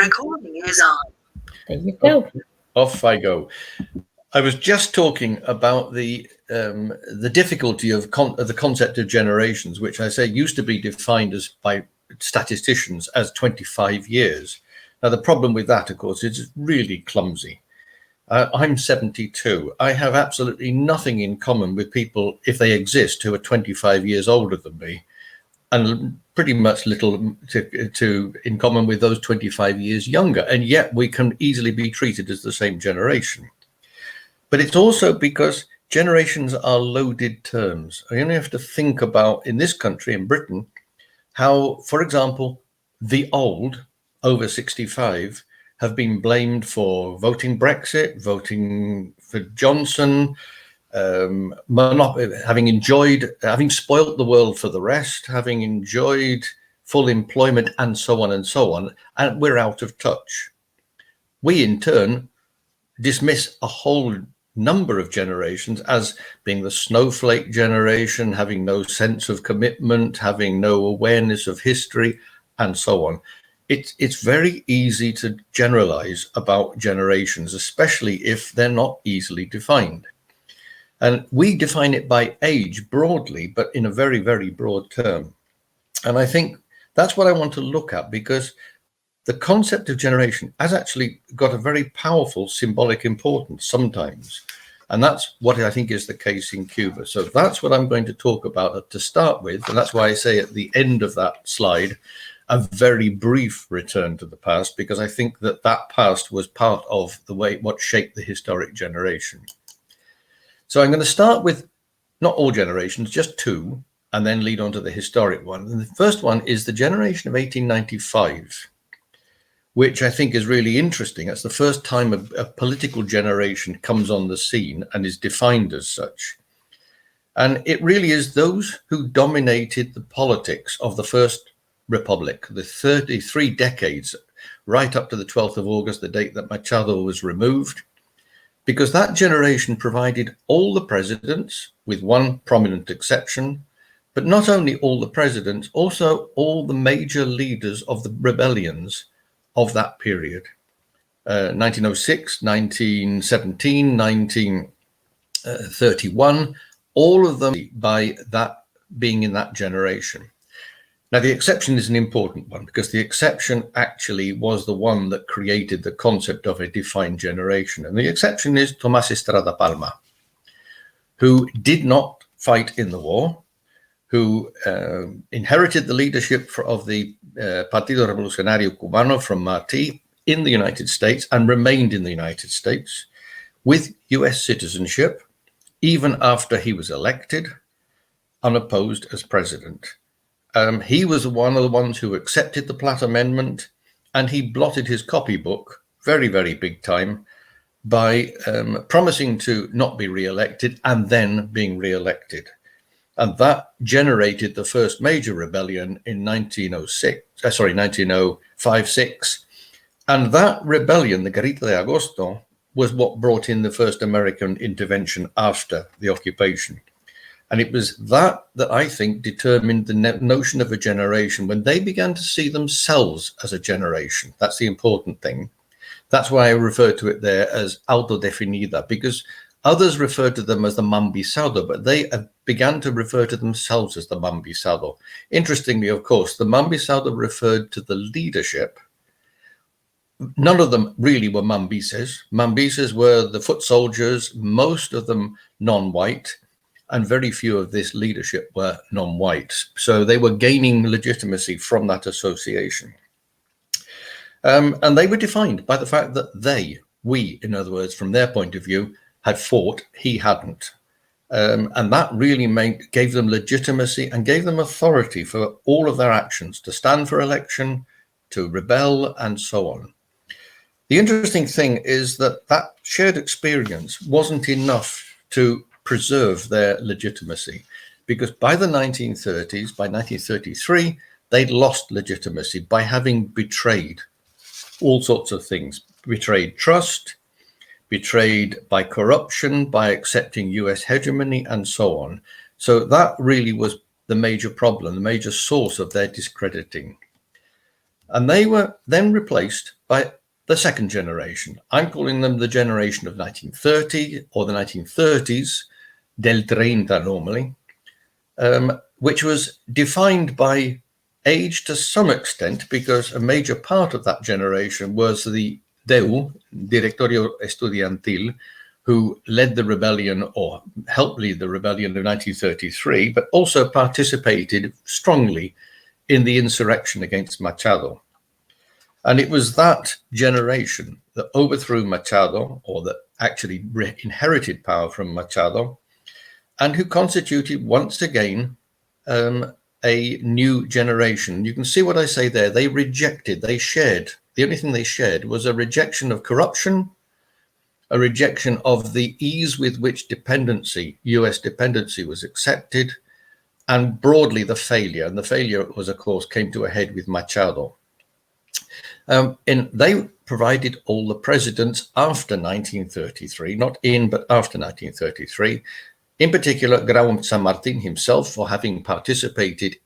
recording is on. There you go. Off I go. I was just talking about the difficulty of the concept of generations, which I say used to be defined as by statisticians as 25 years. Now, the problem with that, of course, is it's really clumsy. I'm 72. I have absolutely nothing in common with people, if they exist, who are 25 years older than me, and pretty much little in common with those 25 years younger. And yet we can easily be treated as the same generation. But it's also because generations are loaded terms. I only have to think about, in this country, in Britain, how, for example, the old, over 65, have been blamed for voting Brexit, voting for Johnson, having spoilt the world for the rest, having enjoyed full employment, and so on, and we're out of touch. We, in turn, dismiss a whole number of generations as being the snowflake generation, having no sense of commitment, having no awareness of history, and so on. It's very easy to generalize about generations, especially if they're not easily defined. And we define it by age broadly, but in a very, very broad term. And I think that's what I want to look at, because the concept of generation has actually got a very powerful symbolic importance sometimes. And that's what I think is the case in Cuba. So that's what I'm going to talk about to start with. And that's why I say at the end of that slide, a very brief return to the past, because I think that that past was part of what shaped the historic generation. So I'm going to start with not all generations, just two, and then lead on to the historic one. And the first one is the generation of 1895, which I think is really interesting. It's the first time a political generation comes on the scene and is defined as such. And it really is those who dominated the politics of the First Republic, the 33 decades, right up to the 12th of August, the date that Machado was removed, because that generation provided all the presidents, with one prominent exception, but not only all the presidents, also all the major leaders of the rebellions of that period. 1906, 1917, 1931, all of them by that being in that generation. Now, the exception is an important one, because the exception actually was the one that created the concept of a defined generation. And the exception is Tomás Estrada Palma, who did not fight in the war, who inherited the leadership of the Partido Revolucionario Cubano from Martí in the United States and remained in the United States with US citizenship, even after he was elected, unopposed as president. He was one of the ones who accepted the Platt Amendment, and he blotted his copybook very, very big time by promising to not be re-elected and then being re-elected. And that generated the first major rebellion in 1905-6. And that rebellion, the Guerrilla de Agosto, was what brought in the first American intervention after the occupation. And it was that I think determined the notion of a generation when they began to see themselves as a generation. That's the important thing. That's why I refer to it there as autodefinida, because others referred to them as the Mambisado, but they began to refer to themselves as the Mambisado. Interestingly, of course, the Mambisado referred to the leadership. None of them really were Mambises. Mambises were the foot soldiers, most of them non-white, and very few of this leadership were non-white. So they were gaining legitimacy from that association. And they were defined by the fact that we, in other words, from their point of view, had fought, he hadn't. And that really gave them legitimacy and gave them authority for all of their actions, to stand for election, to rebel, and so on. The interesting thing is that that shared experience wasn't enough to preserve their legitimacy, because by the 1930s, by 1933, they'd lost legitimacy by having betrayed all sorts of things, betrayed trust, betrayed by corruption, by accepting US hegemony, and so on. So that really was the major problem, the major source of their discrediting. And they were then replaced by the second generation. I'm calling them the generation of 1930 or the 1930s, del 30 normally, which was defined by age to some extent, because a major part of that generation was the DEU, Directorio Estudiantil, who led the rebellion or helped lead the rebellion of 1933, but also participated strongly in the insurrection against Machado. And it was that generation that overthrew Machado, or that actually inherited power from Machado, and who constituted once again a new generation. You can see what I say there. They rejected, they shared. The only thing they shared was a rejection of corruption, a rejection of the ease with which dependency, US dependency, was accepted, and broadly the failure. And the failure was, of course, came to a head with Machado. And they provided all the presidents after 1933, not in, but after 1933. In particular, Grau San Martin himself, for having participated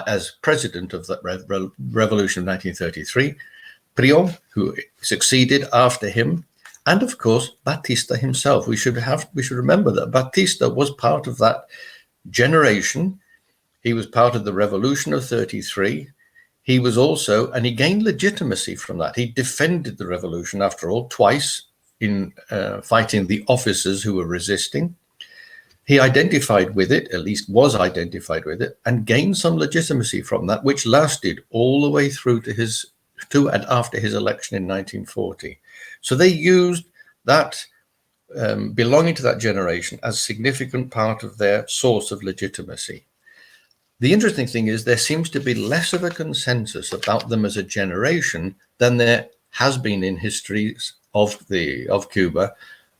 as president of the revolution of 1933, Prior, who succeeded after him, and of course Batista himself. We should remember that Batista was part of that generation. He was part of the revolution of 33. He was also, and he gained legitimacy from that. He defended the revolution, after all, twice in fighting the officers who were resisting. He identified with it, at least was identified with it, and gained some legitimacy from that, which lasted all the way through to and after his election in 1940. So they used that belonging to that generation as a significant part of their source of legitimacy. The interesting thing is there seems to be less of a consensus about them as a generation than there has been in histories of Cuba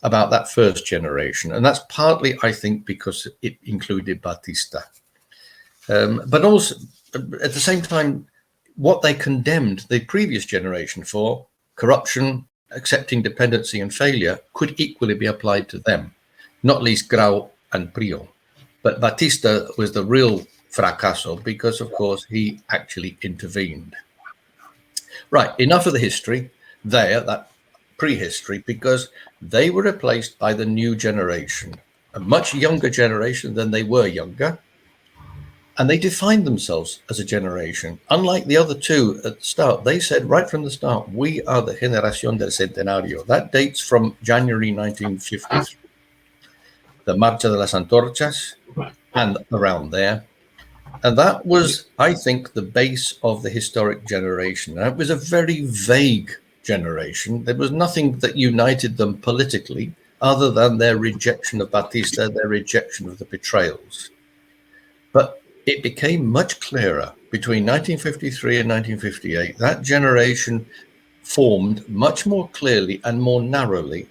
about that first generation. And that's partly, I think, because it included Batista. But also, at the same time, what they condemned the previous generation for, corruption, accepting dependency and failure, could equally be applied to them, not least Grau and Prior. But Batista was the real fracasso because, of course, he actually intervened. Right, enough of the history there, that prehistory, because they were replaced by the new generation, a much younger generation than they were younger. And they defined themselves as a generation. Unlike the other two at the start, they said right from the start, we are the generación del centenario. That dates from January 1953, the Marcha de las Antorchas, and around there. And that was, I think, the base of the historic generation. And it was a very vague generation. There was nothing that united them politically other than their rejection of Batista, their rejection of the betrayals. But it became much clearer between 1953 and 1958. That generation formed much more clearly and more narrowly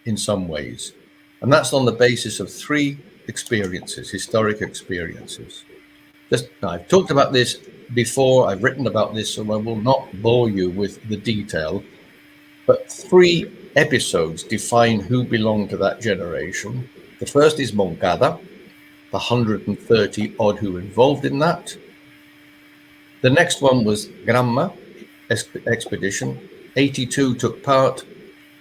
in some ways. And that's on the basis of three experiences, historic experiences. I've talked about this before, I've written about this, so I will not bore you with the detail, but three episodes define who belonged to that generation. The first is Moncada, the 130 odd who were involved in that. The next one was Granma expedition. 82 took part,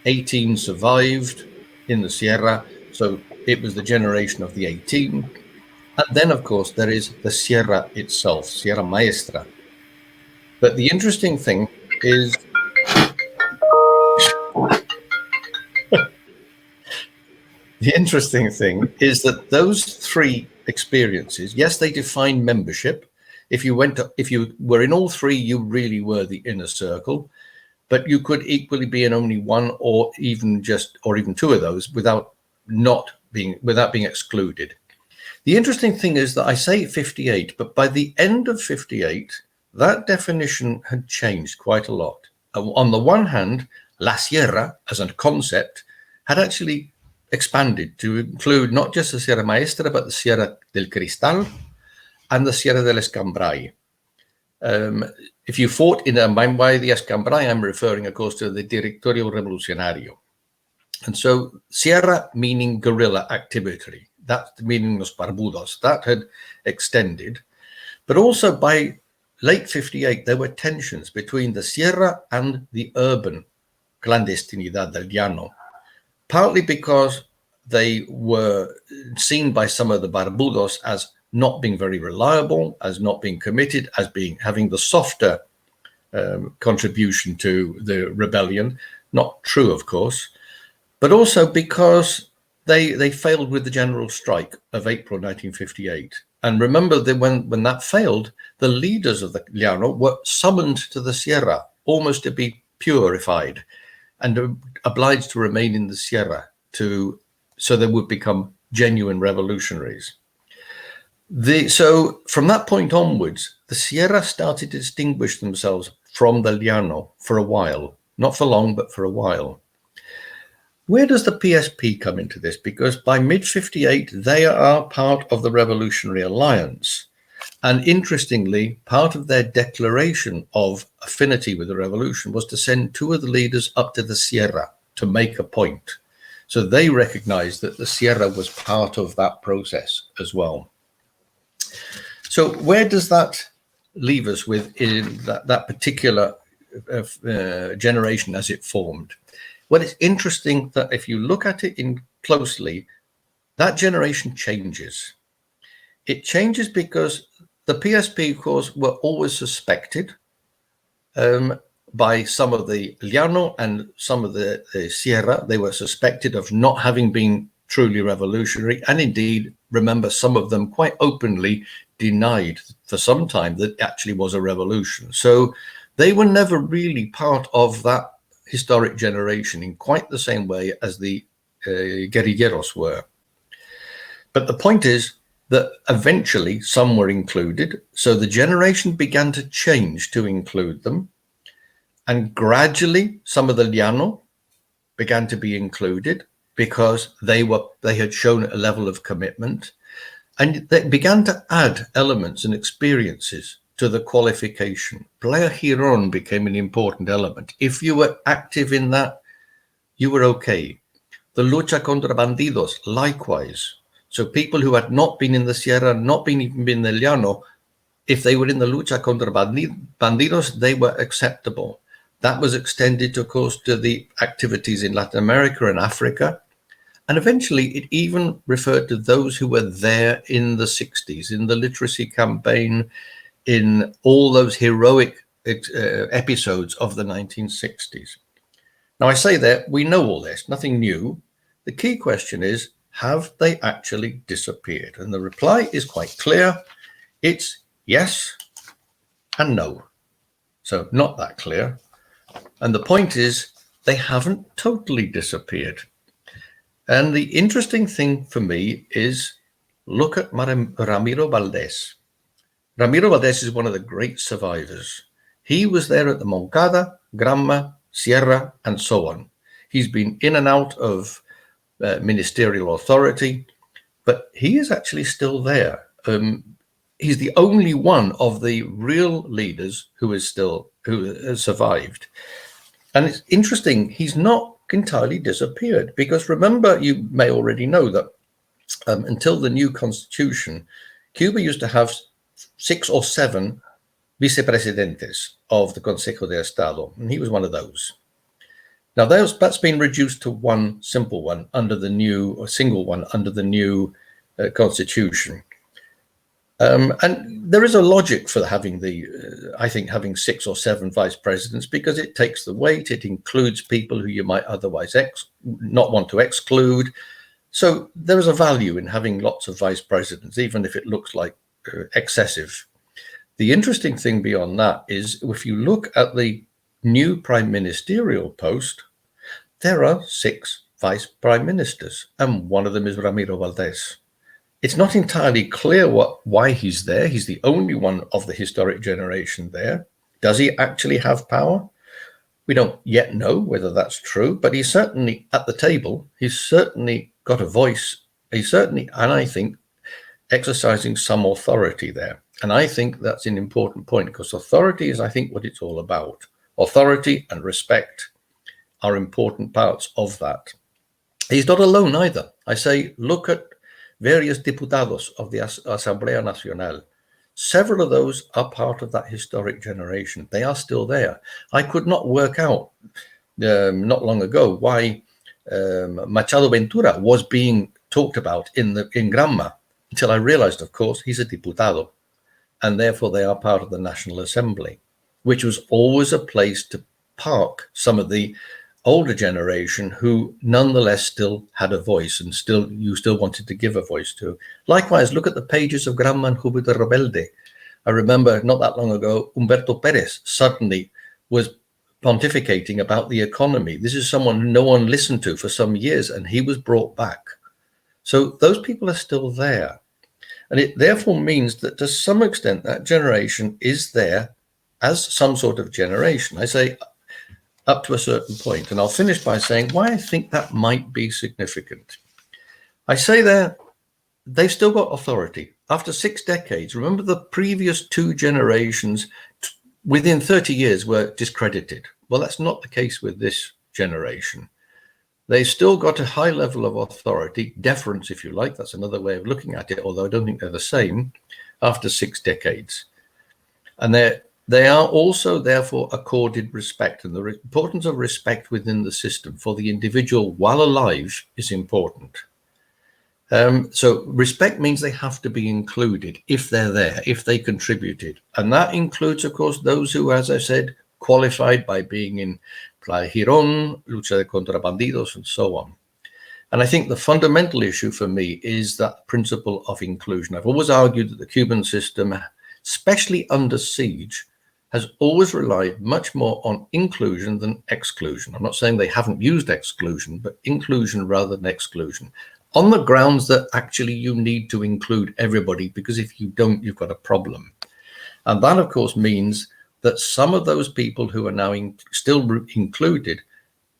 18 survived in the Sierra, so it was the generation of the 18. And then, of course, there is the Sierra itself, Sierra Maestra. But the interesting thing is that those three experiences, yes, they define membership. If you were in all three, you really were the inner circle, but you could equally be in only one or even two of those without being excluded. The interesting thing is that I say 58, but by the end of 58, that definition had changed quite a lot. On the one hand, La Sierra as a concept had actually expanded to include not just the Sierra Maestra, but the Sierra del Cristal and the Sierra del Escambray. If you fought in by the Escambray, I'm referring, of course, to the Directorio Revolucionario. And so Sierra meaning guerrilla activity. That's the meaning of Los Barbudos. That had extended. But also by late 58, there were tensions between the Sierra and the urban clandestinidad del Llano, partly because they were seen by some of the Barbudos as not being very reliable, as not being committed, as having the softer contribution to the rebellion. Not true, of course, but also because they failed with the general strike of April 1958. And remember that when that failed, the leaders of the Llano were summoned to the Sierra, almost to be purified, and obliged to remain in the Sierra so they would become genuine revolutionaries. So from that point onwards, the Sierra started to distinguish themselves from the Llano for a while, not for long, but for a while. Where does the PSP come into this? Because by mid-58, they are part of the Revolutionary Alliance. And interestingly, part of their declaration of affinity with the revolution was to send two of the leaders up to the Sierra to make a point. So they recognized that the Sierra was part of that process as well. So where does that leave us with in that particular generation as it formed? Well, it's interesting that if you look at it closely, that generation changes. It changes because the PSP, of course, were always suspected by some of the Llano and some of the Sierra. They were suspected of not having been truly revolutionary. And indeed, remember, some of them quite openly denied for some time that it actually was a revolution. So they were never really part of that historic generation in quite the same way as the guerrilleros were. But the point is that eventually some were included. So the generation began to change to include them. And gradually some of the Llano began to be included because they had shown a level of commitment. And they began to add elements and experiences to the qualification. Playa Girón became an important element. If you were active in that, you were okay. The lucha contra bandidos, likewise. So people who had not been in the Sierra, not been even in the Llano, if they were in the lucha contra bandidos, they were acceptable. That was extended, of course, to the activities in Latin America and Africa. And eventually it even referred to those who were there in the 60s, in the literacy campaign, in all those heroic episodes of the 1960s. Now, I say that we know all this, nothing new. The key question is, have they actually disappeared? And the reply is quite clear. It's yes and no. So not that clear. And the point is, they haven't totally disappeared. And the interesting thing for me is, look at Ramiro Valdés. Ramiro Valdés is one of the great survivors. He was there at the Moncada, Granma, Sierra, and so on. He's been in and out of ministerial authority, but he is actually still there. He's the only one of the real leaders who has survived. And it's interesting, he's not entirely disappeared, because remember, you may already know that until the new constitution, Cuba used to have 6 or 7 vicepresidentes of the Consejo de Estado, and he was one of those. Now that's been reduced to one simple one under the new, or single one under the new constitution. And there is a logic for having I think having 6 or 7 vice presidents, because it takes the weight, it includes people who you might otherwise not want to exclude. So there is a value in having lots of vice presidents, even if it looks like excessive. The interesting thing beyond that is, if you look at the new prime ministerial post, there are 6 vice prime ministers, and one of them is Ramiro Valdés. It's not entirely clear why he's there. He's the only one of the historic generation there. Does he actually have power? We don't yet know whether that's true, but he's certainly at the table. He's certainly got a voice. He's certainly, and I think, exercising some authority there. And I think that's an important point, because authority is, I think, what it's all about. Authority and respect are important parts of that. He's not alone either. I say, look at various diputados of the Asamblea Nacional. several of those are part of that historic generation. They are still there. I could not work out not long ago why Machado Ventura was being talked about in Granma until I realized, of course, he's a diputado, and therefore they are part of the National Assembly, which was always a place to park some of the older generation who nonetheless still had a voice and you still wanted to give a voice to. Likewise, look at the pages of Gran Manjubi Rebelde. I remember not that long ago, Humberto Perez suddenly was pontificating about the economy. This is someone no one listened to for some years, and he was brought back. So those people are still there. And it therefore means that to some extent that generation is there as some sort of generation. I say up to a certain point. And I'll finish by saying why I think that might be significant. I say they've still got authority. After 6 decades, remember the previous 2 generations within 30 years were discredited. Well, that's not the case with this generation. They still got a high level of authority, deference, if you like. That's another way of looking at it, although I don't think they're the same after 6 decades. And they are also therefore accorded respect, and the importance of respect within the system for the individual while alive is important. So respect means they have to be included if they're there, if they contributed. And that includes, of course, those who, as I said, qualified by being in Playa Girón, Lucha contra Bandidos, and so on. And I think the fundamental issue for me is that principle of inclusion. I've always argued that the Cuban system, especially under siege, has always relied much more on inclusion than exclusion. I'm not saying they haven't used exclusion, but inclusion rather than exclusion, on the grounds that actually you need to include everybody, because if you don't, you've got a problem. And that, of course, means that some of those people who are now still included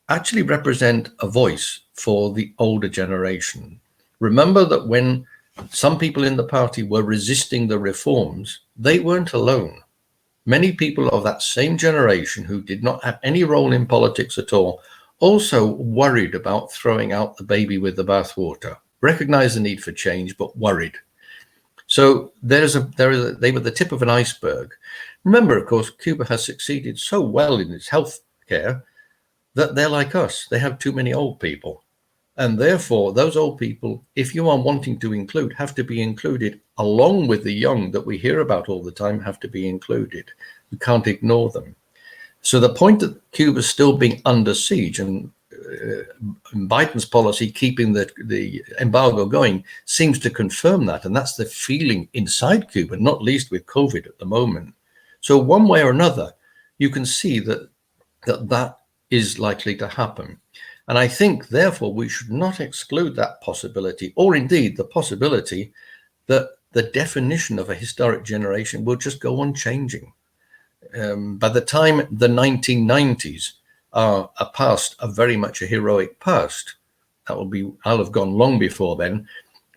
actually represent a voice for the older generation. Remember that when some people in the party were resisting the reforms, they weren't alone. Many people of that same generation who did not have any role in politics at all also worried about throwing out the baby with the bathwater, recognized the need for change, but worried. So they were the tip of an iceberg. Remember, of course, Cuba has succeeded so well in its health care that they're like us. They have too many old people. And therefore, those old people, if you are wanting to include, have to be included along with the young that we hear about all the time, have to be included. You can't ignore them. So the point that Cuba's still being under siege and Biden's policy keeping the embargo going seems to confirm that. And that's the feeling inside Cuba, not least with COVID at the moment. So one way or another, you can see that is likely to happen. And I think, therefore, we should not exclude that possibility, or indeed the possibility that the definition of a historic generation will just go on changing. By the time the 1990s are past, a very much a heroic past, I'll have gone long before then.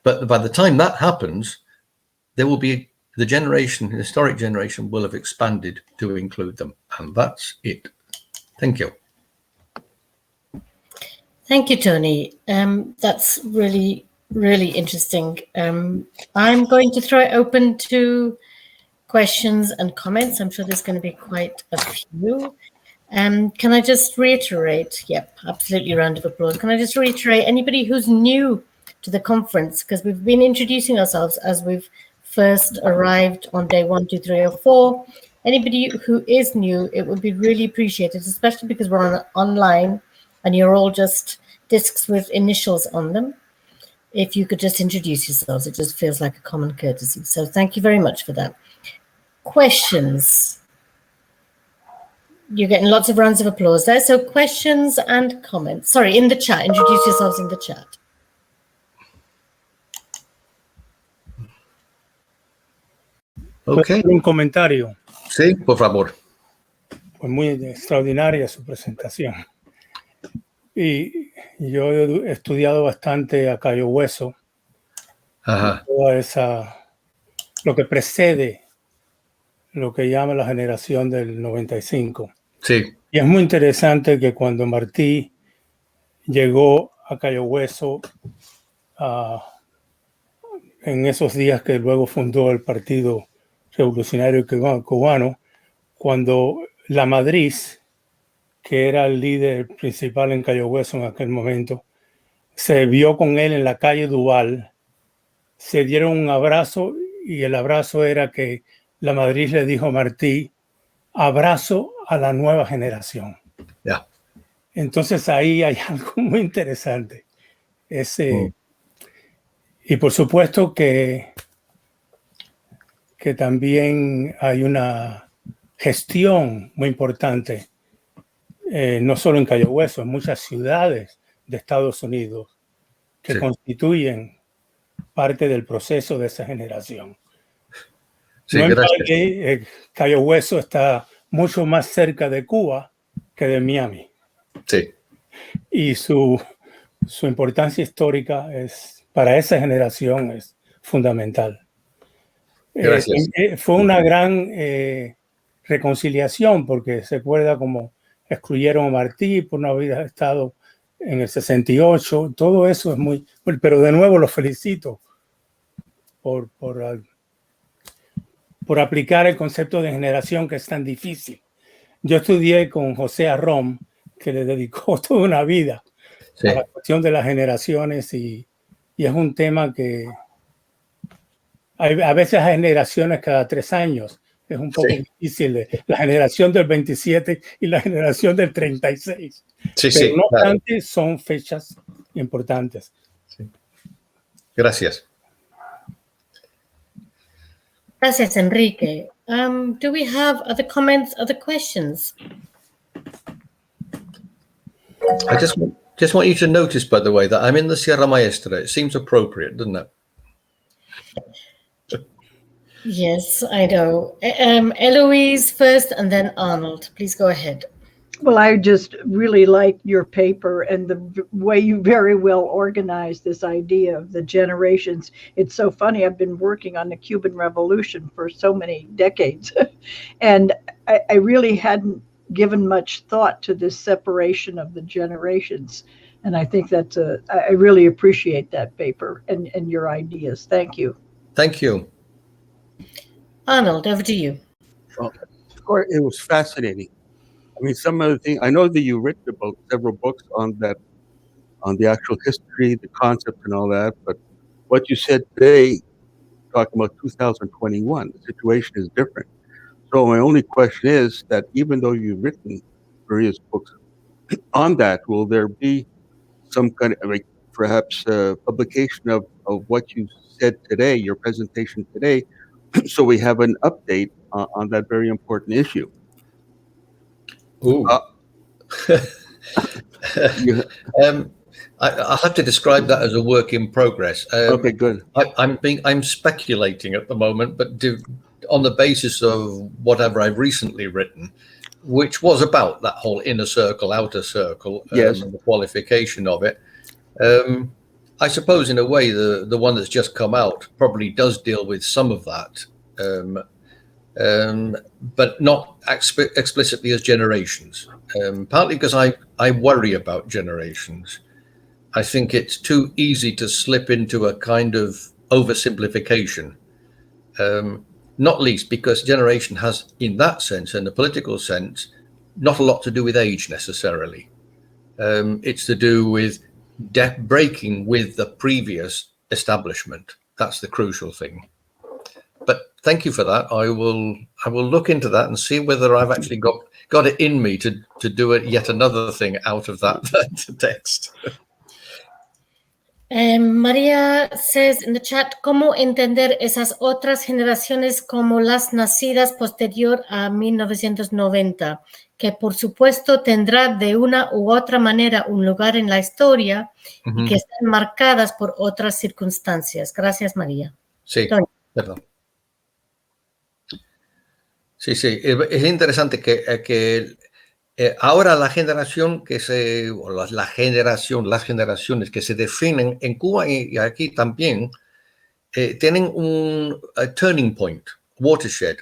But by the time that happens, there will be the historic generation will have expanded to include them. And that's it. Thank you. Thank you, Tony. That's really, really interesting. I'm going to throw it open to questions and comments. I'm sure there's going to be quite a few. Can I just reiterate? Yep, absolutely, round of applause. Can I just reiterate, anybody who's new to the conference, because we've been introducing ourselves as we've first arrived on day 1, 2, 3, or 4. Anybody who is new, it would be really appreciated, especially because we're online and you're all just discs with initials on them. If you could just introduce yourselves, it just feels like a common courtesy. So thank you very much for that. Questions? You're getting lots of rounds of applause there. So questions and comments. Sorry, in the chat. Introduce yourselves in the chat. Okay. Un comentario. Sí, por favor. Pues muy extraordinaria su presentación. Y yo he estudiado bastante a Cayo Hueso. Ajá. Toda lo que precede lo que llama la generación del 95. Sí. Y es muy interesante que cuando Martí llegó a Cayo Hueso, en esos días que luego fundó el Partido revolucionario cubano, cuando la Madrid, que era el líder principal en Cayo Hueso en aquel momento, se vio con él en la calle Duval, se dieron un abrazo y el abrazo era que la Madrid le dijo a Martí, abrazo a la nueva generación. Yeah. Entonces ahí hay algo muy interesante. Y por supuesto que también hay una gestión muy importante, no solo en Cayo Hueso, en muchas ciudades de Estados Unidos que Sí. constituyen parte del proceso de esa generación. Sí, no gracias. Cayo Hueso está mucho más cerca de Cuba que de Miami. Sí. Y su importancia histórica para esa generación es fundamental. Gracias. Fue una gran reconciliación porque se acuerda como excluyeron a Martí por no haber estado en el 68. Todo eso es muy... Pero de nuevo los felicito por aplicar el concepto de generación que es tan difícil. Yo estudié con José Arrom, que le dedicó toda una vida Sí. a la cuestión de las generaciones y es un tema que a veces hay generaciones cada 3 años. Es un poco difícil. La generación del 27 y la generación del 36. Sí, Pero sí, no claro. obstante, son fechas importantes. Sí. Gracias. Gracias, Enrique. Do we have other comments, other questions? I just want you to notice, by the way, that I'm in the Sierra Maestra. It seems appropriate, doesn't it? Yes, I know. Eloise first and then Arnold. Please go ahead. Well, I just really like your paper and the way you very well organize this idea of the generations. It's so funny. I've been working on the Cuban Revolution for so many decades, and I really hadn't given much thought to this separation of the generations. And I think I really appreciate that paper and your ideas. Thank you. Thank you. Arnold, over to you. Well, of course, it was fascinating. I mean, some of the things, I know that you've written about several books on that, on the actual history, the concept and all that, but what you said today, talking about 2021, the situation is different. So my only question is that even though you've written various books on that, will there be some kind of, like, perhaps publication of what you said today, your presentation today, so we have an update on that very important issue? Ooh. I'll have to describe that as a work in progress. Okay, good. I'm speculating at the moment, but on the basis of whatever I've recently written, which was about that whole inner circle, outer circle, yes, and the qualification of it. I suppose in a way the one that's just come out probably does deal with some of that, but not explicitly as generations, partly because I worry about generations. I think it's too easy to slip into a kind of oversimplification, not least because generation has, in that sense, in the political sense, not a lot to do with age necessarily. It's to do with breaking with the previous establishment. That's the crucial thing. But thank you for that. I will look into that and see whether I've actually got it in me to do it yet another thing out of that text. María says in the chat, ¿cómo entender esas otras generaciones como las nacidas posterior a 1990, que por supuesto tendrá de una u otra manera un lugar en la historia y que están marcadas por otras circunstancias? Gracias, María. Sí, perdón. Sí, es interesante que ahora la generación las generaciones que se definen en Cuba y aquí también tienen un turning point, watershed,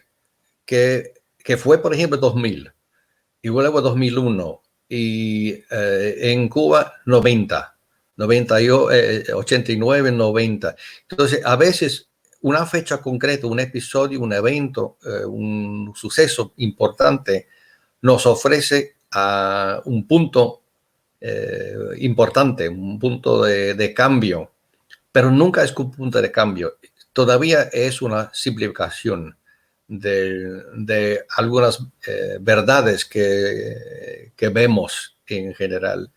que fue, por ejemplo, 2000 y luego 2001 y en Cuba 90, 89, 90. Entonces, a veces una fecha concreta, un episodio, un evento, un suceso importante nos ofrece un punto importante, un punto de cambio, pero nunca es un punto de cambio. Todavía es una simplificación de algunas verdades que vemos en general.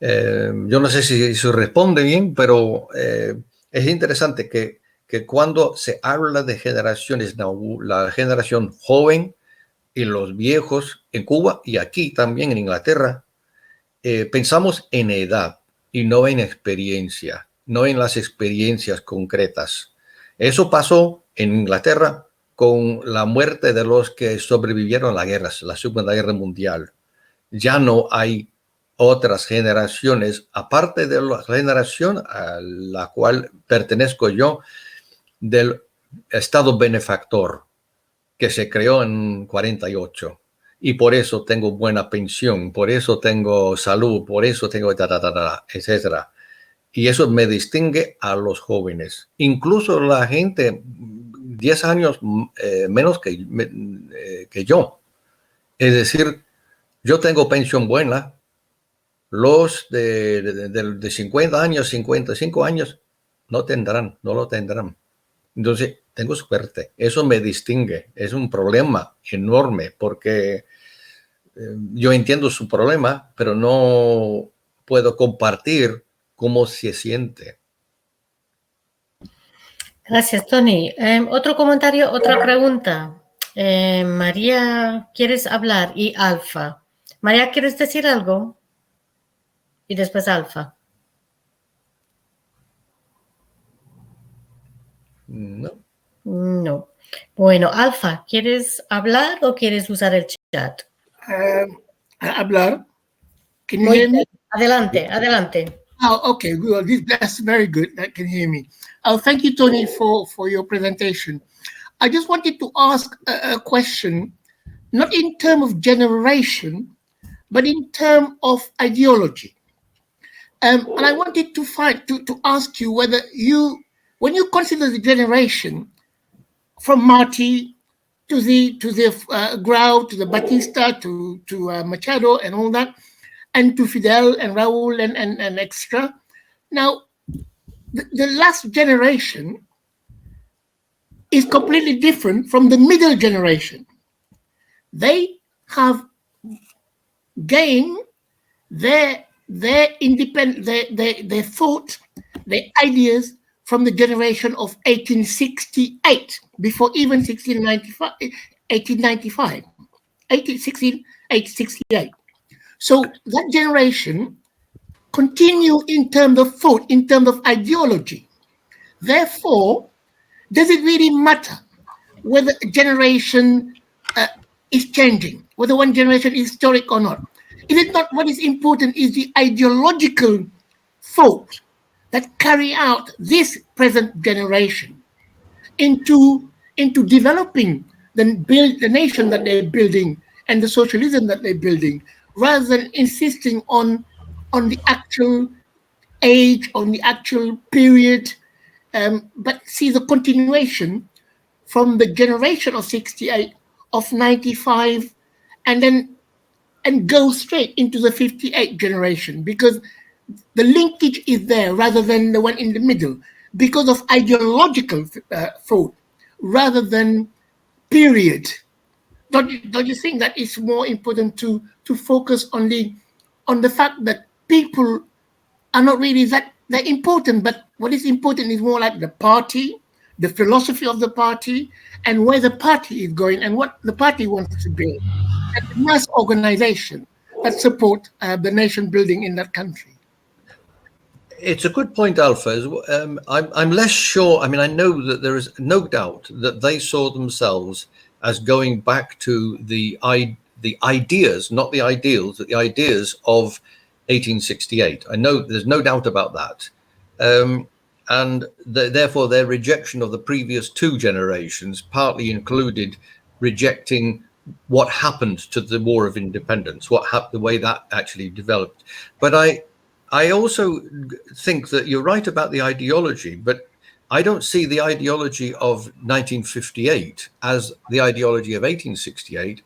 Yo no sé si se responde bien, pero es interesante que cuando se habla de generaciones, la generación joven y los viejos en Cuba y aquí también en Inglaterra, pensamos en edad y no en experiencia, no en las experiencias concretas. Eso pasó en Inglaterra con la muerte de los que sobrevivieron a la Segunda Guerra Mundial. Ya no hay otras generaciones, aparte de la generación a la cual pertenezco yo, del Estado benefactor que se creó en 48. Y por eso tengo buena pensión, por eso tengo salud, por eso tengo etcétera. Y eso me distingue a los jóvenes. Incluso la gente 10 años menos que yo. Es decir, yo tengo pensión buena. Los de 50 años, 55 años, no lo tendrán. Entonces, tengo suerte. Eso me distingue. Es un problema enorme porque yo entiendo su problema, pero no puedo compartir cómo se siente. Gracias, Tony. Otro comentario, otra pregunta. María, ¿quieres hablar? Y Alfa. María, ¿quieres decir algo? Y después Alfa. No. No. Bueno, Alfa, ¿quieres hablar o quieres usar el chat? Hablar. Can you Muy hear me? bien. Adelante, adelante. Oh, okay. Well, that's very good. I can hear me. Thank you, Tony, for your presentation. I just wanted to ask a question, not in terms of generation, but in terms of ideology. And I wanted to ask you whether when you consider the generation from Martí to the Grau, to the Batista, to Machado and all that, and to Fidel and Raúl and extra. Now, the last generation is completely different from the middle generation. They have gained their independent, their thought, their ideas from the generation of 1868, before even 1895, 1868. So that generation continue in terms of thought, in terms of ideology. Therefore, does it really matter whether a generation is changing, whether one generation is historic or not? Is it not what is important is the ideological thought that carry out this present generation into developing the nation that they're building and the socialism that they're building, rather than insisting on the actual age, on the actual period, but see the continuation from the generation of 68, of 95, and go straight into the 58 generation, because the linkage is there rather than the one in the middle, because of ideological thought rather than period. Don't you think that it's more important to focus on the fact that people are not really that important, but what is important is more like the party, the philosophy of the party, and where the party is going and what the party wants to build, and the mass organization that support the nation building in that country. It's a good point, Alpha. I'm less sure. I mean, I know that there is no doubt that they saw themselves as going back to the ideas, not the ideals, but the ideas of 1868. I know there's no doubt about that. And therefore, their rejection of the previous two generations partly included rejecting what happened to the War of Independence, the way that actually developed. But I also think that you're right about the ideology, but I don't see the ideology of 1958 as the ideology of 1868,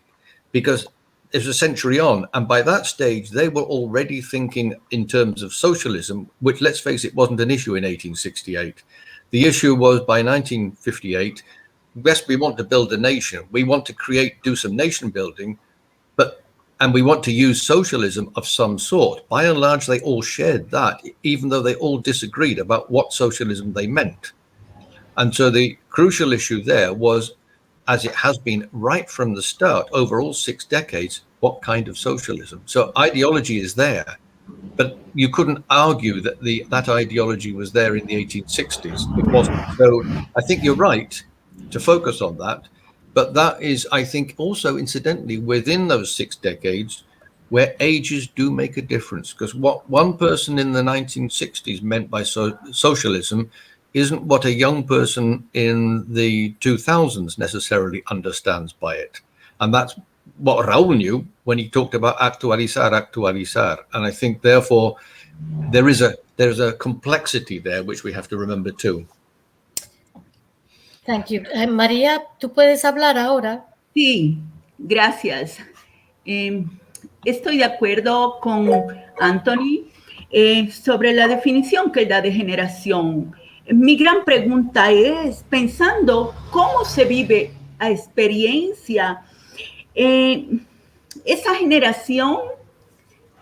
because it's a century on. And by that stage, they were already thinking in terms of socialism, which, let's face it, wasn't an issue in 1868. The issue was by 1958, yes, we want to build a nation. We want to do some nation building, and we want to use socialism of some sort. By and large, they all shared that, even though they all disagreed about what socialism they meant. And so the crucial issue there was, as it has been right from the start, over all 6 decades, what kind of socialism? So ideology is there, but you couldn't argue that that ideology was there in the 1860s. It wasn't. So I think you're right to focus on that. But that is, I think, also incidentally within those 6 decades where ages do make a difference. Because what one person in the 1960s meant by socialism isn't what a young person in the 2000s necessarily understands by it. And that's what Raúl knew when he talked about actualizar. And I think, therefore, there's a complexity there which we have to remember too. Thank you. María, ¿tú puedes hablar ahora? Sí, gracias. Estoy de acuerdo con Antoni sobre la definición que da de generación. Mi gran pregunta es, pensando cómo se vive a experiencia, esa generación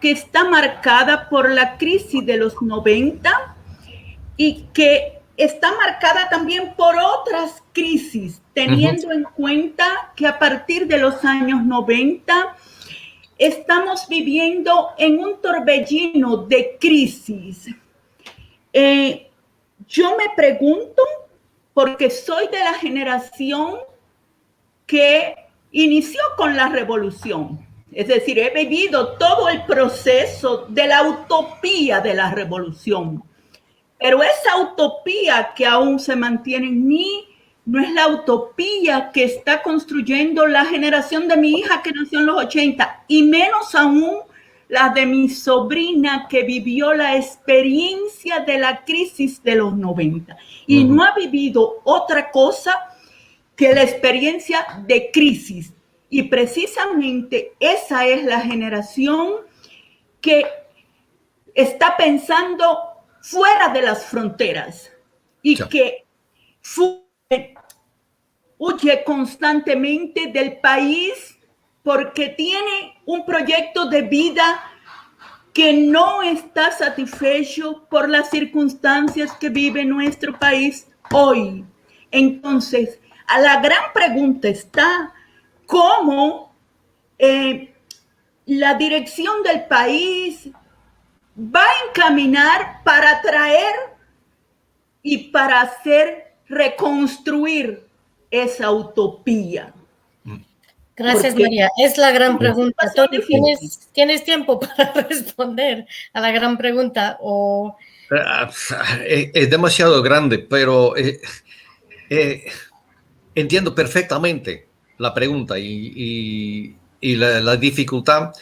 que está marcada por la crisis de los 90 y que está marcada también por otras crisis, teniendo en cuenta que a partir de los años 90 estamos viviendo en un torbellino de crisis. Yo me pregunto, porque soy de la generación que inició con la revolución, es decir, he vivido todo el proceso de la utopía de la revolución. Pero esa utopía que aún se mantiene en mí no es la utopía que está construyendo la generación de mi hija que nació en los 80, y menos aún la de mi sobrina que vivió la experiencia de la crisis de los 90 y no ha vivido otra cosa que la experiencia de crisis. Y precisamente esa es la generación que está pensando fuera de las fronteras y que huye constantemente del país porque tiene un proyecto de vida que no está satisfecho por las circunstancias que vive nuestro país hoy. Entonces, la gran pregunta está cómo la dirección del país va a encaminar para traer y para hacer reconstruir esa utopía. Gracias, María. Es la gran pregunta. Tony, ¿tienes tiempo para responder a la gran pregunta? O... Es demasiado grande, pero entiendo perfectamente la pregunta y la dificultad.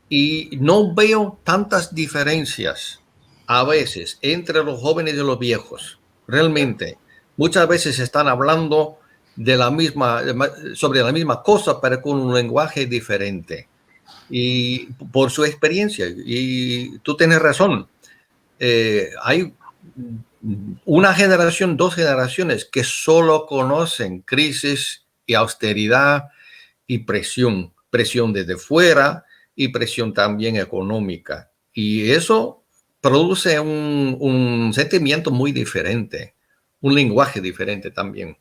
Y no veo tantas diferencias a veces entre los jóvenes y los viejos. Realmente, muchas veces están hablando sobre la misma cosa, pero con un lenguaje diferente. Y por su experiencia, y tú tienes razón, hay una generación, 2 generaciones que solo conocen crisis y austeridad y presión desde fuera, y presión también económica. Y eso produce un sentimiento muy diferente, un lenguaje diferente también.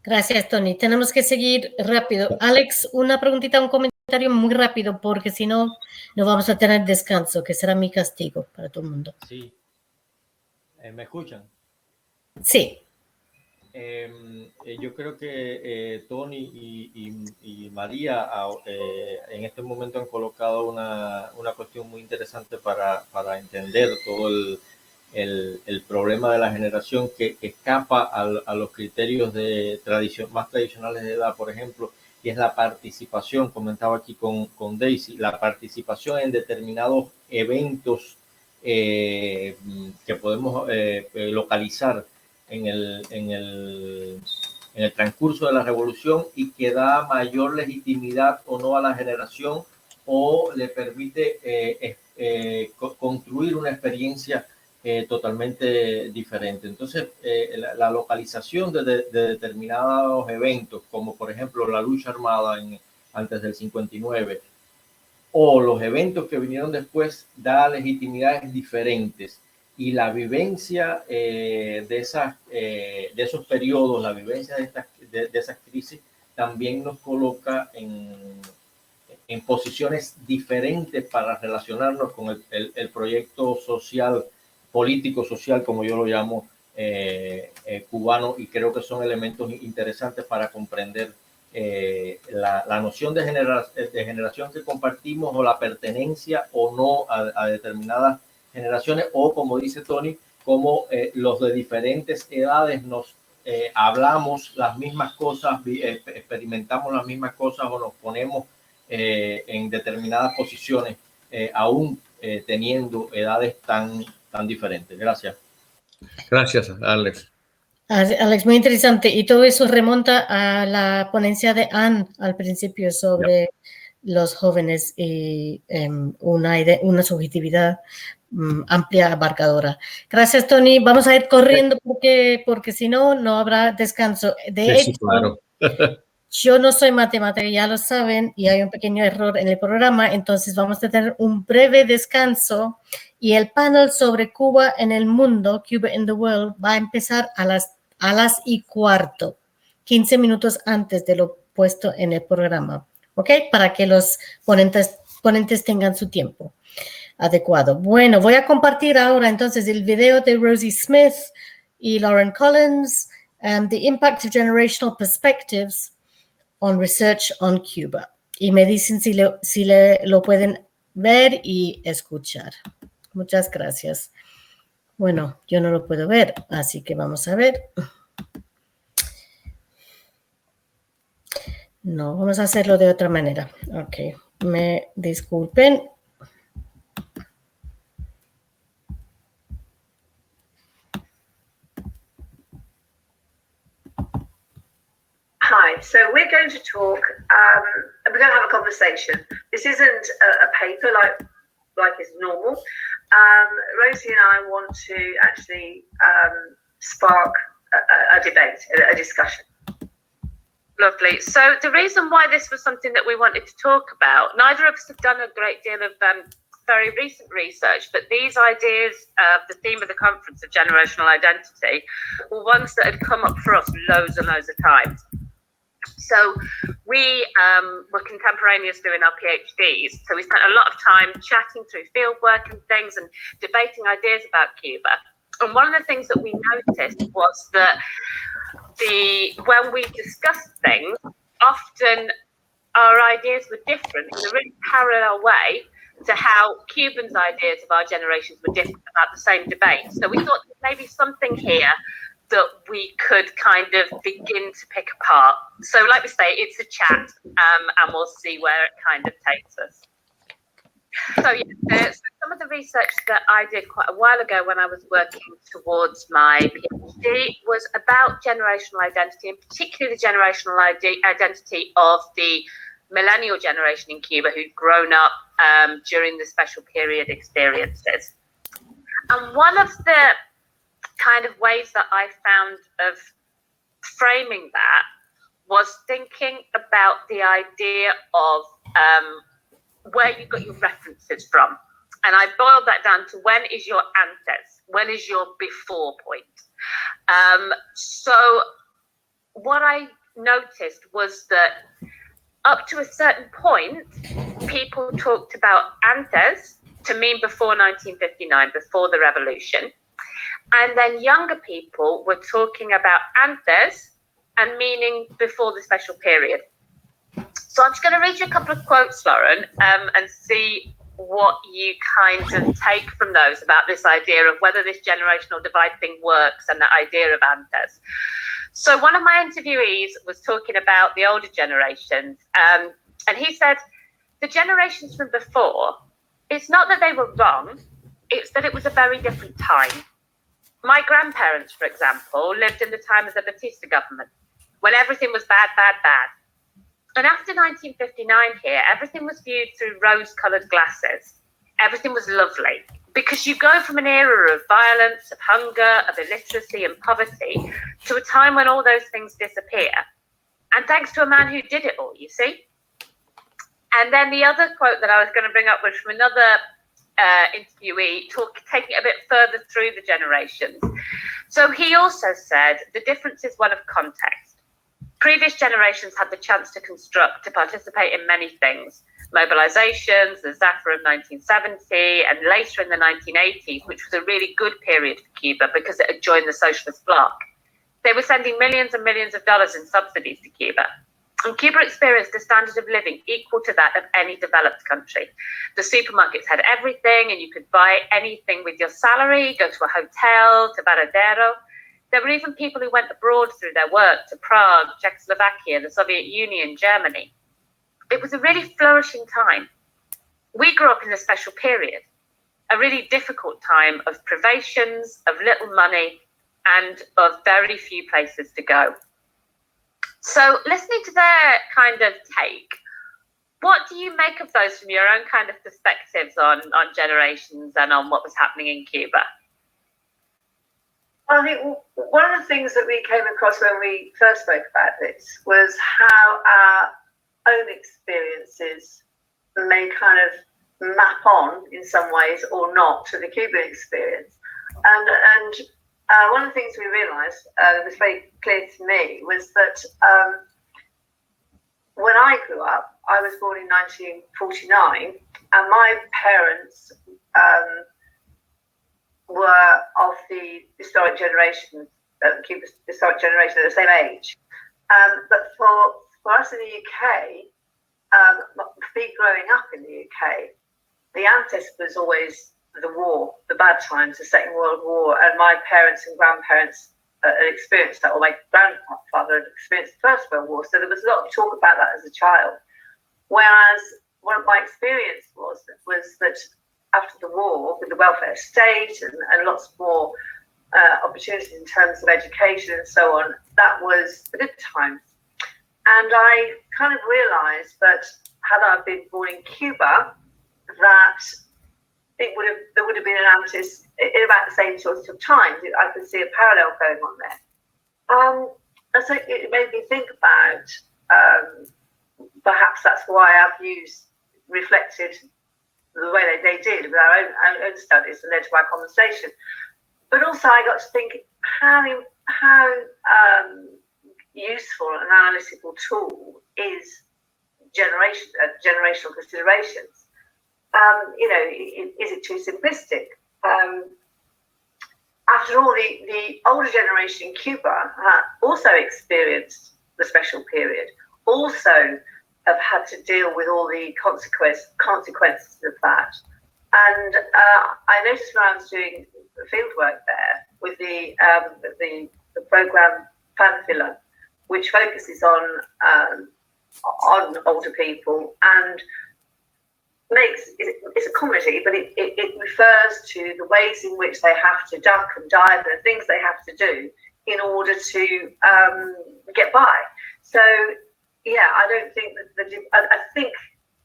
Gracias, Tony. Tenemos que seguir rápido. Alex, una preguntita, un comentario muy rápido, porque si no, no vamos a tener descanso, que será mi castigo para todo el mundo. Sí. ¿Me escuchan? Sí. Yo creo que Tony y María en este momento han colocado una cuestión muy interesante para entender todo el problema de la generación que escapa a los criterios de más tradicionales de edad, por ejemplo, y es la participación. Comentaba aquí con Daisy, la participación en determinados eventos que podemos localizar el transcurso de la revolución y que da mayor legitimidad o no a la generación o le permite construir una experiencia totalmente diferente. Entonces, la localización de determinados eventos, como por ejemplo la lucha armada antes del 59, o los eventos que vinieron después, da legitimidades diferentes. Y la vivencia de esos periodos, la vivencia de esas crisis, también nos coloca en posiciones diferentes para relacionarnos con el proyecto social, político-social, como yo lo llamo, cubano, y creo que son elementos interesantes para comprender la noción de generación que compartimos, o la pertenencia o no a determinadas generaciones, o como dice Tony, como los de diferentes edades nos hablamos las mismas cosas, experimentamos las mismas cosas o nos ponemos en determinadas posiciones, aún teniendo edades tan diferentes. Gracias. Gracias, Alex. Alex, muy interesante. Y todo eso remonta a la ponencia de Anne al principio sobre los jóvenes y una subjetividad amplia, abarcadora. Gracias, Tony. Vamos a ir corriendo porque si no, no habrá descanso. De hecho, claro. Yo no soy matemática, ya lo saben, y hay un pequeño error en el programa, entonces vamos a tener un breve descanso y el panel sobre Cuba en el mundo, Cuba in the World, va a empezar a las 1:15, 15 minutos antes de lo puesto en el programa, ¿ok? Para que los ponentes tengan su tiempo adecuado. Bueno, voy a compartir ahora entonces el video de Rosie Smith y Lauren Collins, The Impact of Generational Perspectives on Research on Cuba. Y me dicen si lo pueden ver y escuchar. Muchas gracias. Bueno, yo no lo puedo ver, así que vamos a ver. No, vamos a hacerlo de otra manera. Ok, me disculpen. Hi, so we're going to talk, we're going to have a conversation. This isn't a paper like is normal. Rosie and I want to actually spark a debate, a discussion. Lovely. So the reason why this was something that we wanted to talk about, neither of us have done a great deal of very recent research, but these ideas, the theme of the conference of generational identity, were ones that had come up for us loads and loads of times. So we were contemporaneous doing our PhDs, so we spent a lot of time chatting through fieldwork and things and debating ideas about Cuba. And one of the things that we noticed was that when we discussed things, often our ideas were different in a really parallel way to how Cubans' ideas of our generations were different about the same debate. So we thought there may be something here that we could kind of begin to pick apart. So like we say, it's a chat, and we'll see where it kind of takes us. So yeah, so some of the research that I did quite a while ago when I was working towards my PhD was about generational identity, and particularly the generational identity of the millennial generation in Cuba who'd grown up during the special period experiences. And one of the kind of ways that I found of framing that was thinking about the idea of where you got your references from. And I boiled that down to when is your antes, when is your before point. So what I noticed was that up to a certain point, people talked about antes to mean before 1959, before the revolution. And then younger people were talking about antes and meaning before the special period. So I'm just going to read you a couple of quotes, Lauren, and see what you kind of take from those about this idea of whether this generational divide thing works and that idea of antes. So one of my interviewees was talking about the older generations, and he said, the generations from before, it's not that they were wrong, it's that it was a very different time. My grandparents, for example, lived in the time of the Batista government, when everything was bad, bad, bad. And after 1959 here, everything was viewed through rose-coloured glasses. Everything was lovely, because you go from an era of violence, of hunger, of illiteracy and poverty, to a time when all those things disappear. And thanks to a man who did it all, you see. And then the other quote that I was going to bring up was from another interviewee, taking it a bit further through the generations. So he also said, the difference is one of context. Previous generations had the chance to participate in many things. Mobilizations, the Zafra of 1970, and later in the 1980s, which was a really good period for Cuba because it had joined the socialist bloc. They were sending millions and millions of dollars in subsidies to Cuba. And Cuba experienced a standard of living equal to that of any developed country. The supermarkets had everything, and you could buy anything with your salary, go to a hotel, to Varadero. There were even people who went abroad through their work to Prague, Czechoslovakia, the Soviet Union, Germany. It was a really flourishing time. We grew up in a special period, a really difficult time of privations, of little money, and of very few places to go. So listening to their kind of take, what do you make of those from your own kind of perspectives on generations and on what was happening in Cuba? I think one of the things that we came across when we first spoke about this was how our own experiences may kind of map on in some ways or not to the Cuban experience. And one of the things we realised that was very clear to me was that when I grew up, I was born in 1949, and my parents were of the historic generation, Cuba's historic generation, at the same age. But for us in the UK, me growing up in the UK, the antes was always the war, the bad times, the Second World War, and my parents and grandparents had experienced that, or my grandfather had experienced the First World War, so there was a lot of talk about that as a child. Whereas what my experience was that after the war, with the welfare state and lots more opportunities in terms of education and so on, that was the good times. And I kind of realised that had I been born in Cuba, that there would have been an antis in about the same sorts of times. I could see a parallel going on there. And so it made me think about perhaps that's why our views reflected the way they did with our own studies and led to our conversation. But also I got to think how useful an analytical tool is generational considerations. Is it too simplistic? After all, the older generation in Cuba also experienced the special period, also have had to deal with all the consequences of that. And I noticed when I was doing field work there with the program Panfila, which focuses on older people and it's a comedy, but it refers to the ways in which they have to duck and dive and the things they have to do in order to get by. So yeah, I don't think that I think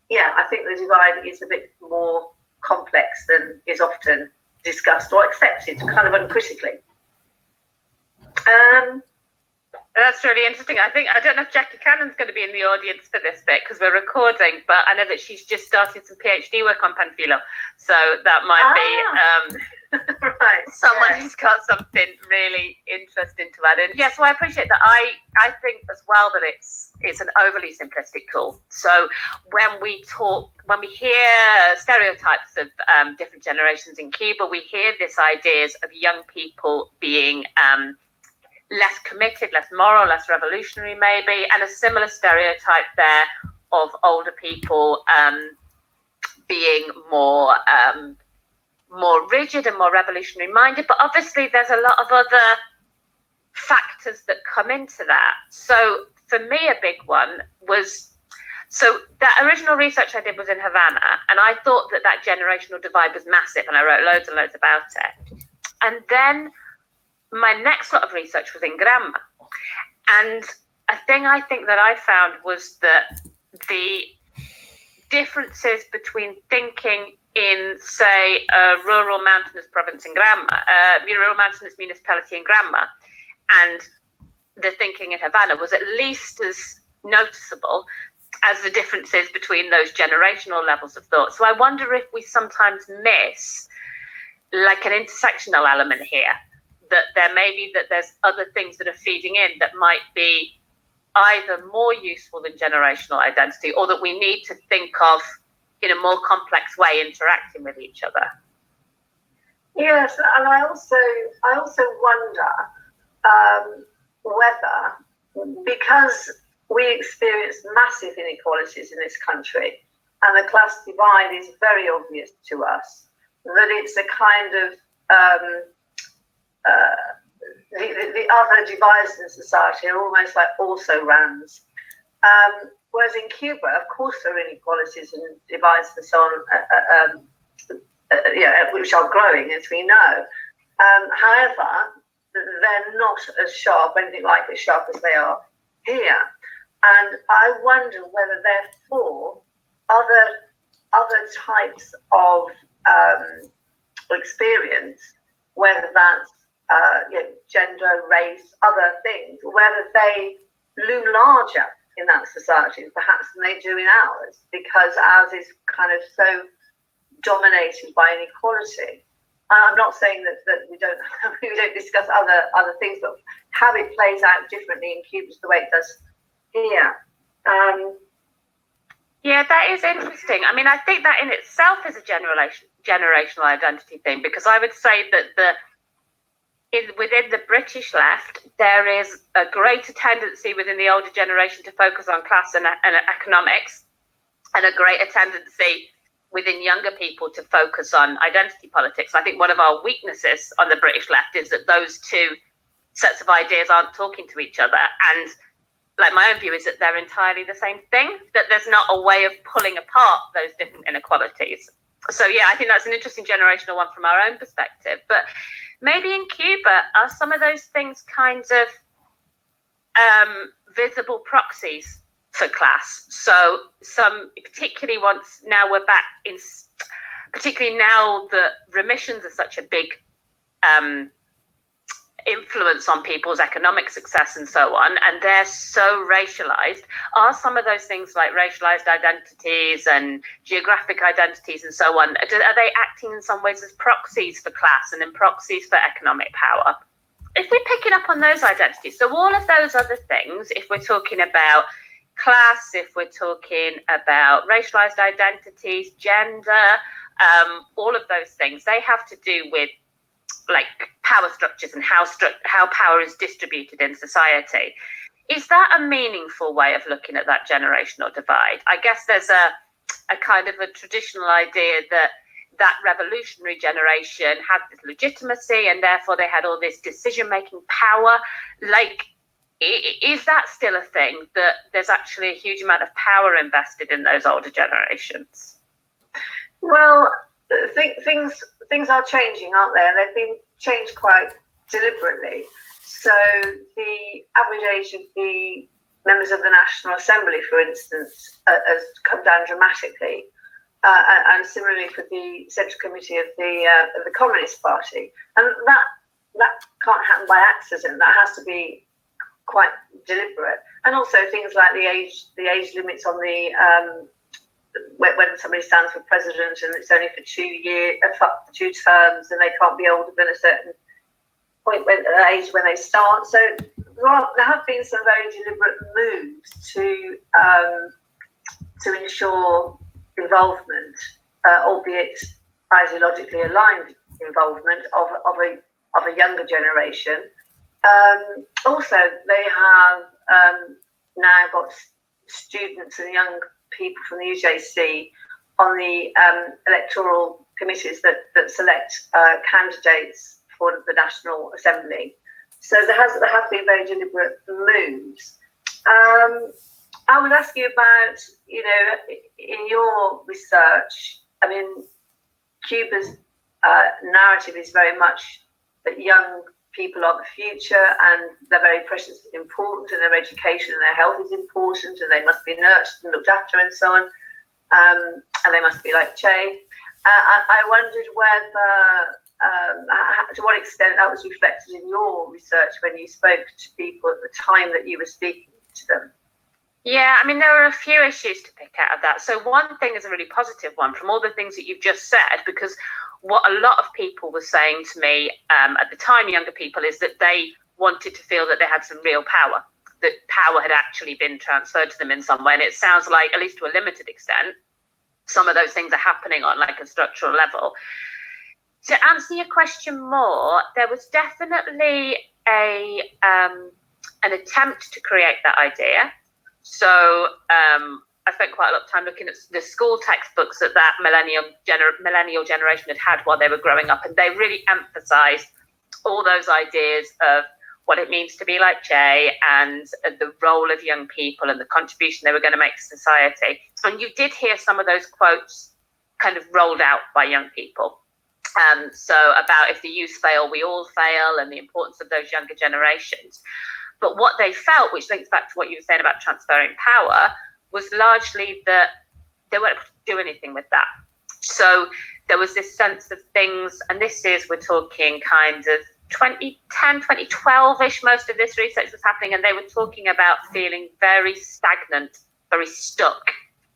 the divide is a bit more complex than is often discussed or accepted kind of uncritically. That's really interesting. I don't know if Jackie Cannon's going to be in the audience for this bit because we're recording, but I know that she's just started some PhD work on Panfilo, so that might be right. Someone who's got something really interesting to add in. Yeah, so I appreciate that. I think as well that it's an overly simplistic tool. So when we hear stereotypes of different generations in Cuba, we hear these ideas of young people being less committed, less moral, less revolutionary maybe, and a similar stereotype there of older people being more rigid and more revolutionary minded. But obviously there's a lot of other factors that come into that. So for me, a big one was, so that original research I did was in Havana, and I thought that generational divide was massive, and I wrote loads and loads about it. And then my next lot of research was in grammar. And a thing I think that I found was that the differences between thinking in, say, a rural mountainous province in grammar, rural mountainous municipality in grammar, and the thinking in Havana was at least as noticeable as the differences between those generational levels of thought. So I wonder if we sometimes miss like an intersectional element here, that there may be that there's other things that are feeding in that might be either more useful than generational identity, or that we need to think of in a more complex way interacting with each other. Yes, and I also wonder whether, because we experience massive inequalities in this country, and the class divide is very obvious to us, that it's a kind of the other divides in society are almost like also-rans. Whereas in Cuba, of course, there are inequalities and divides and so on, which are growing, as we know. However, they're not as sharp, anything like as sharp as they are here. And I wonder whether, therefore, other types of experience, whether that's gender, race, other things, whether they loom larger in that society perhaps than they do in ours, because ours is kind of so dominated by inequality. I'm not saying that we don't discuss other things, but how it plays out differently in Cuba is the way it does here. Yeah, that is interesting. I mean, I think that in itself is a generational identity thing, because I would say that within the British left, there is a greater tendency within the older generation to focus on class and economics, and a greater tendency within younger people to focus on identity politics. I think one of our weaknesses on the British left is that those two sets of ideas aren't talking to each other. And like my own view is that they're entirely the same thing, that there's not a way of pulling apart those different inequalities. So yeah, I think that's an interesting generational one from our own perspective. But maybe in Cuba, are some of those things kinds of visible proxies for class? So some, particularly now we're back in, particularly now that remissions are such a big influence on people's economic success and so on, and they're so racialized, are some of those things like racialized identities and geographic identities and so on, are they acting in some ways as proxies for class and in proxies for economic power? If we're picking up on those identities, so all of those other things, if we're talking about class, if we're talking about racialized identities, gender, all of those things, they have to do with like power structures and how power is distributed in society. Is that a meaningful way of looking at that generational divide? I guess there's a kind of a traditional idea that revolutionary generation had this legitimacy and therefore they had all this decision-making power. Like, is that still a thing, that there's actually a huge amount of power invested in those older generations? Well, things are changing, aren't they? And they've been changed quite deliberately. So the average age of the members of the National Assembly, for instance, has come down dramatically, and similarly for the Central Committee of the Communist Party. And that can't happen by accident. That has to be quite deliberate. And also things like the age limits on the when somebody stands for president and it's only for 2 terms, and they can't be older than a certain point age when they start. So there have been some very deliberate moves to ensure involvement, albeit ideologically aligned involvement of a younger generation. Also, they have now got students and young people from the UJC on the electoral committees that select candidates for the National Assembly. So there have been very deliberate moves. I would ask you about, in your research, I mean, Cuba's narrative is very much that young people are the future, and they're very precious and important, and their education and their health is important, and they must be nurtured and looked after and so on, and they must be like Che. I wondered whether, to what extent that was reflected in your research when you spoke to people at the time that you were speaking to them. Yeah, I mean, there are a few issues to pick out of that. So one thing is a really positive one from all the things that you've just said, because what a lot of people were saying to me at the time, younger people, is that they wanted to feel that they had some real power, that power had actually been transferred to them in some way. And it sounds like, at least to a limited extent, some of those things are happening on like a structural level. To answer your question more, there was definitely an attempt to create that idea. So I spent quite a lot of time looking at the school textbooks that millennial generation had while they were growing up, and they really emphasized all those ideas of what it means to be like Che and the role of young people and the contribution they were going to make to society. And you did hear some of those quotes kind of rolled out by young people. So about if the youth fail, we all fail, and the importance of those younger generations. But what they felt, which links back to what you were saying about transferring power, was largely that they weren't able to do anything with that. So there was this sense of things, and this is, we're talking kind of 2010, 2012-ish, most of this research was happening, and they were talking about feeling very stagnant, very stuck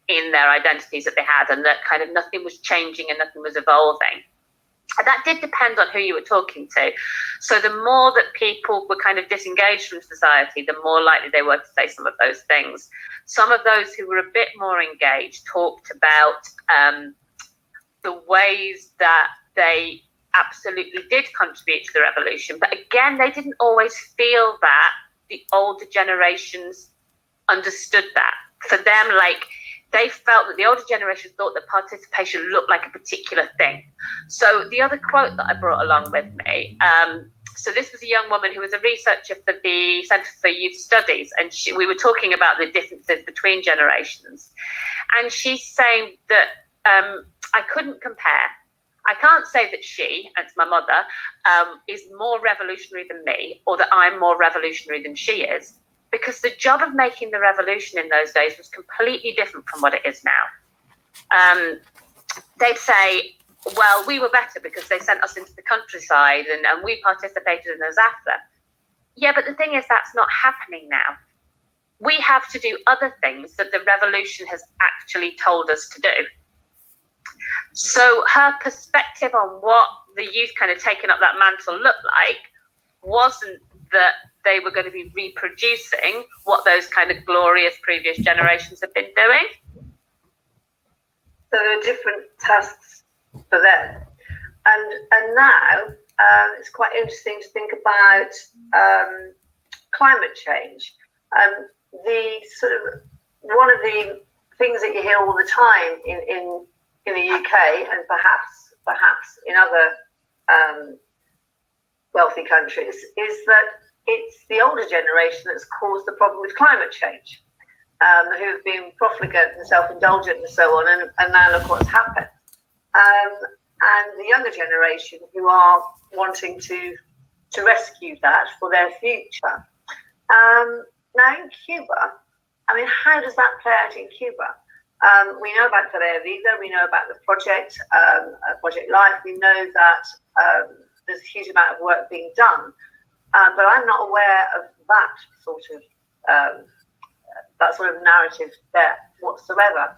in their identities that they had, and that kind of nothing was changing and nothing was evolving. And that did depend on who you were talking to. So the more that people were kind of disengaged from society, the more likely they were to say some of those things. Some of those who were a bit more engaged talked about the ways that they absolutely did contribute to the revolution. But again, they didn't always feel that the older generations understood that. For them, like, they felt that the older generation thought that participation looked like a particular thing. So the other quote that I brought along with me, so this was a young woman who was a researcher for the Centre for Youth Studies, and we were talking about the differences between generations. And she's saying that I couldn't compare. I can't say that she, and it's my mother, is more revolutionary than me, or that I'm more revolutionary than she is, because the job of making the revolution in those days was completely different from what it is now. They'd say, well, we were better because they sent us into the countryside and we participated in the Zafra. Yeah, but the thing is, that's not happening now. We have to do other things that the revolution has actually told us to do. So her perspective on what the youth kind of taking up that mantle looked like wasn't that they were going to be reproducing what those kind of glorious previous generations have been doing. So there are different tasks for them. And now it's quite interesting to think about climate change. The sort of one of the things that you hear all the time in the UK and perhaps in other wealthy countries is that it's the older generation that's caused the problem with climate change, who've been profligate and self-indulgent and so on, and now look what's happened. And the younger generation who are wanting to rescue that for their future. Now in Cuba, I mean, how does that play out in Cuba? We know about Tarea Vida, we know about the project, Project Life, we know that there's a huge amount of work being done. But I'm not aware of that sort of narrative there whatsoever.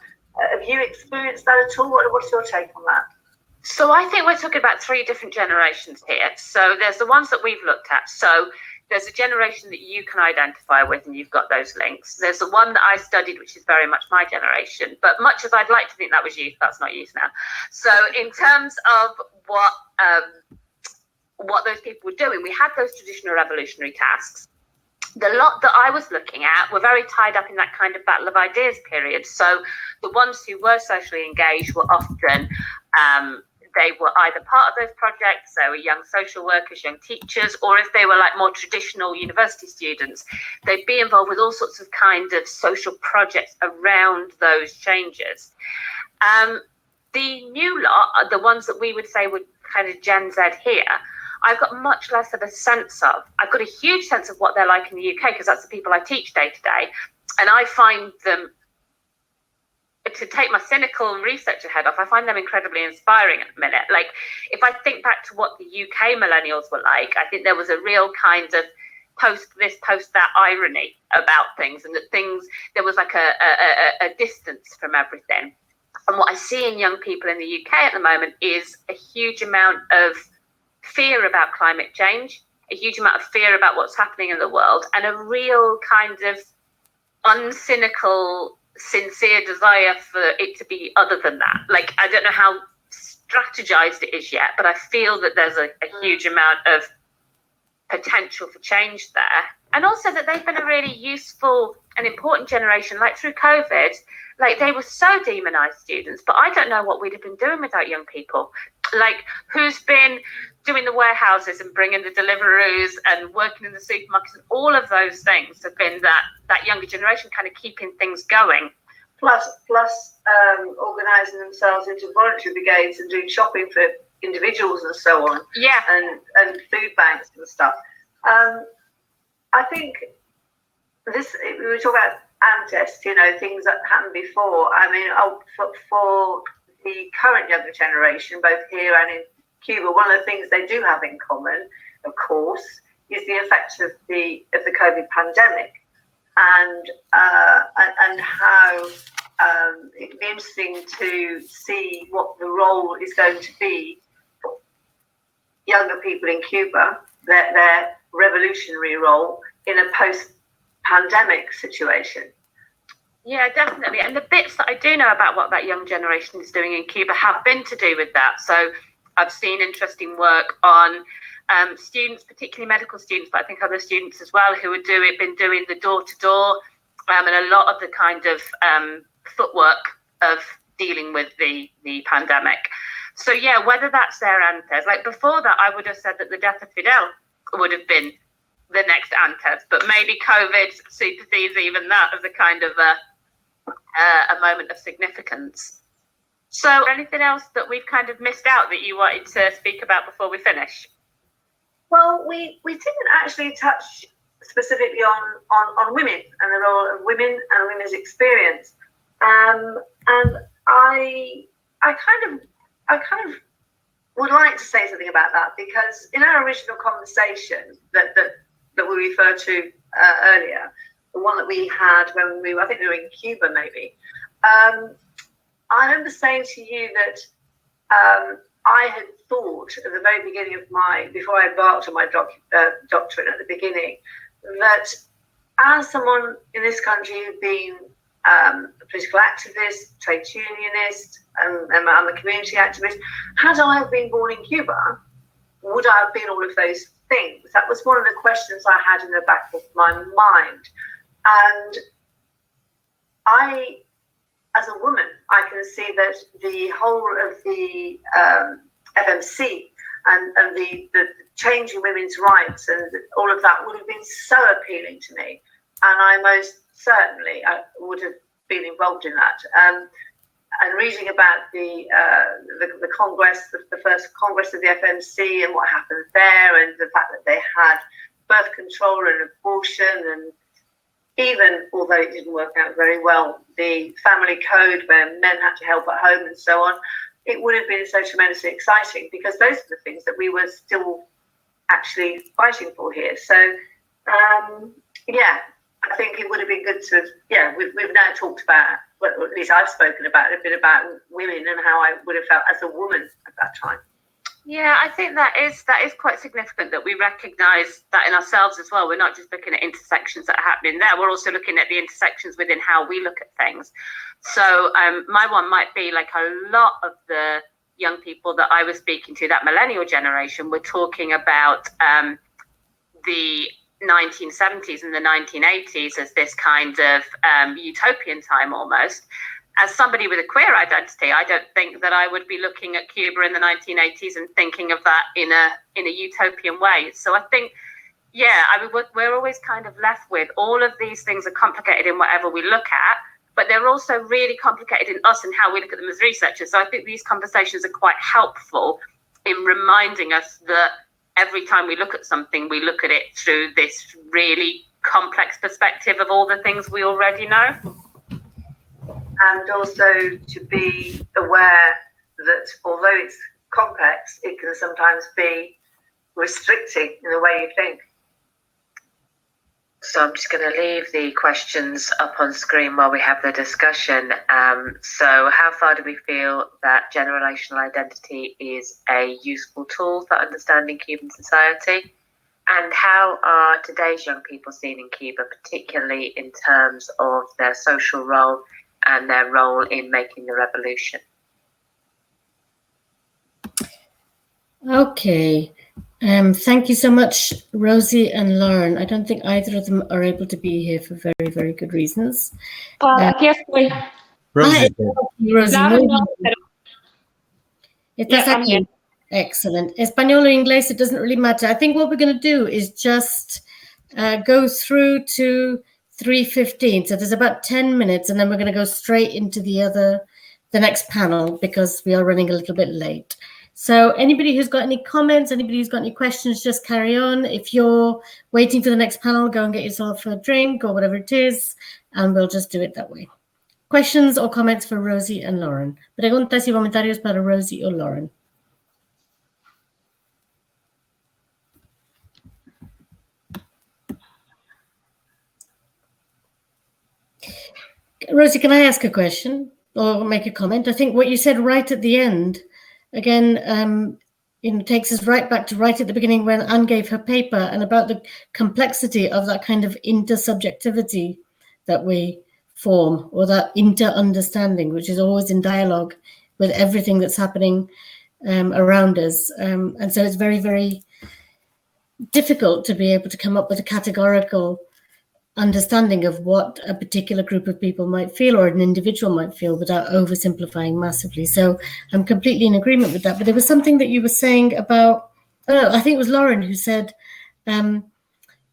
Have you experienced that at all? What's your take on that? So I think we're talking about three different generations here. So there's the ones that we've looked at. So there's a generation that you can identify with, and you've got those links. There's the one that I studied, which is very much my generation. But much as I'd like to think that was youth, that's not youth now. So in terms of what those people were doing, we had those traditional revolutionary tasks. The lot that I was looking at were very tied up in that kind of battle of ideas period. So the ones who were socially engaged were often, they were either part of those projects, they were young social workers, young teachers, or if they were like more traditional university students, they'd be involved with all sorts of kind of social projects around those changes. The new lot, the ones that we would say were kind of Gen Z here, I've got much less of a sense of. I've got a huge sense of what they're like in the UK, because that's the people I teach day to day. And I find them, to take my cynical researcher head off, I find them incredibly inspiring at the minute. Like, if I think back to what the UK millennials were like, I think there was a real kind of post this, post that irony about things, and that things, there was like a distance from everything. And what I see in young people in the UK at the moment is a huge amount of fear about climate change, a huge amount of fear about what's happening in the world, and a real kind of uncynical, sincere desire for it to be other than that. Like, I don't know how strategized it is yet, but I feel that there's a huge amount of potential for change there. And also that they've been a really useful and important generation. Like, through COVID, like, they were so demonized, students, but I don't know what we'd have been doing without young people. Like, who's been doing the warehouses and bringing the Deliveroos and working in the supermarkets, and all of those things have been that younger generation kind of keeping things going. Plus organising themselves into voluntary brigades and doing shopping for individuals and so on. Yeah. And food banks and stuff. I think this, we were talking about ancestors, you know, things that happened before. I mean, for the current younger generation, both here and in Cuba, one of the things they do have in common, of course, is the effects of the COVID pandemic, and how it'd be interesting to see what the role is going to be for younger people in Cuba, their revolutionary role in a post-pandemic situation. Yeah, definitely. And the bits that I do know about what that young generation is doing in Cuba have been to do with that. So I've seen interesting work on students, particularly medical students, but I think other students as well, who are been doing the door-to-door and a lot of the kind of footwork of dealing with the pandemic. So yeah, whether that's their antes, like before that, I would have said that the death of Fidel would have been the next antes, but maybe COVID supersedes even that as a kind of a moment of significance. So anything else that we've kind of missed out that you wanted to speak about before we finish? Well, we didn't actually touch specifically on women and the role of women and women's experience. And I kind of would like to say something about that, because in our original conversation that we referred to earlier, the one that we had when I think we were in Cuba maybe, I remember saying to you that I had thought at the very beginning of before I embarked on my doctorate at the beginning, that as someone in this country who'd been a political activist, trade unionist, and I'm a community activist, had I been born in Cuba, would I have been all of those things? That was one of the questions I had in the back of my mind. And as a woman, I can see that the whole of the FMC and the change in women's rights and all of that would have been so appealing to me. And I most certainly would have been involved in that. And reading about the Congress, the first Congress of the FMC, and what happened there, and the fact that they had birth control and abortion, and even, although it didn't work out very well, the family code where men had to help at home and so on, it would have been so tremendously exciting, because those are the things that we were still actually fighting for here. So, yeah, I think it would have been good to, we've now talked about, well, at least I've spoken about a bit about women and how I would have felt as a woman at that time. Yeah, I think that is quite significant that we recognise that in ourselves as well. We're not just looking at intersections that are happening there, we're also looking at the intersections within how we look at things. So my one might be like a lot of the young people that I was speaking to, that millennial generation, were talking about the 1970s and the 1980s as this kind of utopian time almost. As somebody with a queer identity, I don't think that I would be looking at Cuba in the 1980s and thinking of that in a utopian way. So I think, yeah, I mean, we're always kind of left with all of these things are complicated in whatever we look at, but they're also really complicated in us and how we look at them as researchers. So I think these conversations are quite helpful in reminding us that every time we look at something, we look at it through this really complex perspective of all the things we already know. And also to be aware that although it's complex, it can sometimes be restricting in the way you think. So I'm just going to leave the questions up on screen while we have the discussion. So how far do we feel that generational identity is a useful tool for understanding Cuban society? And how are today's young people seen in Cuba, particularly in terms of their social role and their role in making the revolution? Okay. Thank you so much, Rosie and Lauren. I don't think either of them are able to be here for very, very good reasons. Aquí estoy. Rosie, muy bien. ¿Estás Yeah, aquí? Excellent. Español or English, it doesn't really matter. I think what we're going to do is just go through to 3:15. So there's about 10 minutes, and then we're going to go straight into the next panel because we are running a little bit late. So anybody who's got any comments, anybody who's got any questions, just carry on. If you're waiting for the next panel, go and get yourself a drink or whatever it is, and we'll just do it that way. Questions or comments for Rosie and Lauren? Preguntas y comentarios para Rosie o Lauren. Rosie, can I ask a question or make a comment? I think what you said right at the end, again, takes us right back to right at the beginning when Anne gave her paper and about the complexity of that kind of intersubjectivity that we form, or that inter-understanding, which is always in dialogue with everything that's happening around us. And so it's very, very difficult to be able to come up with a categorical understanding of what a particular group of people might feel or an individual might feel without oversimplifying massively. So I'm completely in agreement with that. But there was something that you were saying about, I think it was Lauren who said,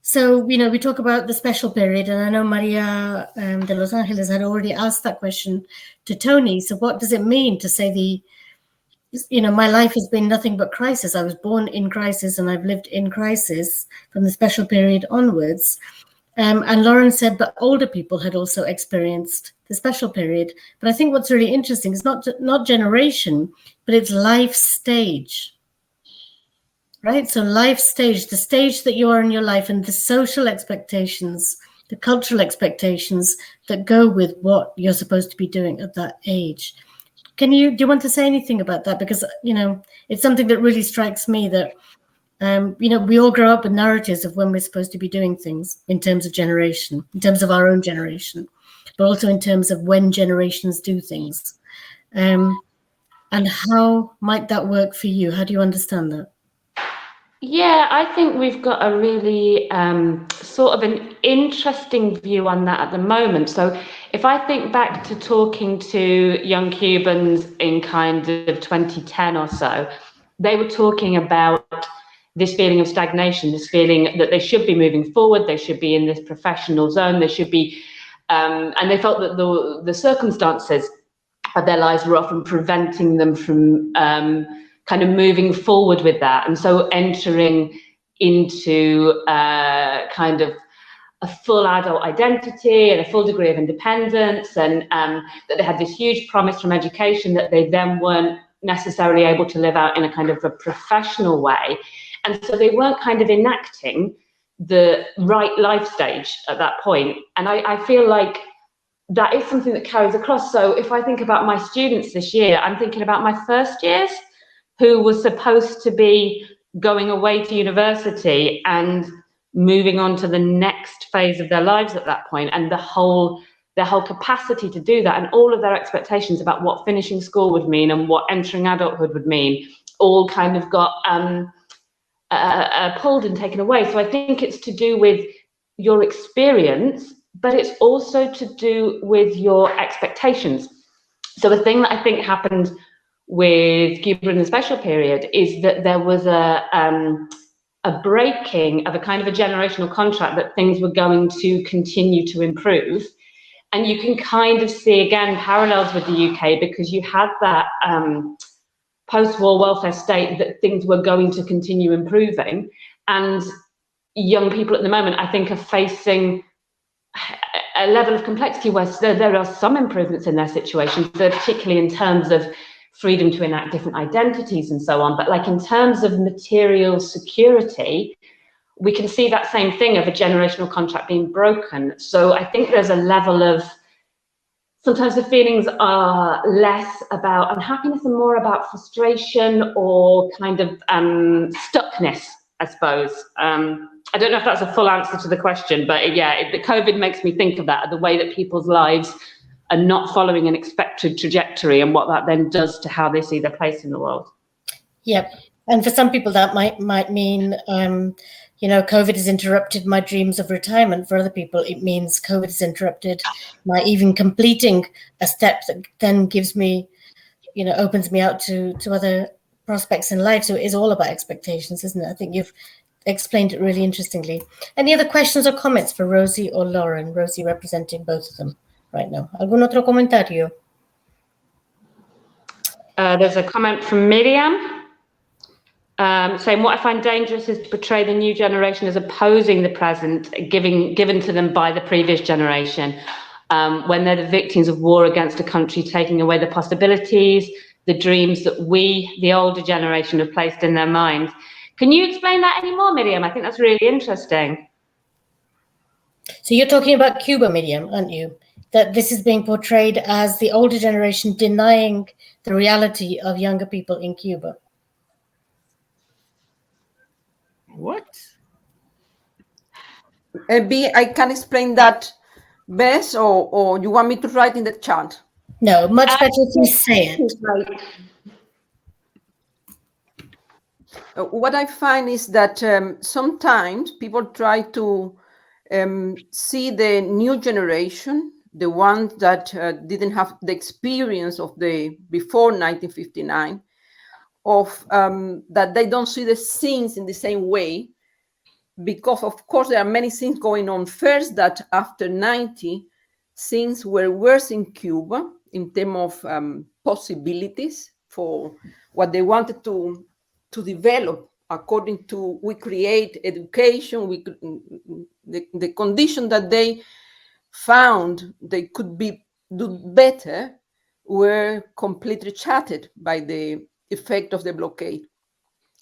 so, we talk about the special period, and I know Maria de Los Angeles had already asked that question to Tony. So what does it mean to say my life has been nothing but crisis. I was born in crisis and I've lived in crisis from the special period onwards. And Lauren said that older people had also experienced the special period. But I think what's really interesting is not generation, but it's life stage, right? So life stage, the stage that you are in your life, and the social expectations, the cultural expectations that go with what you're supposed to be doing at that age. Do you want to say anything about that? Because, it's something that really strikes me that, we all grow up with narratives of when we're supposed to be doing things in terms of generation, in terms of our own generation, but also in terms of when generations do things. And how might that work for you? How do you understand that? Yeah, I think we've got a really sort of an interesting view on that at the moment. So if I think back to talking to young Cubans in kind of 2010 or so, they were talking about this feeling of stagnation, this feeling that they should be moving forward, they should be in this professional zone, they should be, and they felt that the circumstances of their lives were often preventing them from kind of moving forward with that. And so entering into kind of a full adult identity and a full degree of independence, and that they had this huge promise from education that they then weren't necessarily able to live out in a kind of a professional way. And so they weren't kind of enacting the right life stage at that point. And I feel like that is something that carries across. So if I think about my students this year, I'm thinking about my first years who were supposed to be going away to university and moving on to the next phase of their lives at that point, and their whole capacity to do that, and all of their expectations about what finishing school would mean and what entering adulthood would mean, all kind of got pulled and taken away. So I think it's to do with your experience, but it's also to do with your expectations. So the thing that I think happened with Cuba in the special period is that there was a breaking of a kind of a generational contract that things were going to continue to improve. And you can kind of see, again, parallels with the UK, because you had that post-war welfare state that things were going to continue improving. And young people at the moment, I think, are facing a level of complexity where there are some improvements in their situations, particularly in terms of freedom to enact different identities and so on. But like in terms of material security, we can see that same thing of a generational contract being broken. So I think there's a level of, sometimes the feelings are less about unhappiness and more about frustration or kind of stuckness, I suppose. I don't know if that's a full answer to the question, but yeah, the COVID makes me think of that, the way that people's lives are not following an expected trajectory and what that then does to how they see their place in the world. Yep. And for some people that might mean, COVID has interrupted my dreams of retirement. For other people, it means COVID has interrupted my even completing a step that then gives me, opens me out to other prospects in life. So it is all about expectations, isn't it? I think you've explained it really interestingly. Any other questions or comments for Rosie or Lauren? Rosie representing both of them right now. ¿Algún otro comentario? There's a comment from Miriam saying, what I find dangerous is to portray the new generation as opposing the present given to them by the previous generation, when they're the victims of war against a country, taking away the possibilities, the dreams that we, the older generation, have placed in their minds. Can you explain that any more, Miriam? I think that's really interesting. So you're talking about Cuba, Miriam, aren't you? That this is being portrayed as the older generation denying the reality of younger people in Cuba. What? I can explain that best, or you want me to write in the chat? No, much better if you say it. What I find is that sometimes people try to see the new generation, the ones that didn't have the experience of the before 1959, of that they don't see the things in the same way, because of course there are many things going on. First, that after 90, things were worse in Cuba in terms of possibilities for what they wanted to develop. According to, we create education, the condition that they found they could do better were completely shattered by the effect of the blockade.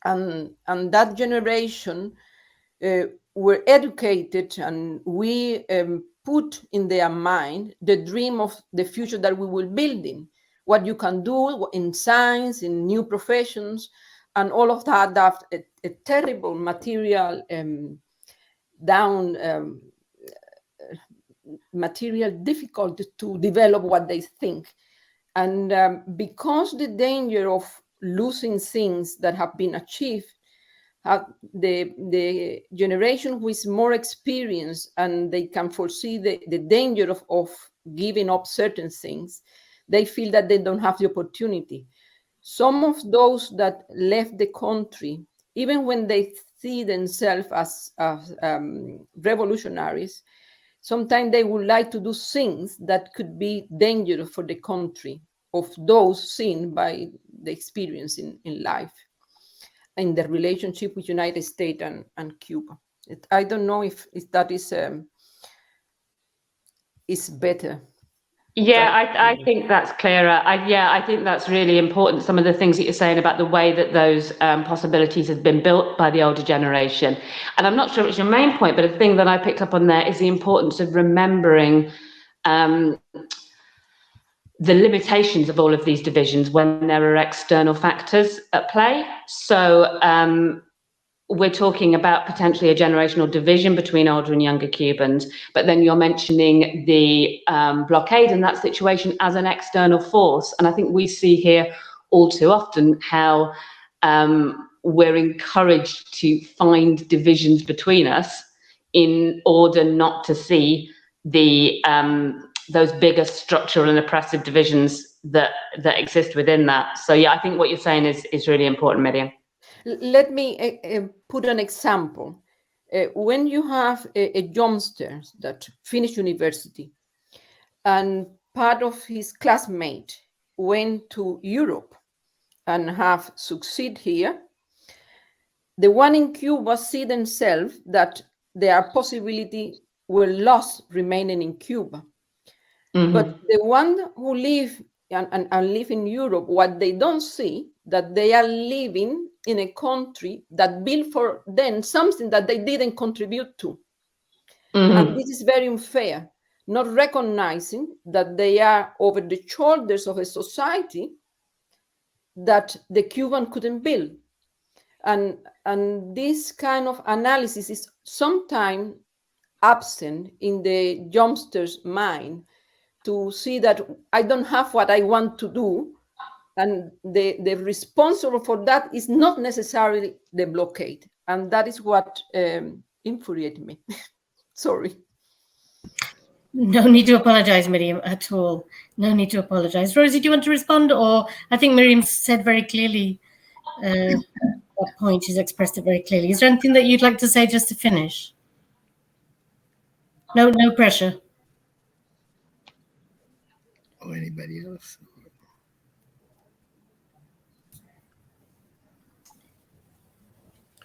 And that generation were educated, and we put in their mind the dream of the future that we will build in, what you can do in science, in new professions, and all of that a terrible material material difficulty to develop what they think. And because the danger of losing things that have been achieved, the generation who is more experienced and they can foresee the danger of giving up certain things, they feel that they don't have the opportunity. Some of those that left the country, even when they see themselves as revolutionaries, sometimes they would like to do things that could be dangerous for the country, of those seen by the experience in life, in the relationship with United States and Cuba. I don't know if that is better. Yeah, I think that's clearer. I think that's really important. Some of the things that you're saying about the way that those possibilities have been built by the older generation. And I'm not sure it's your main point, but a thing that I picked up on there is the importance of remembering the limitations of all of these divisions when there are external factors at play. So we're talking about potentially a generational division between older and younger Cubans, but then you're mentioning the blockade and that situation as an external force. And I think we see here all too often how we're encouraged to find divisions between us in order not to see the those bigger structural and oppressive divisions that exist within that. So yeah, I think what you're saying is really important, Miriam. Let me put an example. When you have a youngster that finished university and part of his classmate went to Europe and have succeed here. The one in Cuba see themselves that their possibility were lost remaining in Cuba. But the one who live and live in Europe, what they don't see, that they are living in a country that built for them something that they didn't contribute to. And this is very unfair, not recognizing that they are over the shoulders of a society that the Cuban couldn't build. And this kind of analysis is sometimes absent in the youngster's mind, to see that I don't have what I want to do, and the responsible for that is not necessarily the blockade. And that is what infuriated me. Sorry. No need to apologize, Miriam, at all. No need to apologize. Rosie, do you want to respond? Or I think Miriam said very clearly that point. She's expressed it very clearly. Is there anything that you'd like to say just to finish? No pressure. Or anybody else?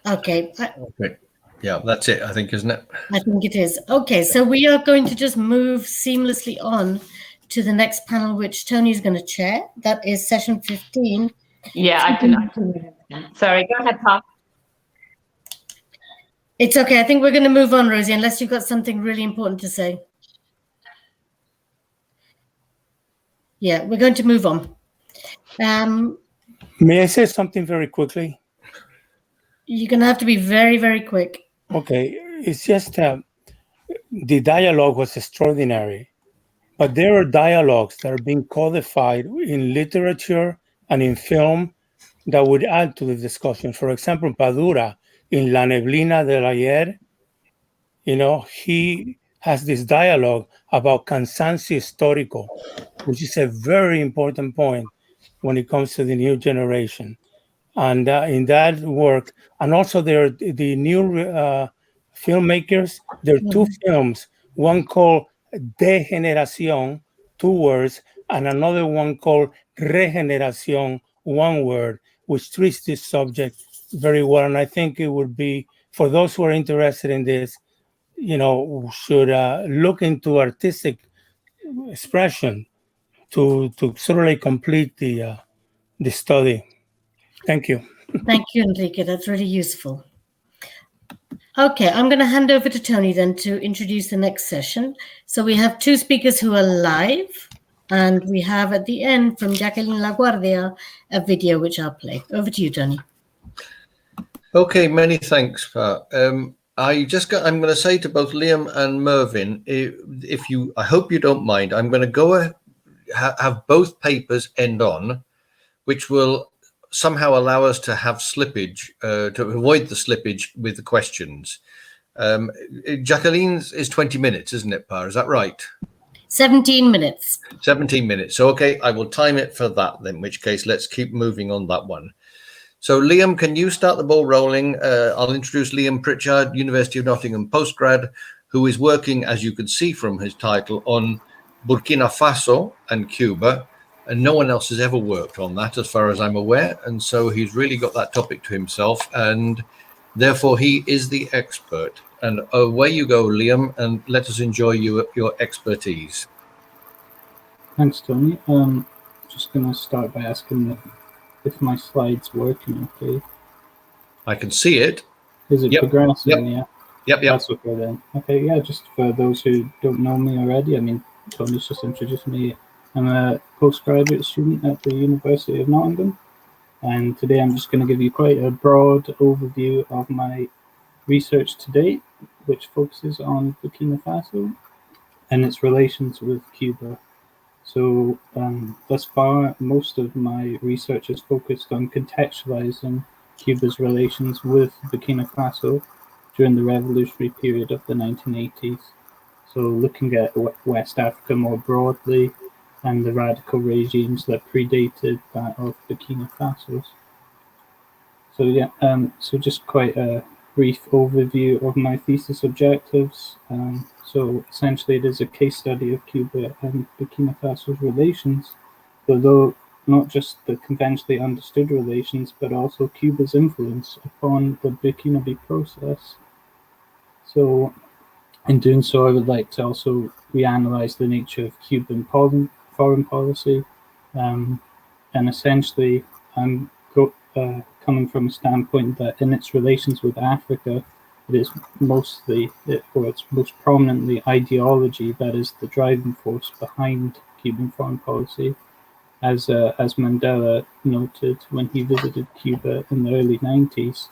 Okay. Okay. Yeah, that's it, I think, isn't it? I think it is. Okay, so we are going to just move seamlessly on to the next panel, which Tony is going to chair. That is session 15. Yeah, I can. Sorry, go ahead, Paul. It's okay. I think we're going to move on, Rosie, unless you've got something really important to say. Yeah, we're going to move on. May I say something very quickly? You're going to have to be very, very quick. Okay, it's just the dialogue was extraordinary, but there are dialogues that are being codified in literature and in film that would add to the discussion. For example, Padura in La Neblina del Ayer, he has this dialogue about cansancio histórico, which is a very important point when it comes to the new generation. And in that work, and also there are the new filmmakers, there are two films, one called Degeneración, 2 words, and another one called Regeneración, 1 word, which treats this subject very well. And I think it would be, for those who are interested in this, should look into artistic expression to sort of like complete the study. Thank you. Thank you, Enrique. That's really useful. Okay, I'm going to hand over to Tony then to introduce the next session. So we have 2 speakers who are live, and we have at the end from Jacqueline Laguardia a video which I'll play. Over to you, Tony. Okay, many thanks, Pat. I'm going to say to both Liam and Mervyn, I hope you don't mind, I'm going to have both papers end on, which will somehow allow us to have slippage, to avoid the slippage with the questions. Jacqueline's is 20 minutes, isn't it, Pa? Is that right? 17 minutes. 17 minutes. So, okay, I will time it for that then, in which case let's keep moving on that one. So, Liam, can you start the ball rolling? I'll introduce Liam Pritchard, University of Nottingham postgrad, who is working, as you can see from his title, on Burkina Faso and Cuba. And no one else has ever worked on that, as far as I'm aware. And so he's really got that topic to himself, and therefore he is the expert. And away you go, Liam, and let us enjoy your expertise. Thanks, Tony. Just going to start by asking if my slide's working okay. I can see it. Is it progressing? Yeah. Yep. That's okay then. Okay, yeah, just for those who don't know me already, Tony's just introduced me. I'm a postgraduate student at the University of Nottingham, and today I'm just going to give you quite a broad overview of my research to date, which focuses on Burkina Faso and its relations with Cuba. So thus far, most of my research is focused on contextualizing Cuba's relations with Burkina Faso during the revolutionary period of the 1980s. So looking at West Africa more broadly, and the radical regimes that predated that of Burkina Faso. So yeah, so just quite a brief overview of my thesis objectives. So essentially it is a case study of Cuba and Burkina Faso's relations, although not just the conventionally understood relations, but also Cuba's influence upon the Burkinabè process. So in doing so, I would like to also reanalyze the nature of Cuban foreign policy. And essentially, I'm coming from a standpoint that in its relations with Africa, it is mostly, or it's most prominently, ideology that is the driving force behind Cuban foreign policy. As Mandela noted when he visited Cuba in the early 90s,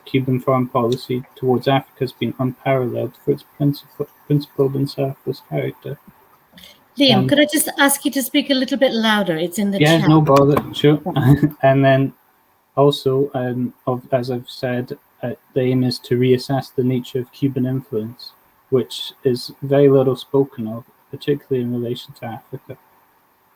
Cuban foreign policy towards Africa has been unparalleled for its principled and selfless character. Liam, could I just ask you to speak a little bit louder? It's in the chat. Yeah, no bother, sure. And then also, as I've said, the aim is to reassess the nature of Cuban influence, which is very little spoken of, particularly in relation to Africa.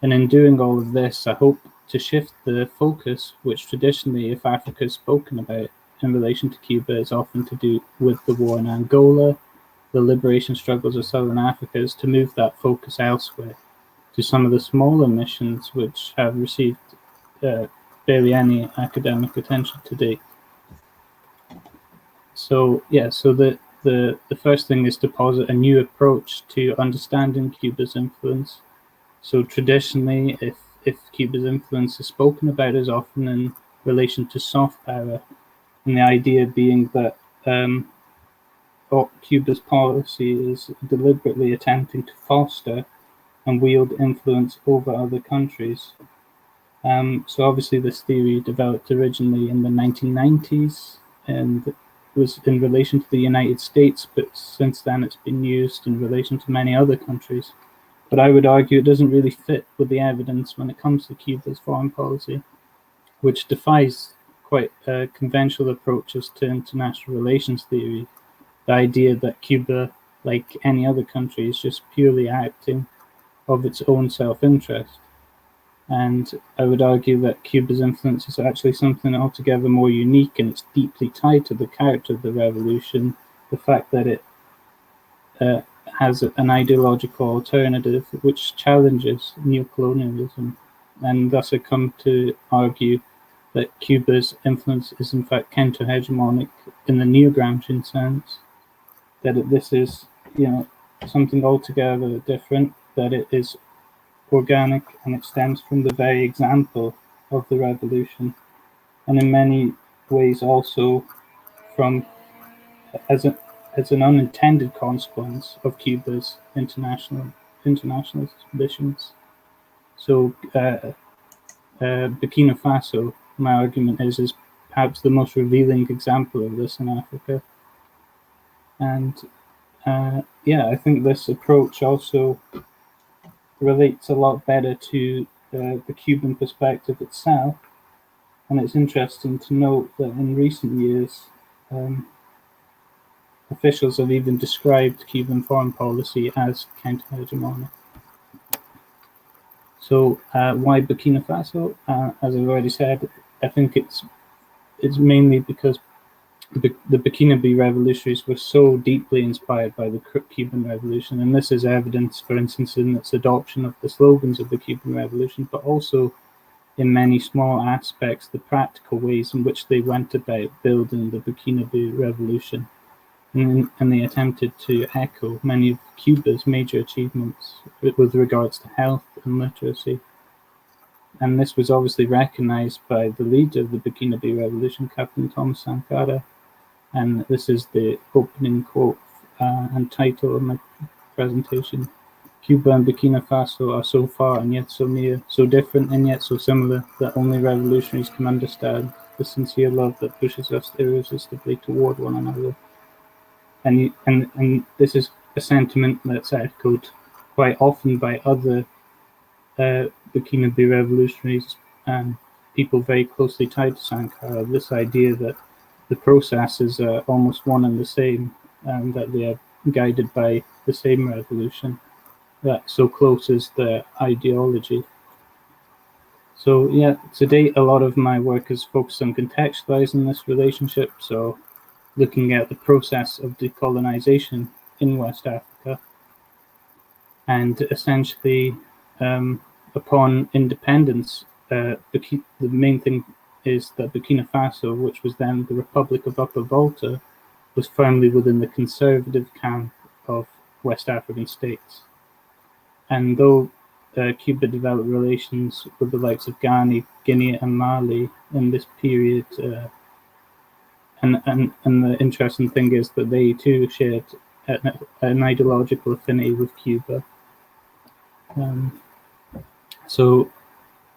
And in doing all of this, I hope to shift the focus, which traditionally, if Africa is spoken about in relation to Cuba, is often to do with the war in Angola, the liberation struggles of Southern Africa, is to move that focus elsewhere, to some of the smaller missions which have received barely any academic attention to date. So yeah, so the first thing is to posit a new approach to understanding Cuba's influence. So traditionally, if Cuba's influence is spoken about, is often in relation to soft power, and the idea being that Cuba's policy is deliberately attempting to foster and wield influence over other countries. So obviously this theory developed originally in the 1990s and was in relation to the United States, but since then it's been used in relation to many other countries. But I would argue it doesn't really fit with the evidence when it comes to Cuba's foreign policy, which defies quite conventional approaches to international relations theory. The idea that Cuba, like any other country, is just purely acting of its own self-interest. And I would argue that Cuba's influence is actually something altogether more unique, and it's deeply tied to the character of the revolution, the fact that it has an ideological alternative which challenges neocolonialism. And thus I come to argue that Cuba's influence is in fact counter-hegemonic in the neo-Gramscian sense, that this is, something altogether different, that it is organic and it stems from the very example of the revolution, and in many ways also from as an unintended consequence of Cuba's internationalist ambitions. So Burkina Faso, my argument is perhaps the most revealing example of this in Africa. And I think this approach also relates a lot better to the Cuban perspective itself. And it's interesting to note that in recent years, officials have even described Cuban foreign policy as counter-hegemonic. So why Burkina Faso? As I've already said, I think it's mainly because the Burkinabè revolutionaries were so deeply inspired by the Cuban Revolution, and this is evidence, for instance, in its adoption of the slogans of the Cuban Revolution, but also in many small aspects, the practical ways in which they went about building the Burkinabè revolution. And they attempted to echo many of Cuba's major achievements with regards to health and literacy. And this was obviously recognized by the leader of the Burkinabè revolution, Captain Thomas Sankara. And this is the opening quote and title of my presentation. Cuba and Burkina Faso are so far and yet so near, so different and yet so similar that only revolutionaries can understand the sincere love that pushes us irresistibly toward one another. And this is a sentiment that's echoed quite often by other Burkinabè revolutionaries and people very closely tied to Sankara, this idea that the processes are almost one and the same, and that they are guided by the same revolution, that so close is their ideology. So yeah, to date, a lot of my work is focused on contextualizing this relationship, so looking at the process of decolonization in West Africa, and essentially upon independence the main thing is that Burkina Faso, which was then the Republic of Upper Volta, was firmly within the conservative camp of West African states. And though Cuba developed relations with the likes of Ghana, Guinea, and Mali in this period, and the interesting thing is that they too shared an ideological affinity with Cuba. So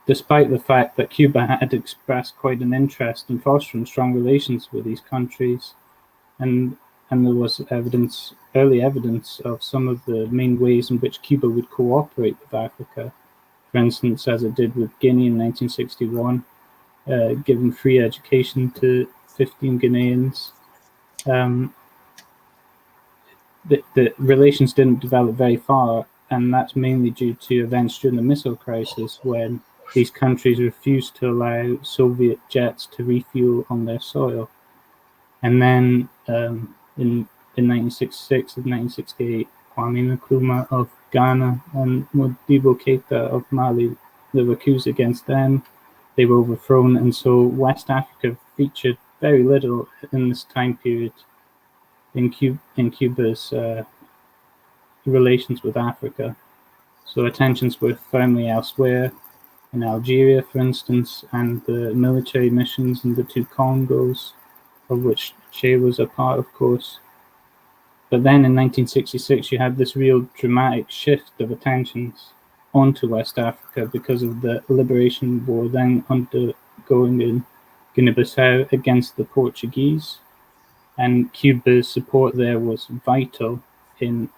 despite the fact that Cuba had expressed quite an interest in fostering strong relations with these countries, and there was early evidence of some of the main ways in which Cuba would cooperate with Africa, for instance, as it did with Guinea in 1961, giving free education to 15 Guineans. The relations didn't develop very far, and that's mainly due to events during the missile crisis, when these countries refused to allow Soviet jets to refuel on their soil. And then in 1966 and 1968, Kwame Nkrumah of Ghana and Modibo Keita of Mali, there were coups against them. They were overthrown, and so West Africa featured very little in this time period in Cuba's relations with Africa. So attentions were firmly elsewhere, in Algeria, for instance, and the military missions in the two Congos, of which Che was a part, of course. But then in 1966, you had this real dramatic shift of attentions onto West Africa because of the liberation war then undergoing in Guinea-Bissau against the Portuguese. And Cuba's support there was vital in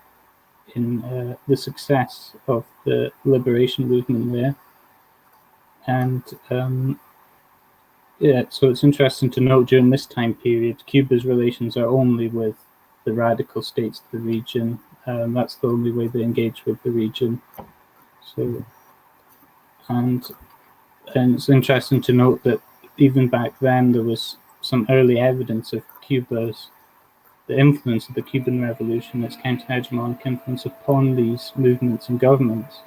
the success of the liberation movement there. And so it's interesting to note during this time period, Cuba's relations are only with the radical states of the region. That's the only way they engage with the region. So, and it's interesting to note that even back then there was some early evidence of the influence of the Cuban Revolution, its counter-hegemonic influence upon these movements and governments.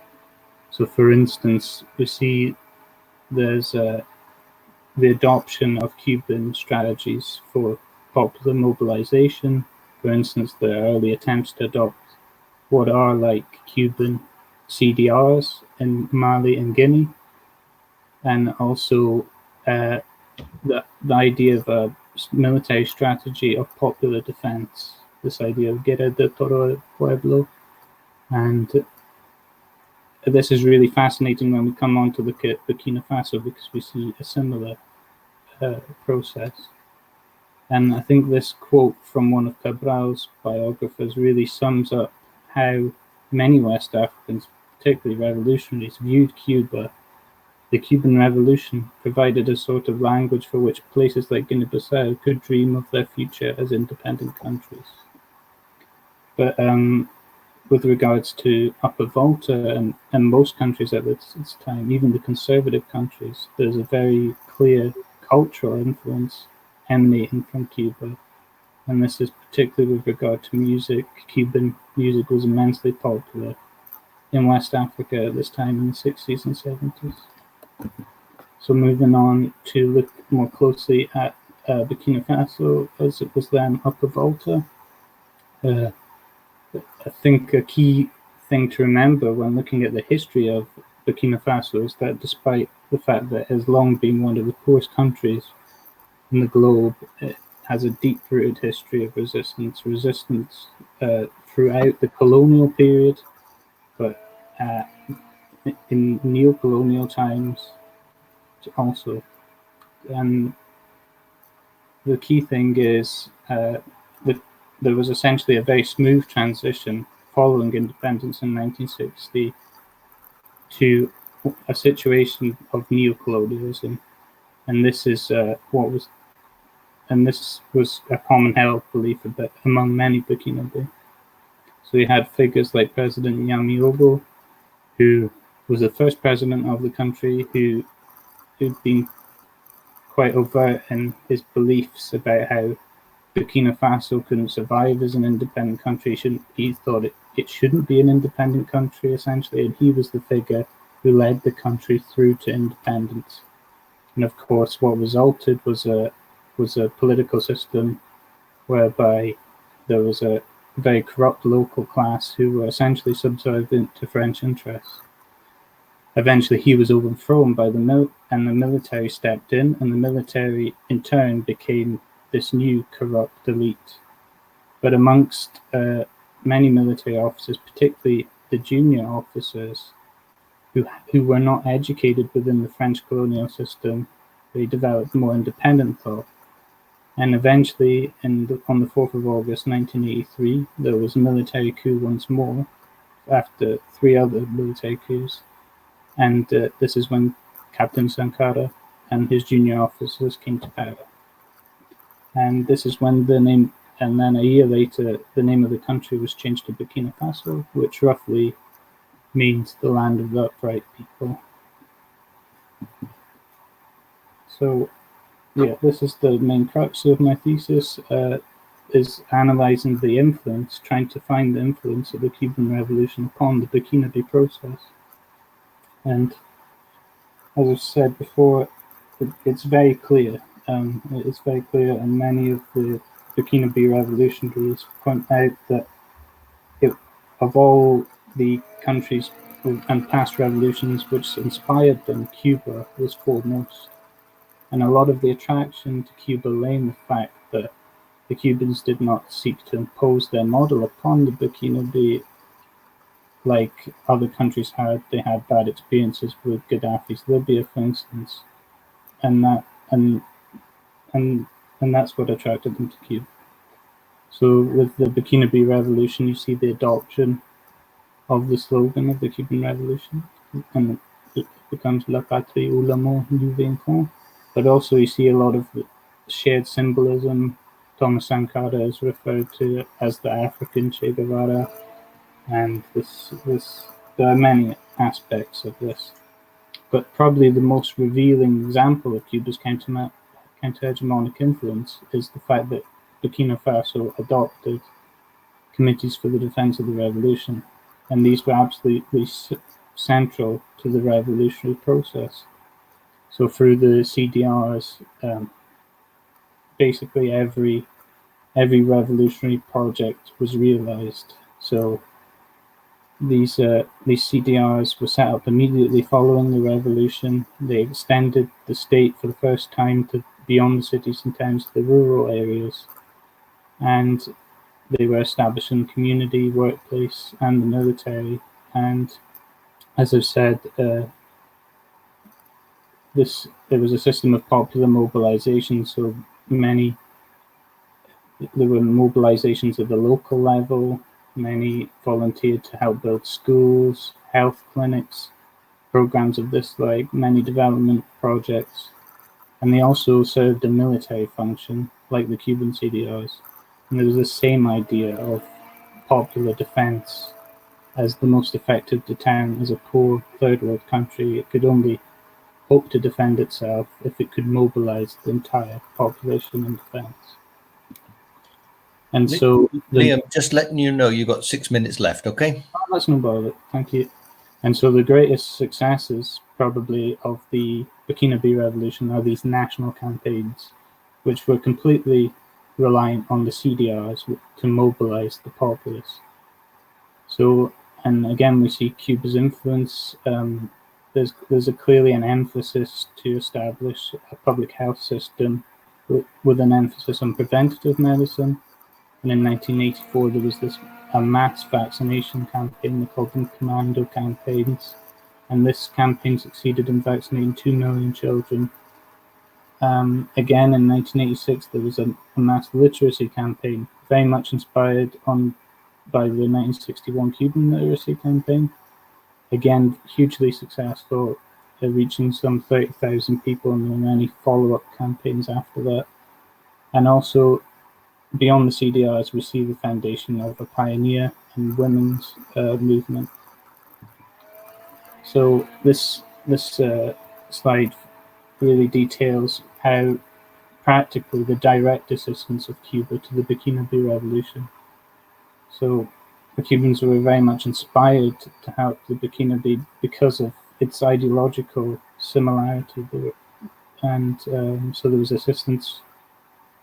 So, for instance, we see there's the adoption of Cuban strategies for popular mobilization. For instance, there are early attempts to adopt what are like Cuban CDRs in Mali and Guinea, and also the idea of a military strategy of popular defense, this idea of Guerra de todo el pueblo. And this is really fascinating when we come on to look at Burkina Faso, because we see a similar process. And I think this quote from one of Cabral's biographers really sums up how many West Africans, particularly revolutionaries, viewed Cuba. The Cuban Revolution provided a sort of language for which places like Guinea-Bissau could dream of their future as independent countries. But with regards to Upper Volta and most countries at this time, even the conservative countries, there's a very clear cultural influence emanating from Cuba. And this is particularly with regard to music. Cuban music was immensely popular in West Africa at this time in the 60s and 70s. So moving on to look more closely at Burkina Faso, as it was then Upper Volta. I think a key thing to remember when looking at the history of Burkina Faso is that despite the fact that it has long been one of the poorest countries in the globe, it has a deep-rooted history of resistance throughout the colonial period, but in neo-colonial times also. And the key thing is that there was essentially a very smooth transition following independence in 1960 to a situation of neo-colonialism, and this is this was a common held belief among many Burkinabè. So you had figures like President Yamiobo, who was the first president of the country, who'd been quite overt in his beliefs about how Burkina Faso couldn't survive as an independent country. He thought it shouldn't be an independent country, essentially, and he was the figure who led the country through to independence. And of course, what resulted was a political system whereby there was a very corrupt local class who were essentially subservient to French interests. Eventually, he was overthrown by the military stepped in, and the military in turn became this new corrupt elite. But amongst many military officers, particularly the junior officers, who were not educated within the French colonial system, they developed more independent thought. And eventually, on the 4th of August 1983, there was a military coup once more, after 3 other military coups. And this is when Captain Sankara and his junior officers came to power. And this is when the name, and then a year later, the name of the country was changed to Burkina Faso, which roughly means the land of the upright people. So, yeah, this is the main crux of my thesis, is analyzing the influence, trying to find the influence of the Cuban Revolution upon the Burkinabè process. And as I said before, it's very clear. It's very clear, and many of the Burkinabè revolutionaries point out that of all the countries and past revolutions which inspired them, Cuba was foremost. And a lot of the attraction to Cuba lay in the fact that the Cubans did not seek to impose their model upon the Burkinabè like other countries had. They had bad experiences with Gaddafi's Libya, for instance, and that's what attracted them to Cuba. So with the Burkinabè Revolution, you see the adoption of the slogan of the Cuban Revolution, and it becomes La Patrie ou la mort du vaincant. But also you see a lot of shared symbolism. Thomas Sankara is referred to as the African Che Guevara, and there are many aspects of this. But probably the most revealing example of Cuba's counter-hegemonic influence is the fact that Burkina Faso adopted committees for the defense of the revolution, and these were absolutely central to the revolutionary process. So through the CDRs, basically every revolutionary project was realized. So these CDRs were set up immediately following the revolution. They extended the state for the first time to beyond the cities and towns to the rural areas, and they were establishing community, workplace, and the military. And as I've said, there was a system of popular mobilization. So there were mobilizations at the local level. Many volunteered to help build schools, health clinics, programs of this like, many development projects. And they also served a military function, like the Cuban CDRs. And there was the same idea of popular defense as the most effective deterrent. As a poor third world country, it could only hope to defend itself if it could mobilize the entire population in defense. And so Liam, just letting you know, you've got 6 minutes left, okay? Oh, that's no bother, thank you. And so the greatest successes probably of the Burkinabè Revolution are these national campaigns, which were completely reliant on the CDRs to mobilize the populace. So, and again, we see Cuba's influence. There's clearly an emphasis to establish a public health system with an emphasis on preventative medicine. And in 1984, there was a mass vaccination campaign. They called them Commando Campaigns. And this campaign succeeded in vaccinating 2 million children. Again, in 1986, there was a mass literacy campaign, very much inspired by the 1961 Cuban literacy campaign. Again, hugely successful, reaching some 30,000 people, and there were many follow-up campaigns after that. And also, beyond the CDRs, we see the foundation of a pioneer and women's movement. So this slide really details how practically the direct assistance of Cuba to the Burkinabè Revolution. So the Cubans were very much inspired to help the Burkinabè because of its ideological similarity there. And so there was assistance,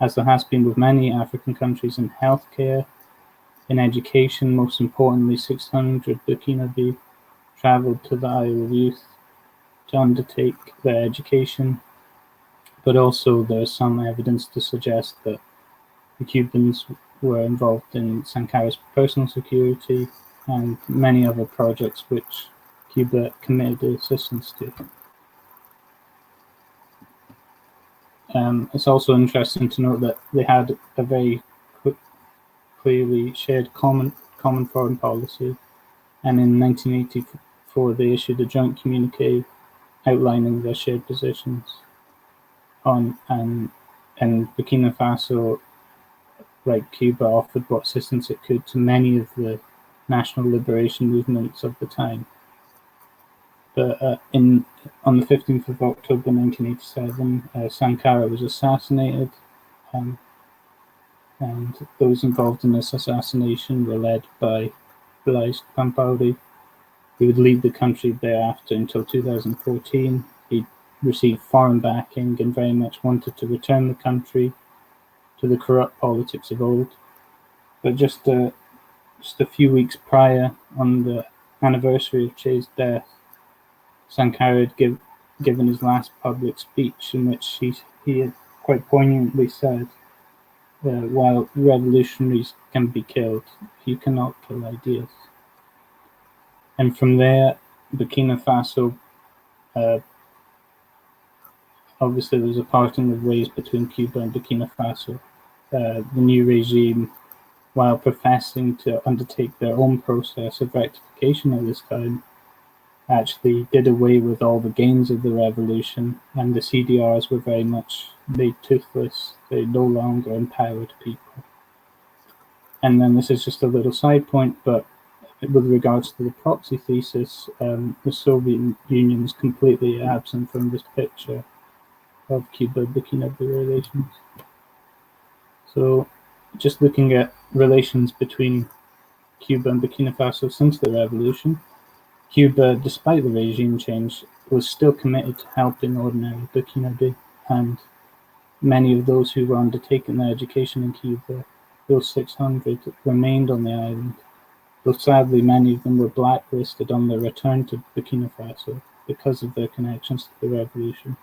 as there has been with many African countries, in healthcare, in education. Most importantly, 600 Burkinabè traveled to the Isle of Youth to undertake their education. But also there's some evidence to suggest that the Cubans were involved in Sankara's personal security and many other projects which Cuba committed assistance to. It's also interesting to note that they had a very clearly shared common foreign policy, and in 1984 they issued a joint communique outlining their shared positions on, and Burkina Faso, like Cuba, offered what assistance it could to many of the national liberation movements of the time. But on the 15th of October 1987, Sankara was assassinated, and those involved in this assassination were led by Blaise Compaoré, who would lead the country thereafter until 2014. He received foreign backing and very much wanted to return the country to the corrupt politics of old. But just a few weeks prior, on the anniversary of Che's death, Sankara had given his last public speech, in which he had quite poignantly said, while revolutionaries can be killed, you cannot kill ideas. And from there, Burkina Faso, obviously there was a parting of ways between Cuba and Burkina Faso. The new regime, while professing to undertake their own process of rectification at this time, actually did away with all the gains of the revolution, and the CDRs were very much made toothless. They no longer empowered people. And then this is just a little side point, but with regards to the proxy thesis, the Soviet Union is completely absent from this picture of Cuba-Burkina relations. So just looking at relations between Cuba and Burkina Faso since the revolution, Cuba, despite the regime change, was still committed to helping ordinary Burkinabè, and many of those who were undertaking their education in Cuba, those 600, remained on the island, though sadly many of them were blacklisted on their return to Burkina Faso because of their connections to the revolution.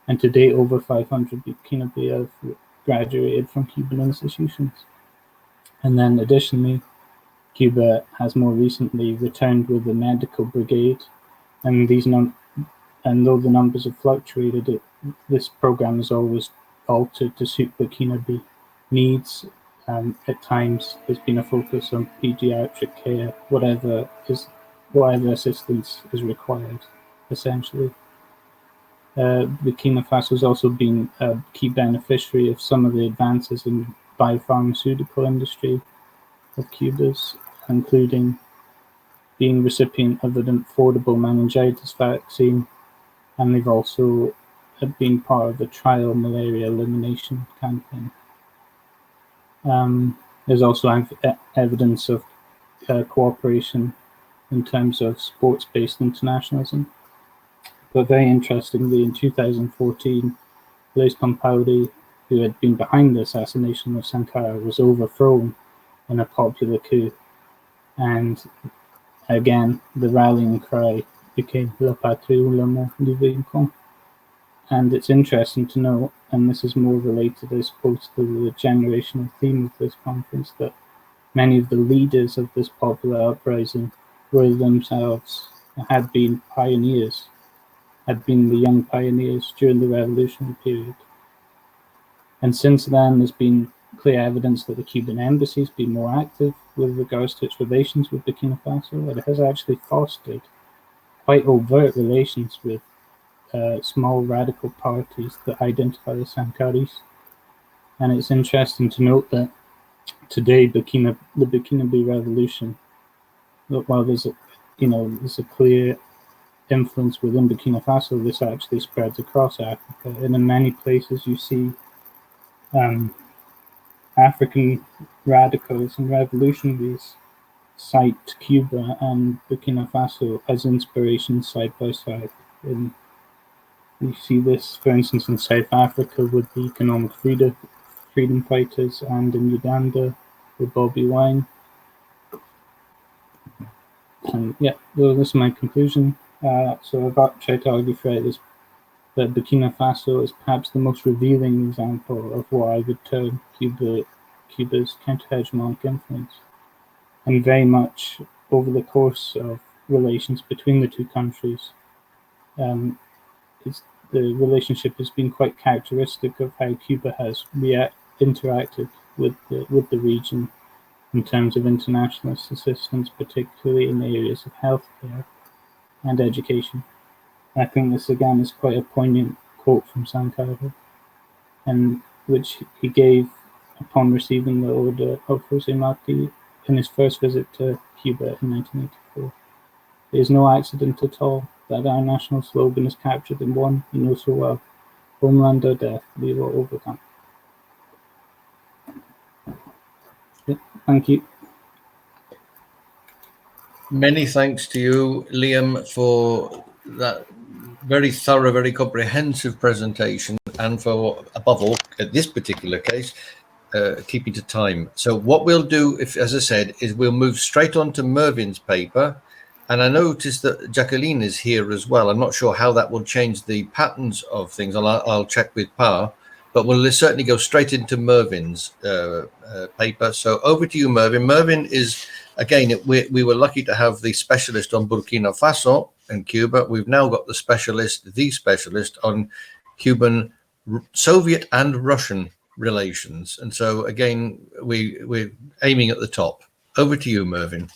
And to date, over 500 Burkinabè have graduated from Cuban institutions. And then additionally, Cuba has more recently returned with the medical brigade, and though the numbers have fluctuated, this program is always altered to suit Burkinabe needs. At times, there's been a focus on pediatric care, whatever assistance is required, essentially. Burkina Faso has also been a key beneficiary of some of the advances in biopharmaceutical industry of Cuba's, including being recipient of an affordable meningitis vaccine, and they've also been part of the trial malaria elimination campaign. There's also evidence of cooperation in terms of sports-based internationalism. But very interestingly, in 2014, Blaise Compaoré, who had been behind the assassination of Sankara, was overthrown in a popular coup. And again, the rallying cry became La Patrie ou la mort du vaincant. And it's interesting to note, and this is more related, I suppose, to the generational theme of this conference, that many of the leaders of this popular uprising were themselves, had been pioneers, had been the young pioneers during the revolutionary period. And since then, there's been clear evidence that the Cuban embassy has been more active with regards to its relations with Burkina Faso. It has actually fostered quite overt relations with small radical parties that identify as Sankaris. And it's interesting to note that today, the Burkinabe revolution, while there's a clear influence within Burkina Faso, this actually spreads across Africa. And in many places you see African radicals and revolutionaries cite Cuba and Burkina Faso as inspirations side by side. And you see this, for instance, in South Africa with the economic freedom fighters, and in Uganda with Bobby Wine. And yeah, well, this is my conclusion. So I've tried to argue throughout this that Burkina Faso is perhaps the most revealing example of what I would term Cuba's counter-hegemonic influence. And very much over the course of relations between the two countries, the relationship has been quite characteristic of how Cuba has interacted with the region in terms of internationalist assistance, particularly in the areas of healthcare and education. I think this again is quite a poignant quote from Santiago, and which he gave upon receiving the order of Jose Marti in his first visit to Cuba in 1984. It is no accident at all that our national slogan is captured in one you know so well: homeland or death, we will overcome. Thank you. Many thanks to you, Liam, for that very thorough, very comprehensive presentation, and for, above all, at this particular case, keeping to time. So what we'll do, as I said, is we'll move straight on to Mervyn's paper. And I noticed that Jacqueline is here as well. I'm not sure how that will change the patterns of things. I'll check with Pa, but we'll certainly go straight into Mervyn's paper. So over to you, Mervyn. Mervyn is, again, we were lucky to have the specialist on Burkina Faso and Cuba. We've now got the specialist on Cuban, Soviet and Russian relations. And so, again, we're aiming at the top. Over to you, Mervyn.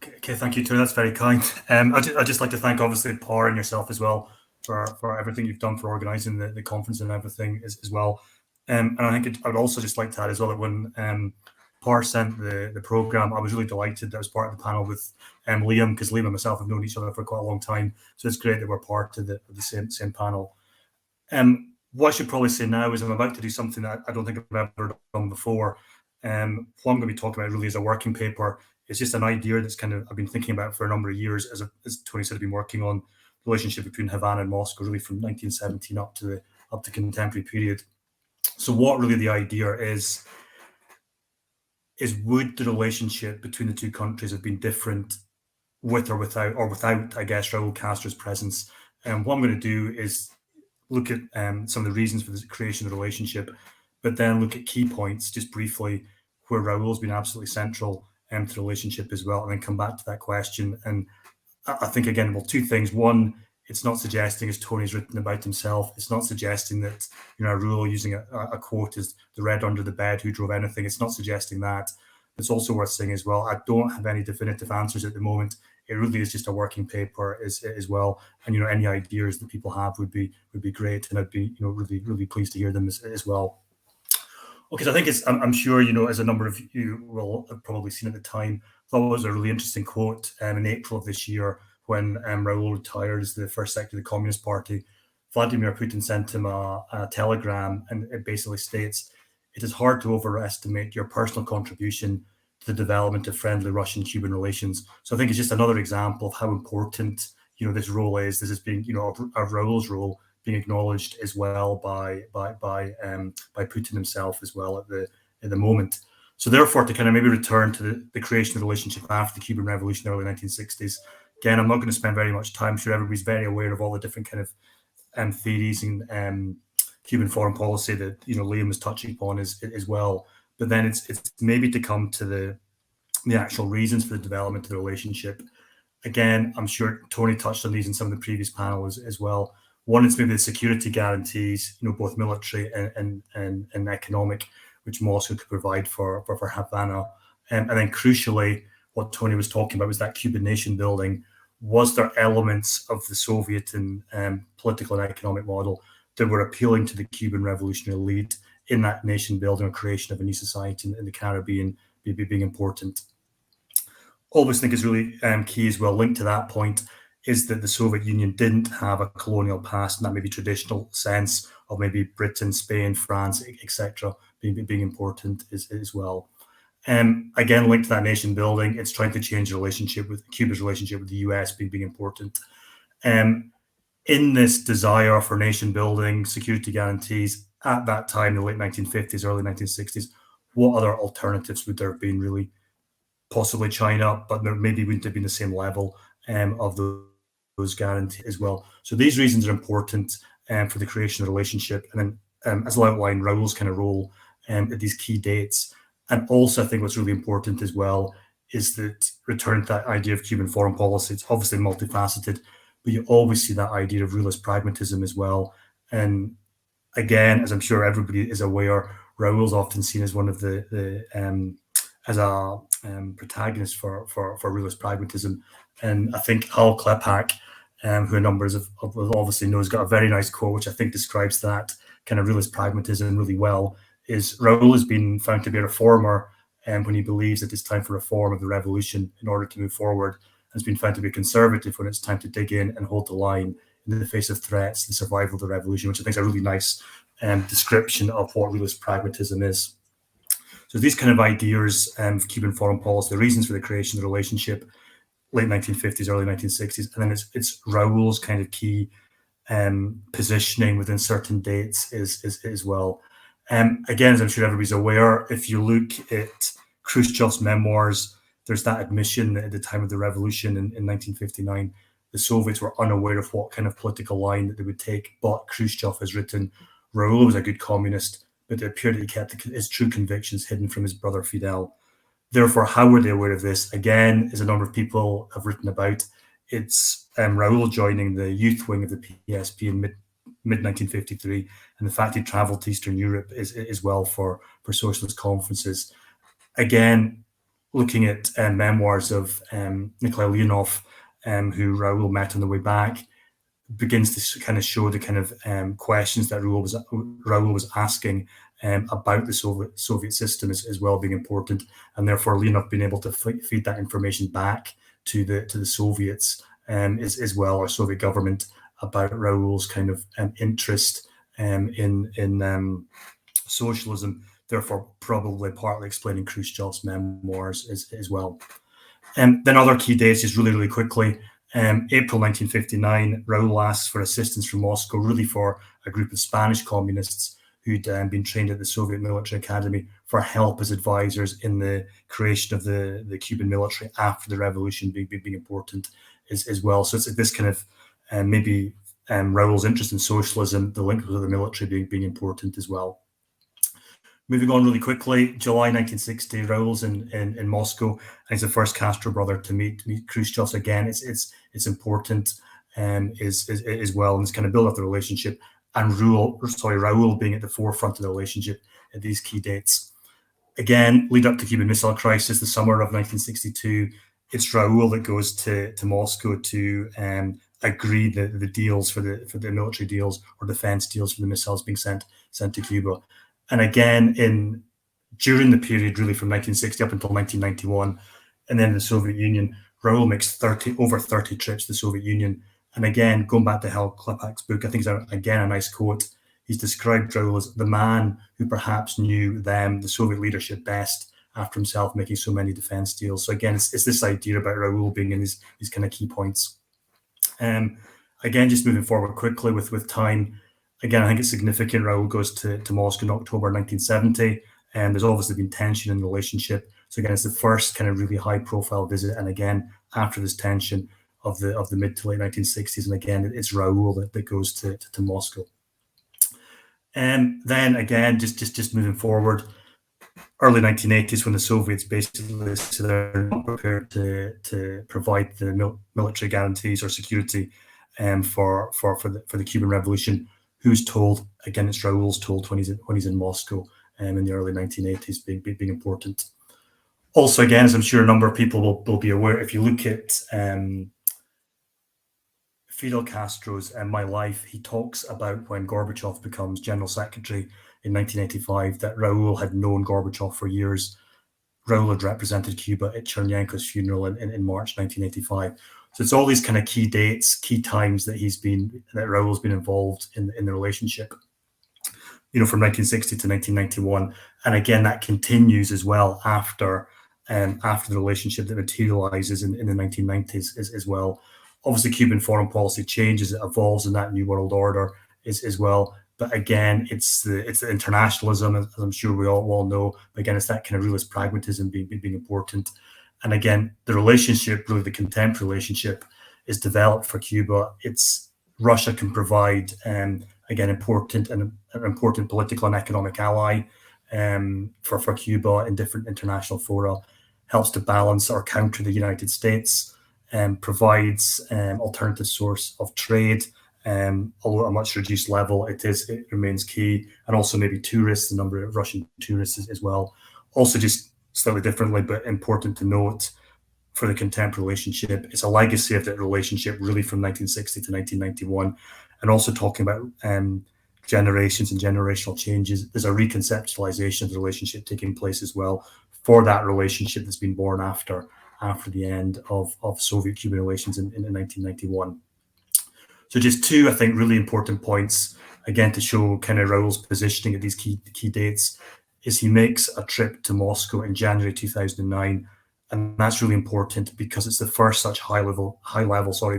Okay, thank you, Tony. That's very kind. I'd just like to thank, obviously, Par and yourself as well for everything you've done for organising the conference and everything as well. And I think I would also just like to add as well that when Par sent the programme, I was really delighted that I was part of the panel with Liam, because Liam and myself have known each other for quite a long time. So it's great that we're part of the same panel. What I should probably say now is I'm about to do something that I don't think I've ever done before. What I'm going to be talking about really is a working paper. It's just an idea that's I've been thinking about for a number of years. As Tony said, I've been working on the relationship between Havana and Moscow, really from 1917 up to contemporary period. So what really the idea is would the relationship between the two countries have been different with or without, I guess, Raúl Castro's presence? And what I'm going to do is look at some of the reasons for the creation of the relationship, but then look at key points just briefly where Raúl's been absolutely central to the relationship as well, and then come back to that question. And I think, again, well, two things. One, it's not suggesting, as Tony's written about himself, it's not suggesting that, Raúl, using a quote, is the red under the bed who drove anything. It's not suggesting that. It's also worth saying as well, I don't have any definitive answers at the moment. It really is just a working paper as well. And, any ideas that people have would be great. And I'd be, really, really pleased to hear them as well. Okay, so I think I'm sure, as a number of you will have probably seen at the time, I thought it was a really interesting quote in April of this year when Raúl retired as the first secretary of the Communist Party. Vladimir Putin sent him a telegram, and it basically states, "It is hard to overestimate your personal contribution to the development of friendly Russian-Cuban relations." So I think it's just another example of how important, this role is. This is being, of Raúl's role being acknowledged as well by Putin himself as well at the moment. So therefore, to kind of maybe return to the creation of the relationship after the Cuban Revolution in the early 1960s. Again, I'm not going to spend very much time. I'm sure everybody's very aware of all the different kind of theories and Cuban foreign policy that Liam was touching upon as well. But then it's maybe to come to the actual reasons for the development of the relationship. Again, I'm sure Tony touched on these in some of the previous panels as well. One is maybe the security guarantees, both military and economic, which Moscow could provide for Havana. And then crucially, what Tony was talking about was that Cuban nation building. Was there elements of the Soviet and political and economic model that were appealing to the Cuban revolutionary elite in that nation building or creation of a new society in the Caribbean being important? Always think is really key as well, linked to that point, is that the Soviet Union didn't have a colonial past in that maybe traditional sense of maybe Britain, Spain, France, etc. being important as well. Again, linked to that nation building, it's trying to change the relationship with Cuba's relationship with the US being important. In this desire for nation building, security guarantees, at that time, the late 1950s, early 1960s, what other alternatives would there have been really? Possibly China, but there maybe wouldn't have been the same level of those guarantees as well. So these reasons are important for the creation of the relationship. And then as I outlined, Raúl's kind of role at these key dates. And also I think what's really important as well is that return to that idea of Cuban foreign policy. It's obviously multifaceted, but you always see that idea of realist pragmatism as well. And again, as I'm sure everybody is aware, Raúl's often seen as one of the protagonist for realist pragmatism. And I think Hal Klepak, who a number of obviously knows, got a very nice quote, which I think describes that kind of realist pragmatism really well, is Raúl has been found to be a reformer when he believes that it's time for reform of the revolution in order to move forward, has been found to be conservative when it's time to dig in and hold the line in the face of threats, the survival of the revolution, which I think is a really nice description of what realist pragmatism is. So these kind of ideas of Cuban foreign policy, the reasons for the creation of the relationship, late 1950s, early 1960s, and then it's Raúl's kind of key positioning within certain dates as well. Again, as I'm sure everybody's aware, if you look at Khrushchev's memoirs, there's that admission that at the time of the revolution in 1959, the Soviets were unaware of what kind of political line that they would take, but Khrushchev has written, Raúl was a good communist, but it appeared that he kept his true convictions hidden from his brother Fidel. Therefore, how were they aware of this? Again, as a number of people have written about, it's Raúl joining the youth wing of the PSP in mid-1953, and the fact he traveled to Eastern Europe as well for socialist conferences. Again, looking at memoirs of Nikolai Leonov, who Raúl met on the way back, begins to kind of show the kind of questions that Raúl was asking about the Soviet system as well being important, and therefore Leonov being able to feed that information back to the Soviets as well, or Soviet government, about Raúl's kind of interest in socialism, therefore probably partly explaining Khrushchev's memoirs as well. Then other key dates, just really quickly. April 1959, Raúl asks for assistance from Moscow, really for a group of Spanish communists who'd been trained at the Soviet Military Academy, for help as advisors in the creation of the Cuban military after the revolution being important as well. So it's this kind of maybe Raúl's interest in socialism, the link with the military being important as well. Moving on really quickly, July 1960, Raúl's in Moscow, and he's the first Castro brother to meet Khrushchev. So again, it's important as well, and it's kind of build up the relationship. And Raúl being at the forefront of the relationship at these key dates. Again, lead up to Cuban Missile Crisis, the summer of 1962. It's Raúl that goes to Moscow to agree the deals for the military deals or defense deals for the missiles being sent to Cuba. And again, during the period really from 1960 up until 1991, and then the Soviet Union, Raúl makes over 30 trips to the Soviet Union. And again, going back to Hal Klepak's book, I think it's again a nice quote. He's described Raúl as the man who perhaps knew the Soviet leadership best, after himself making so many defense deals. So again, it's this idea about Raúl being in these kind of key points. Again, just moving forward quickly with time. Again, I think it's significant. Raúl goes to Moscow in October 1970, and there's obviously been tension in the relationship. So again, it's the first kind of really high-profile visit, and again, after this tension of the mid to late 1960s, and again, it's Raúl that goes to Moscow. And then again, just moving forward, early 1980s, when the Soviets basically said they're not prepared to provide the military guarantees or security for the Cuban Revolution. Who's told? Again, it's Raúl's told when he's in Moscow in the early 1980s, being important. Also, again, as I'm sure a number of people will be aware, if you look at Fidel Castro's My Life, he talks about when Gorbachev becomes General Secretary in 1985, that Raúl had known Gorbachev for years. Raúl had represented Cuba at Chernenko's funeral in March 1985. So it's all these kind of key dates, key times that Raúl's been involved in the relationship. from 1960 to 1991. And again, that continues as well after the relationship that materializes in the 1990s as well. Obviously, Cuban foreign policy changes, it evolves in that new world order as well. But again, it's the internationalism, as I'm sure we all know. But again, it's that kind of realist pragmatism being important. And again, the relationship, really the contemporary relationship, is developed for Cuba. Russia can provide, again, an important political and economic ally for Cuba in different international fora, helps to balance or counter the United States, provides alternative source of trade, although at a much reduced level. It remains key, and also maybe tourists, the number of Russian tourists as well. Also, just slightly differently, but important to note for the contemporary relationship, it's a legacy of that relationship really from 1960 to 1991, and also talking about generations and generational changes. There's a reconceptualization of the relationship taking place as well for that relationship that's been born after the end of Soviet-Cuban relations in 1991. So just two, I think, really important points, again, to show kind of Raúl's positioning at these key dates, is he makes a trip to Moscow in January 2009, and that's really important because it's the first such high level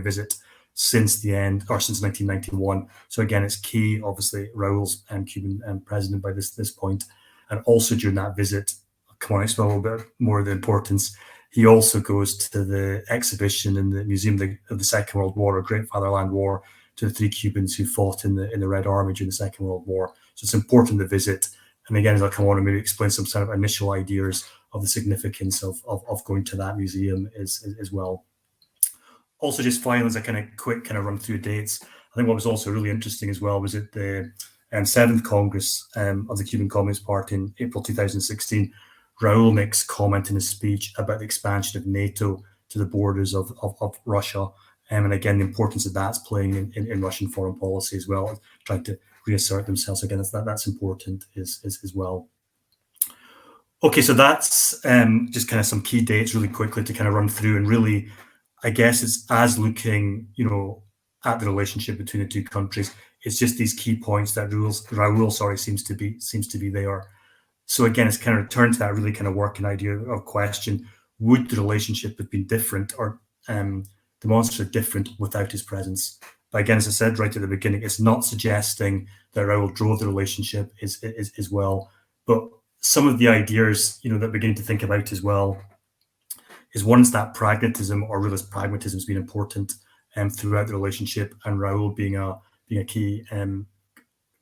visit since the end, or since 1991. So again, it's key. Obviously, Raúl's Cuban president by this point, and also during that visit, come on, explain a little bit more of the importance. He also goes to the exhibition in the Museum of the Second World War, or Great Fatherland War, to the 3 Cubans who fought in the Red Army during the Second World War. So it's important to visit. And again, as I'll come on and maybe explain some sort of initial ideas of the significance of going to that museum as well. Also, just finally, as a kind of run through dates, I think what was also really interesting as well was at the 7th Congress of the Cuban Communist Party in April 2016, Raúl makes comment in his speech about the expansion of NATO to the borders of Russia, and again, the importance that that's playing in Russian foreign policy as well, trying to reassert themselves. Again, that's important as well. Okay, so that's just kind of some key dates really quickly to kind of run through, and really, I guess it's as looking, at the relationship between the two countries. It's just these key points that Raúl seems to be there. So again, it's kind of returned to that really kind of working idea of question: would the relationship have been different or demonstrably different without his presence? But again, as I said right at the beginning, it's not suggesting that Raúl drove the relationship as well, but some of the ideas that we're beginning to think about as well is once that pragmatism or realist pragmatism has been important throughout the relationship, and Raúl being a key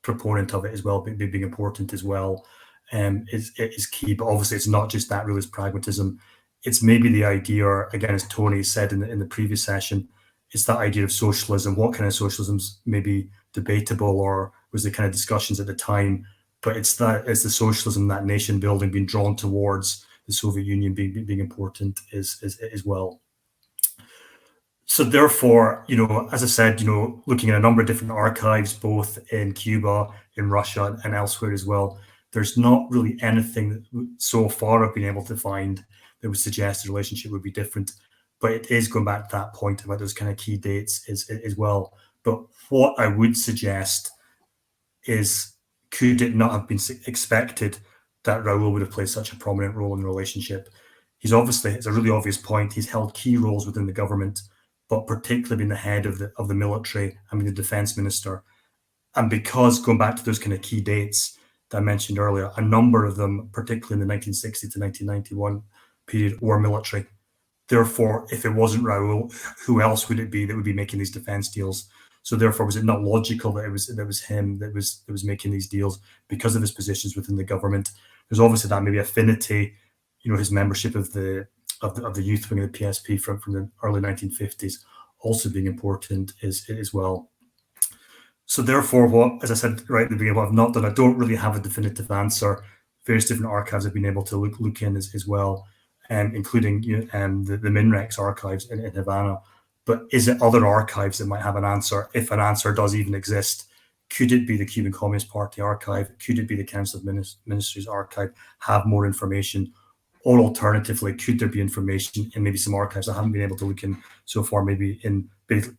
proponent of it as well, being important as well, is key. But obviously, it's not just that realist pragmatism. It's maybe the idea, again, as Tony said in the previous session, it's that idea of socialism. What kind of socialism's maybe debatable, or was the kind of discussions at the time? But it's the socialism, that nation building, being drawn towards the Soviet Union being important as well. So therefore, as I said, looking at a number of different archives, both in Cuba, in Russia, and elsewhere as well, there's not really anything that so far I've been able to find that would suggest the relationship would be different. But it is going back to that point about those kind of key dates as well. But what I would suggest is, could it not have been expected that Raúl would have played such a prominent role in the relationship? It's a really obvious point. He's held key roles within the government, but particularly being the head of the military, the defense minister. And because, going back to those kind of key dates that I mentioned earlier, a number of them, particularly in the 1960 to 1991 period, were military. Therefore, if it wasn't Raúl, who else would it be that would be making these defense deals? So therefore, was it not logical that it was him that was making these deals because of his positions within the government? There's obviously that maybe affinity, his membership of the youth wing of the PSP from the early 1950s also being important as well. So therefore, as I said right at the beginning, what I've not done, I don't really have a definitive answer. Various different archives I've been able to look in as well, including the MINREX archives in Havana. But is it other archives that might have an answer, if an answer does even exist? Could it be the Cuban Communist Party archive? Could it be the Council of Ministries archive? Have more information? Or alternatively, could there be information in maybe some archives I haven't been able to look in so far, maybe in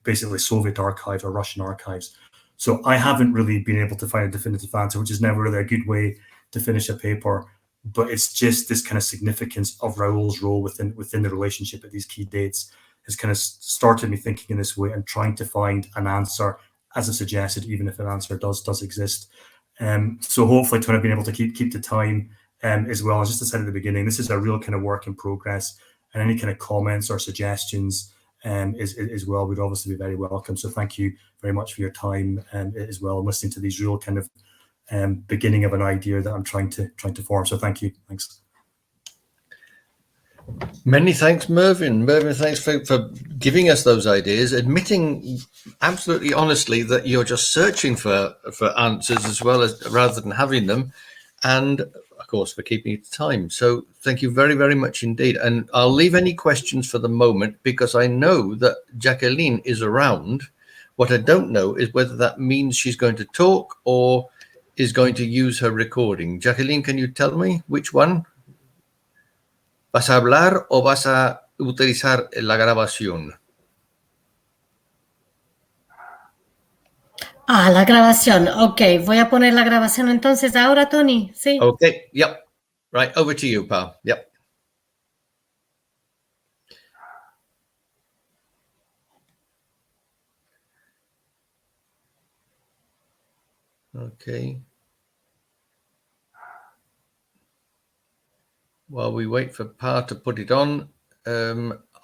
basically Soviet archives or Russian archives? So I haven't really been able to find a definitive answer, which is never really a good way to finish a paper. But it's just this kind of significance of Raúl's role within the relationship at these key dates has kind of started me thinking in this way and trying to find an answer, as I suggested, even if an answer does exist. So hopefully, Tony, I've been able to keep the time as well. As just I said at the beginning, this is a real kind of work in progress, and any kind of comments or suggestions as well would obviously be very welcome. So thank you very much for your time as well, and listening to these real kind of beginning of an idea that I'm trying to form. So thank you. Thanks. Many thanks, Mervyn. Mervyn, thanks for giving us those ideas, admitting absolutely honestly that you're just searching for answers as well as rather than having them, and of course for keeping it to time. So thank you very, very much indeed. And I'll leave any questions for the moment because I know that Jacqueline is around. What I don't know is whether that means she's going to talk or is going to use her recording. Jacqueline, can you tell me which one? ¿Vas a hablar o vas a utilizar la grabación? La grabación. Ok, voy a poner la grabación entonces ahora, Tony. Sí. Okay, yep. Right, over to you, pal. Yep. Okay. While we wait for Pa to put it on,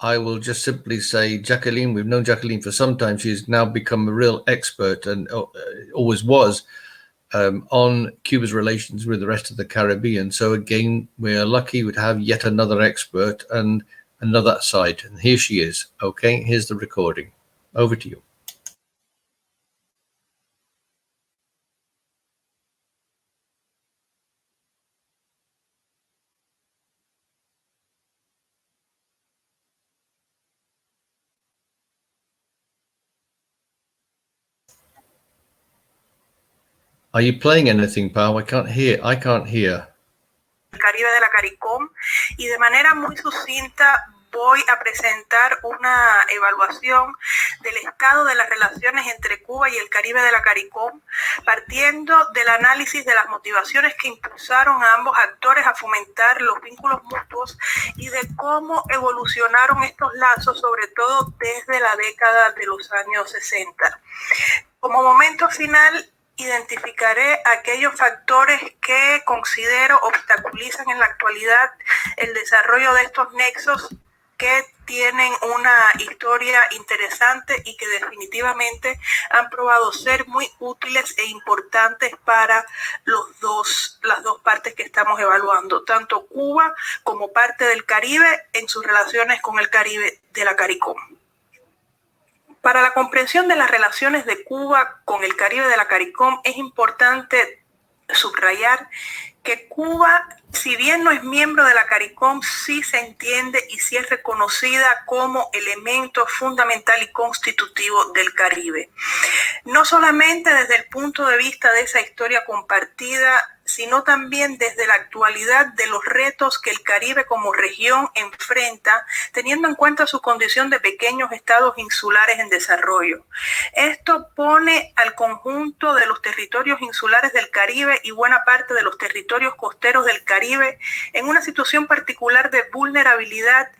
I will just simply say, Jacqueline, we've known Jacqueline for some time. She's now become a real expert and always was on Cuba's relations with the rest of the Caribbean. So again, we are lucky to have yet another expert and another side. And here she is. Okay, here's the recording. Over to you. Are you playing anything, Pau? I can't hear. El Caribe de la CARICOM, y de manera muy sucinta voy a presentar una evaluación del estado de las relaciones entre Cuba y el Caribe de la CARICOM, partiendo del análisis de las motivaciones que impulsaron a ambos actores a fomentar los vínculos mutuos y de cómo evolucionaron estos lazos, sobre todo desde la década de los años 60. Como momento final, identificaré aquellos factores que considero obstaculizan en la actualidad el desarrollo de estos nexos que tienen una historia interesante y que definitivamente han probado ser muy útiles e importantes para las dos partes que estamos evaluando, tanto Cuba como parte del Caribe en sus relaciones con el Caribe de la CARICOM. Para la comprensión de las relaciones de Cuba con el Caribe de la CARICOM es importante subrayar que Cuba, si bien no es miembro de la CARICOM, sí se entiende y sí es reconocida como elemento fundamental y constitutivo del Caribe. No solamente desde el punto de vista de esa historia compartida, sino también desde la actualidad de los retos que el Caribe como región enfrenta, teniendo en cuenta su condición de pequeños estados insulares en desarrollo. Esto pone al conjunto de los territorios insulares del Caribe y buena parte de los territorios costeros del Caribe en una situación particular de vulnerabilidad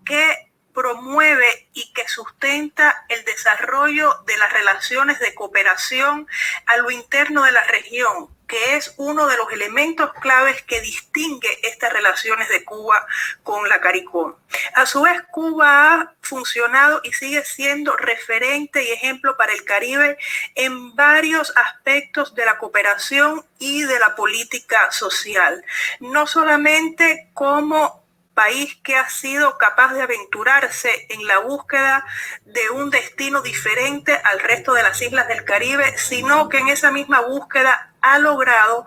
que promueve y que sustenta el desarrollo de las relaciones de cooperación a lo interno de la región, que es uno de los elementos claves que distingue estas relaciones de Cuba con la CARICOM. A su vez, Cuba ha funcionado y sigue siendo referente y ejemplo para el Caribe en varios aspectos de la cooperación y de la política social, no solamente como país que ha sido capaz de aventurarse en la búsqueda de un destino diferente al resto de las islas del Caribe, sino que en esa misma búsqueda ha logrado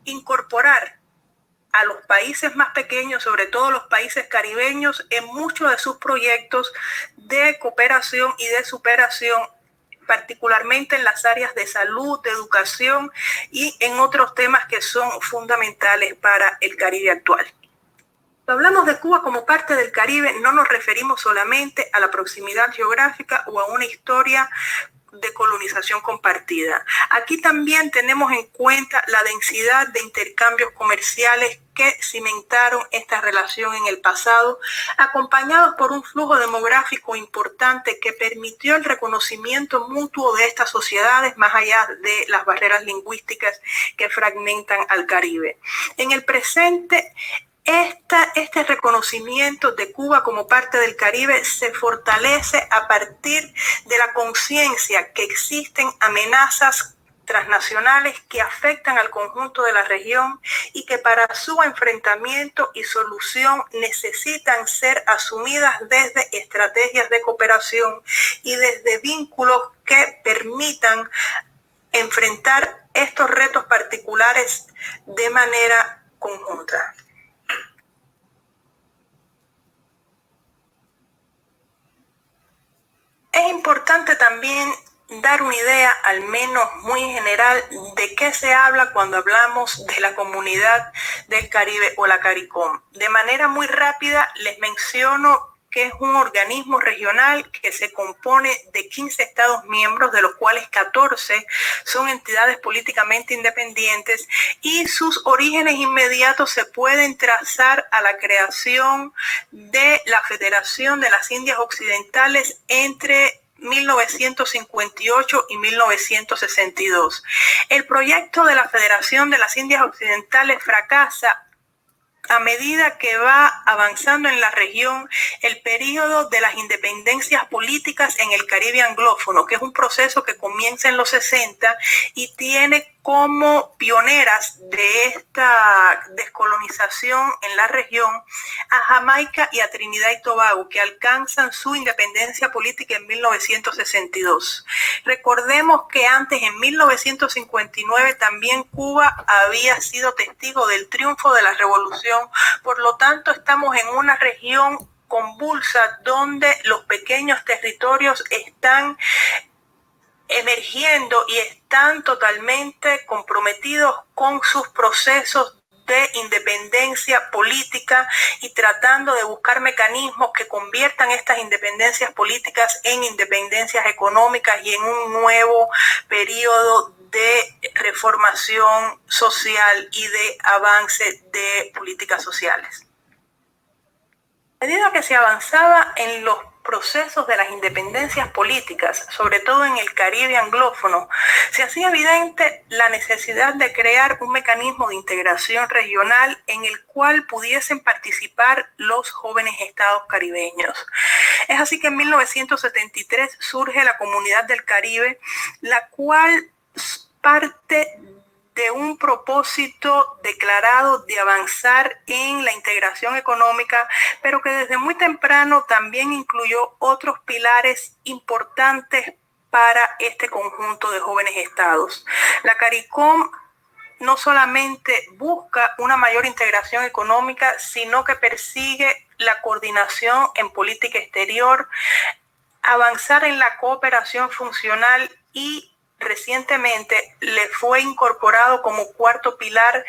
incorporar a los países más pequeños, sobre todo los países caribeños, en muchos de sus proyectos de cooperación y de superación, particularmente en las áreas de salud, de educación y en otros temas que son fundamentales para el Caribe actual. Cuando hablamos de Cuba como parte del Caribe, no nos referimos solamente a la proximidad geográfica o a una historia de colonización compartida. Aquí también tenemos en cuenta la densidad de intercambios comerciales que cimentaron esta relación en el pasado, acompañados por un flujo demográfico importante que permitió el reconocimiento mutuo de estas sociedades más allá de las barreras lingüísticas que fragmentan al Caribe. En el presente, este reconocimiento de Cuba como parte del Caribe se fortalece a partir de la conciencia que existen amenazas transnacionales que afectan al conjunto de la región y que para su enfrentamiento y solución necesitan ser asumidas desde estrategias de cooperación y desde vínculos que permitan enfrentar estos retos particulares de manera conjunta. Es importante también dar una idea, al menos muy general, de qué se habla cuando hablamos de la comunidad del Caribe o la CARICOM. De manera muy rápida les menciono que es un organismo regional que se compone de 15 estados miembros, de los cuales 14 son entidades políticamente independientes, y sus orígenes inmediatos se pueden trazar a la creación de la Federación de las Indias Occidentales entre 1958 y 1962. El proyecto de la Federación de las Indias Occidentales fracasa a medida que va avanzando en la región el periodo de las independencias políticas en el Caribe anglófono, que es un proceso que comienza en los 60 y tiene como pioneras de esta descolonización en la región a Jamaica y a Trinidad y Tobago, que alcanzan su independencia política en 1962. Recordemos que antes, en 1959, también Cuba había sido testigo del triunfo de la revolución. Por lo tanto, estamos en una región convulsa donde los pequeños territorios están emergiendo y están totalmente comprometidos con sus procesos de independencia política y tratando de buscar mecanismos que conviertan estas independencias políticas en independencias económicas y en un nuevo periodo de reformación social y de avance de políticas sociales. A medida que se avanzaba en los procesos de las independencias políticas, sobre todo en el Caribe anglófono, se hacía evidente la necesidad de crear un mecanismo de integración regional en el cual pudiesen participar los jóvenes estados caribeños. Es así que en 1973 surge la Comunidad del Caribe, la cual parte de un propósito declarado de avanzar en la integración económica, pero que desde muy temprano también incluyó otros pilares importantes para este conjunto de jóvenes estados. La CARICOM no solamente busca una mayor integración económica, sino que persigue la coordinación en política exterior, avanzar en la cooperación funcional y recientemente le fue incorporado como cuarto pilar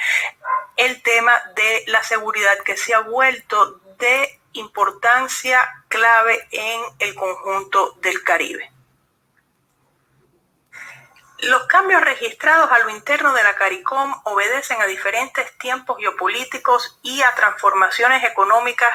el tema de la seguridad, que se ha vuelto de importancia clave en el conjunto del Caribe. Los cambios registrados a lo interno de la CARICOM obedecen a diferentes tiempos geopolíticos y a transformaciones económicas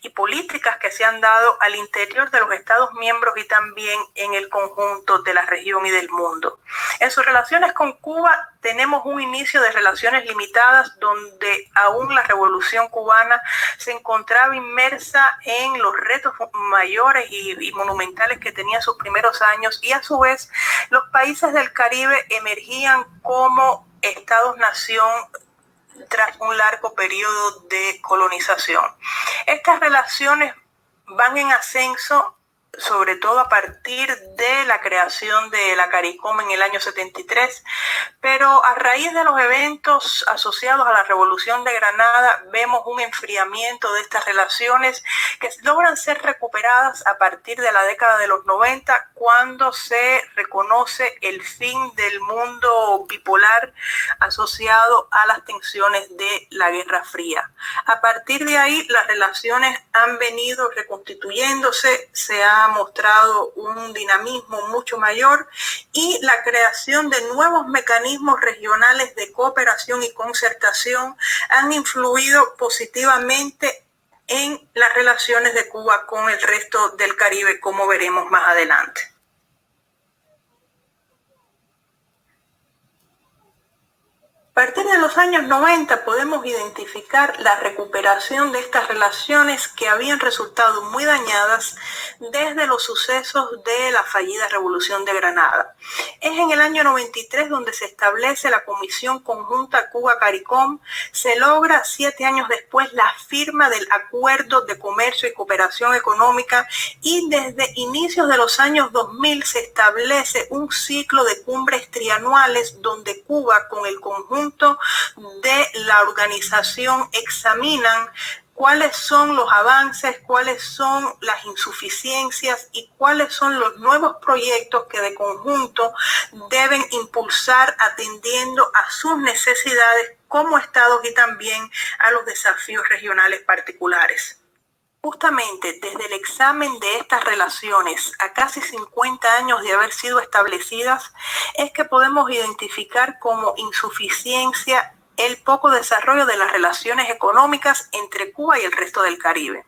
y políticas que se han dado al interior de los Estados miembros y también en el conjunto de la región y del mundo. En sus relaciones con Cuba tenemos un inicio de relaciones limitadas donde aún la Revolución cubana se encontraba inmersa en los retos mayores y monumentales que tenía sus primeros años, y a su vez los países del Caribe emergían como estados-nación tras un largo periodo de colonización. Estas relaciones van en ascenso, sobre todo a partir de la creación de la CARICOM en el año 73, pero a raíz de los eventos asociados a la Revolución de Granada vemos un enfriamiento de estas relaciones que logran ser recuperadas a partir de la década de los 90, cuando se reconoce el fin del mundo bipolar asociado a las tensiones de la Guerra Fría. A partir de ahí las relaciones han venido reconstituyéndose, se ha ha mostrado un dinamismo mucho mayor, y la creación de nuevos mecanismos regionales de cooperación y concertación han influido positivamente en las relaciones de Cuba con el resto del Caribe, como veremos más adelante. A partir de los años 90 podemos identificar la recuperación de estas relaciones que habían resultado muy dañadas desde los sucesos de la fallida Revolución de Granada. Es en el año 93 donde se establece la Comisión Conjunta Cuba-CARICOM. Se logra 7 años después la firma del Acuerdo de Comercio y Cooperación Económica, y desde inicios de los años 2000 se establece un ciclo de cumbres trianuales donde Cuba con el conjunto de la organización examinan cuáles son los avances, cuáles son las insuficiencias y cuáles son los nuevos proyectos que de conjunto deben impulsar atendiendo a sus necesidades como estados y también a los desafíos regionales particulares. Justamente desde el examen de estas relaciones a casi 50 años de haber sido establecidas es que podemos identificar como insuficiencia el poco desarrollo de las relaciones económicas entre Cuba y el resto del Caribe.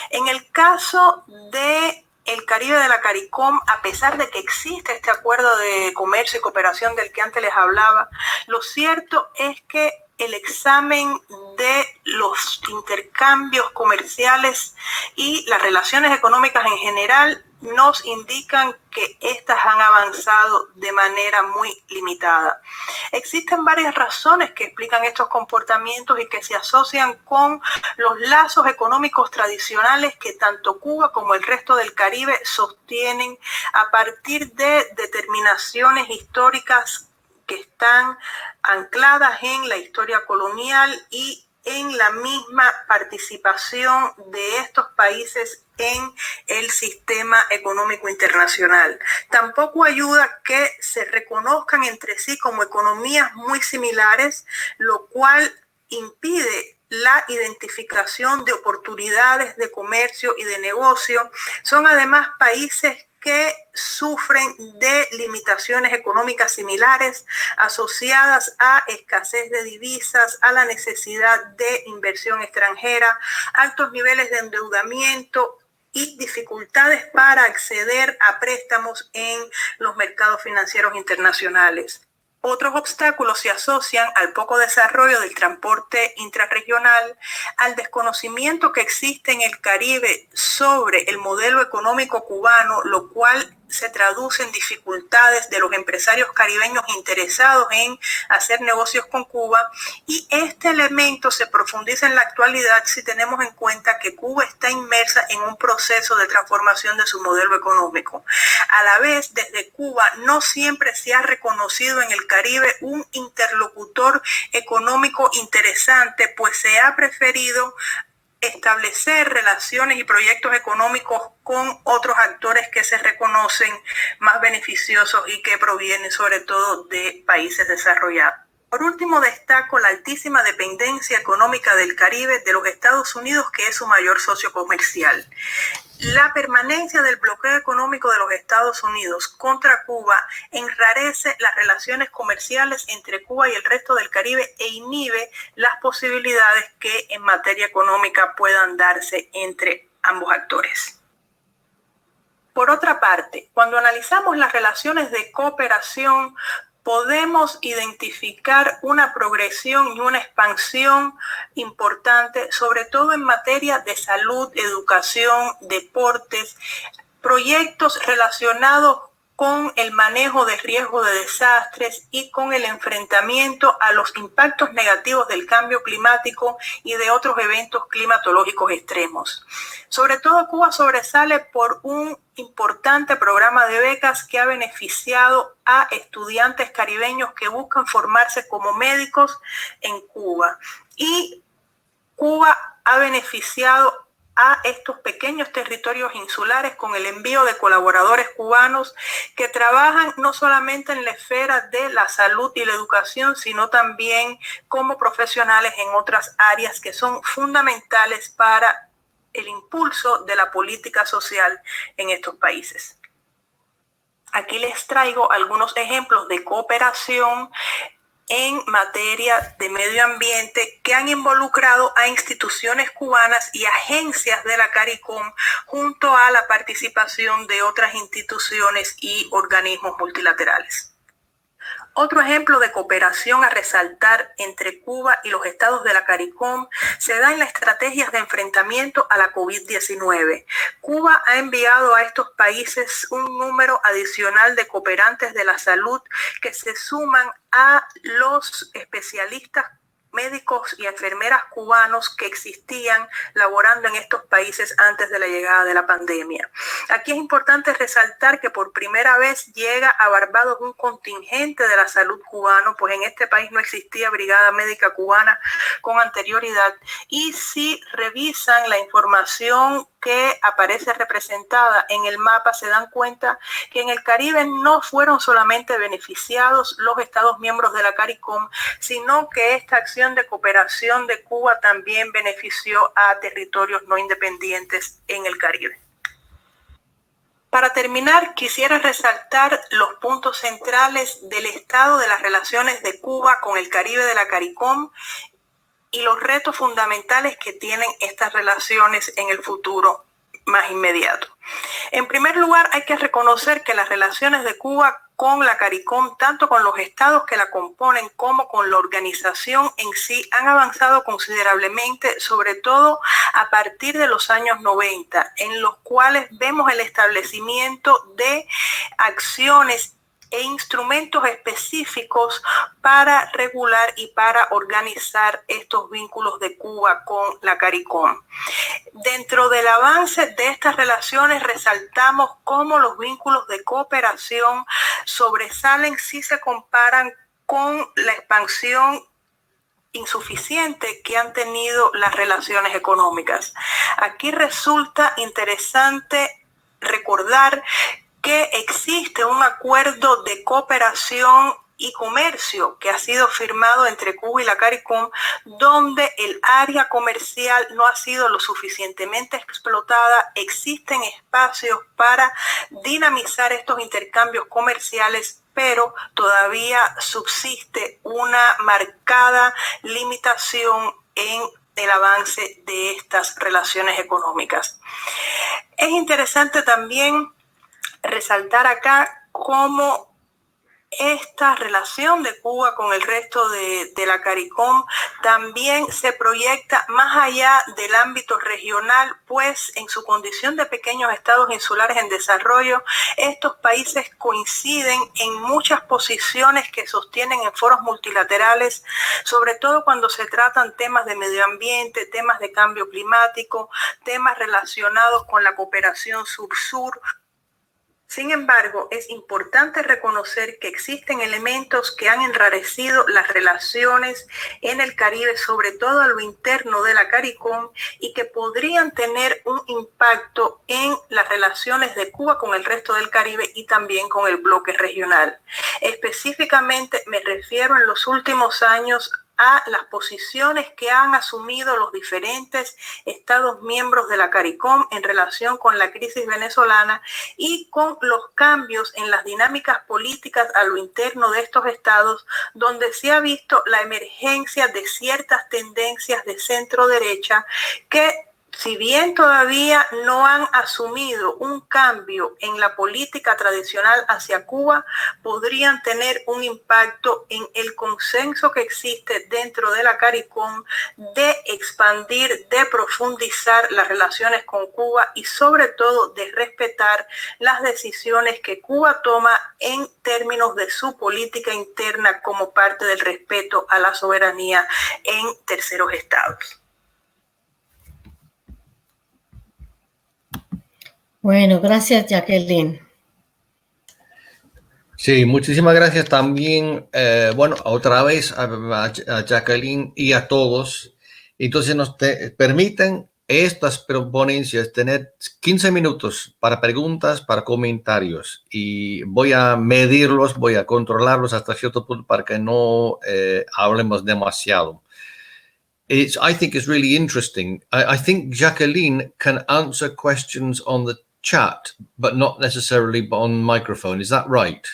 En el caso de el Caribe de la CARICOM, a pesar de que existe este acuerdo de comercio y cooperación del que antes les hablaba, lo cierto es que el examen de los intercambios comerciales y las relaciones económicas en general nos indican que estas han avanzado de manera muy limitada. Existen varias razones que explican estos comportamientos y que se asocian con los lazos económicos tradicionales que tanto Cuba como el resto del Caribe sostienen a partir de determinaciones históricas que están ancladas en la historia colonial y en la misma participación de estos países en el sistema económico internacional. Tampoco ayuda que se reconozcan entre sí como economías muy similares, lo cual impide la identificación de oportunidades de comercio y de negocio. Son además países que sufren de limitaciones económicas similares asociadas a escasez de divisas, a la necesidad de inversión extranjera, altos niveles de endeudamiento y dificultades para acceder a préstamos en los mercados financieros internacionales. Otros obstáculos se asocian al poco desarrollo del transporte intrarregional, al desconocimiento que existe en el Caribe sobre el modelo económico cubano, lo cual se traduce en dificultades de los empresarios caribeños interesados en hacer negocios con Cuba, y este elemento se profundiza en la actualidad si tenemos en cuenta que Cuba está inmersa en un proceso de transformación de su modelo económico. A la vez, desde Cuba no siempre se ha reconocido en el Caribe un interlocutor económico interesante, pues se ha preferido establecer relaciones y proyectos económicos con otros actores que se reconocen más beneficiosos y que provienen sobre todo de países desarrollados. Por último, destaco la altísima dependencia económica del Caribe de los Estados Unidos, que es su mayor socio comercial. La permanencia del bloqueo económico de los Estados Unidos contra Cuba enrarece las relaciones comerciales entre Cuba y el resto del Caribe e inhibe las posibilidades que en materia económica puedan darse entre ambos actores. Por otra parte, cuando analizamos las relaciones de cooperación, podemos identificar una progresión y una expansión importante, sobre todo en materia de salud, educación, deportes, proyectos relacionados con el manejo de riesgo de desastres y con el enfrentamiento a los impactos negativos del cambio climático y de otros eventos climatológicos extremos. Sobre todo, Cuba sobresale por un importante programa de becas que ha beneficiado a estudiantes caribeños que buscan formarse como médicos en Cuba. Y Cuba ha beneficiado a estos pequeños territorios insulares con el envío de colaboradores cubanos que trabajan no solamente en la esfera de la salud y la educación, sino también como profesionales en otras áreas que son fundamentales para el impulso de la política social en estos países. Aquí les traigo algunos ejemplos de cooperación en materia de medio ambiente que han involucrado a instituciones cubanas y agencias de la CARICOM junto a la participación de otras instituciones y organismos multilaterales. Otro ejemplo de cooperación a resaltar entre Cuba y los estados de la CARICOM se da en las estrategias de enfrentamiento a la COVID-19. Cuba ha enviado a estos países un número adicional de cooperantes de la salud que se suman a los especialistas médicos y enfermeras cubanos que existían laborando en estos países antes de la llegada de la pandemia. Aquí es importante resaltar que por primera vez llega a Barbados un contingente de la salud cubano, pues en este país no existía brigada médica cubana con anterioridad. Y si revisan la información que aparece representada en el mapa, se dan cuenta que en el Caribe no fueron solamente beneficiados los estados miembros de la CARICOM, sino que esta acción de cooperación de Cuba también benefició a territorios no independientes en el Caribe. Para terminar, quisiera resaltar los puntos centrales del estado de las relaciones de Cuba con el Caribe de la CARICOM y los retos fundamentales que tienen estas relaciones en el futuro más inmediato. En primer lugar, hay que reconocer que las relaciones de Cuba con la CARICOM, tanto con los estados que la componen como con la organización en sí, han avanzado considerablemente, sobre todo a partir de los años 90, en los cuales vemos el establecimiento de acciones e instrumentos específicos para regular y para organizar estos vínculos de Cuba con la CARICOM. Dentro del avance de estas relaciones resaltamos cómo los vínculos de cooperación sobresalen si se comparan con la expansión insuficiente que han tenido las relaciones económicas. Aquí resulta interesante recordar que existe un acuerdo de cooperación y comercio que ha sido firmado entre Cuba y la CARICOM, donde el área comercial no ha sido lo suficientemente explotada. Existen espacios para dinamizar estos intercambios comerciales, pero todavía subsiste una marcada limitación en el avance de estas relaciones económicas. Es interesante también resaltar acá cómo esta relación de Cuba con el resto de la CARICOM también se proyecta más allá del ámbito regional, pues en su condición de pequeños estados insulares en desarrollo, estos países coinciden en muchas posiciones que sostienen en foros multilaterales, sobre todo cuando se tratan temas de medio ambiente, temas de cambio climático, temas relacionados con la cooperación sur-sur. Sin embargo, es importante reconocer que existen elementos que han enrarecido las relaciones en el Caribe, sobre todo a lo interno de la CARICOM, y que podrían tener un impacto en las relaciones de Cuba con el resto del Caribe y también con el bloque regional. Específicamente me refiero en los últimos años a las posiciones que han asumido los diferentes estados miembros de la CARICOM en relación con la crisis venezolana y con los cambios en las dinámicas políticas a lo interno de estos estados, donde se ha visto la emergencia de ciertas tendencias de centro derecha que, si bien todavía no han asumido un cambio en la política tradicional hacia Cuba, podrían tener un impacto en el consenso que existe dentro de la CARICOM de expandir, de profundizar las relaciones con Cuba y sobre todo de respetar las decisiones que Cuba toma en términos de su política interna como parte del respeto a la soberanía en terceros estados. Bueno, gracias, Jacqueline. Sí, muchísimas gracias también, bueno, otra vez a Jacqueline y a todos. Entonces nos permiten estas ponencias tener 15 minutos para preguntas, para comentarios, y voy a medirlos, voy a controlarlos hasta cierto punto para que no hablemos demasiado. I think it's really interesting. I think Jacqueline can answer questions on the chat, but not necessarily on microphone. Is that right?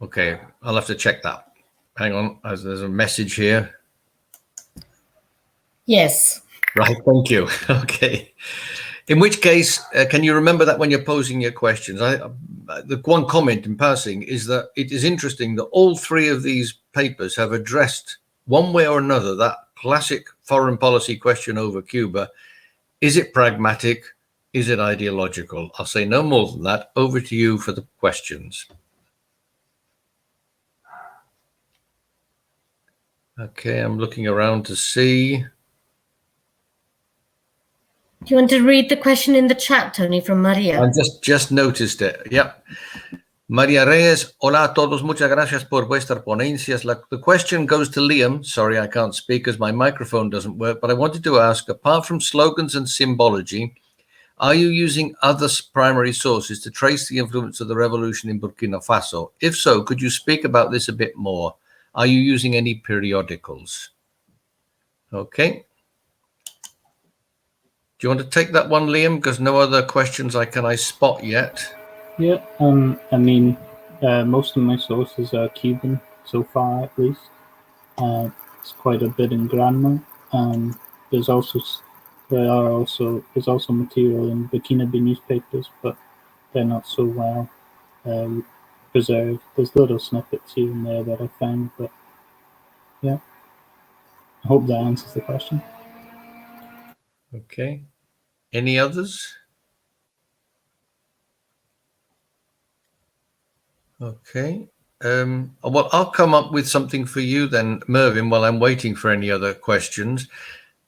Okay, I'll have to check that. Hang on, there's a message here. Yes. Right, thank you. Okay. In which case, can you remember that when you're posing your questions? The one comment in passing is that it is interesting that all three of these papers have addressed one way or another that classic foreign policy question over Cuba. Is it pragmatic? Is it ideological? I'll say no more than that. Over to you for the questions. Okay, I'm looking around to see. Do you want to read the question in the chat, Tony, from Maria? I just noticed it. Yep. Maria Reyes, hola a todos, muchas gracias por vuestras ponencias. The question goes to Liam. Sorry, I can't speak as my microphone doesn't work, but I wanted to ask, apart from slogans and symbology, are you using other primary sources to trace the influence of the revolution in Burkina Faso? If so, could you speak about this a bit more? Are you using any periodicals? Okay. Do you want to take that one, Liam? Because no other questions I spot yet. Yeah, I mean, most of my sources are Cuban so far, at least. It's quite a bit in grammar. There's also material in Burkinabè newspapers, but they're not so well preserved. There's little snippets here and there that I found, but yeah. I hope that answers the question. Okay. Any others? Okay. Well, I'll come up with something for you then, Mervyn, while I'm waiting for any other questions.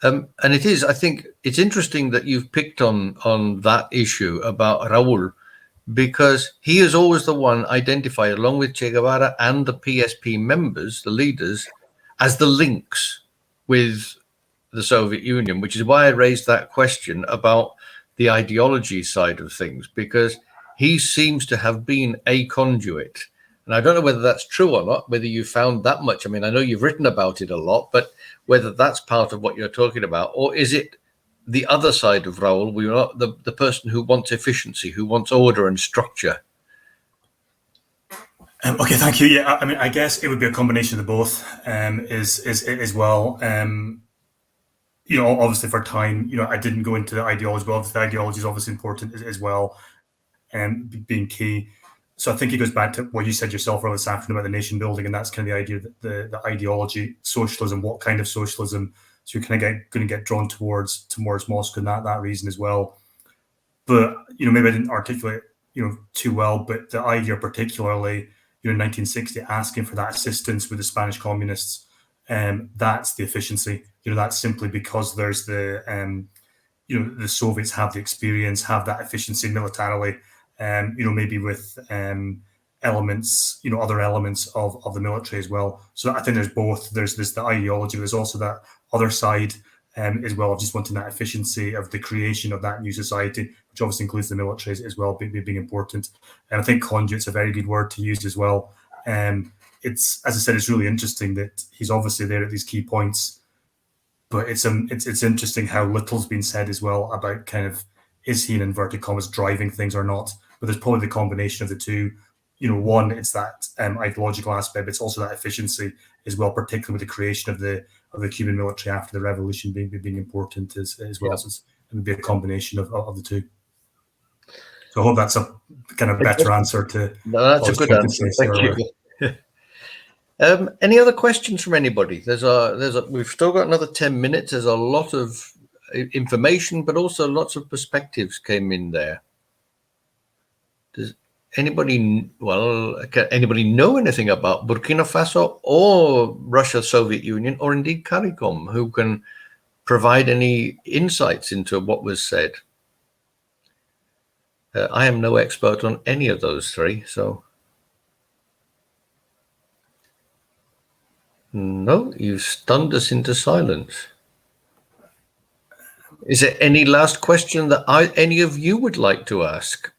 And it is, I think it's interesting that you've picked on that issue about Raúl, because he is always the one identified, along with Che Guevara and the PSP members, the leaders, as the links with the Soviet Union, which is why I raised that question about the ideology side of things, because he seems to have been a conduit. And I don't know whether that's true or not, whether you found that much. I mean, I know you've written about it a lot, but whether that's part of what you're talking about, or is it the other side of Raúl, we're not the person who wants efficiency, who wants order and structure? Okay, thank you. Yeah, I mean, I guess it would be a combination of both as well. You know, obviously for time, you know, I didn't go into the ideology, but obviously the ideology is obviously important as well, and being key. So I think it goes back to what you said yourself earlier this afternoon about the nation building, and that's kind of the idea that the ideology, socialism, what kind of socialism. So you're kind of going to get drawn towards Moscow, and that reason as well. But you know, maybe I didn't articulate too well, but the idea particularly, in 1960, asking for that assistance with the Spanish communists, that's the efficiency. That's simply because there's the the Soviets have the experience, have that efficiency militarily, maybe with elements, other elements of the military as well. So I think there's both. There's the ideology, there's also that other side as well, of just wanting that efficiency of the creation of that new society, which obviously includes the military as well, being important. And I think conduit's a very good word to use as well. It's, as I said, it's really interesting that he's obviously there at these key points, but it's interesting how little's been said as well about kind of, is he in inverted commas driving things or not? But there's probably the combination of the two. One, it's that ideological aspect, but it's also that efficiency as well, particularly with the creation of the Cuban military after the revolution being important as well. Yeah. So it would be a combination of the two. So I hope that's a kind of better answer to. No, that's a good answer. Thank you. Any other questions from anybody? We've still got another 10 minutes. There's a lot of information, but also lots of perspectives came in there. Does anybody know anything about Burkina Faso or Russia, Soviet Union, or indeed CARICOM, who can provide any insights into what was said? I am no expert on any of those three, so. No, you've stunned us into silence. Is there any last question that any of you would like to ask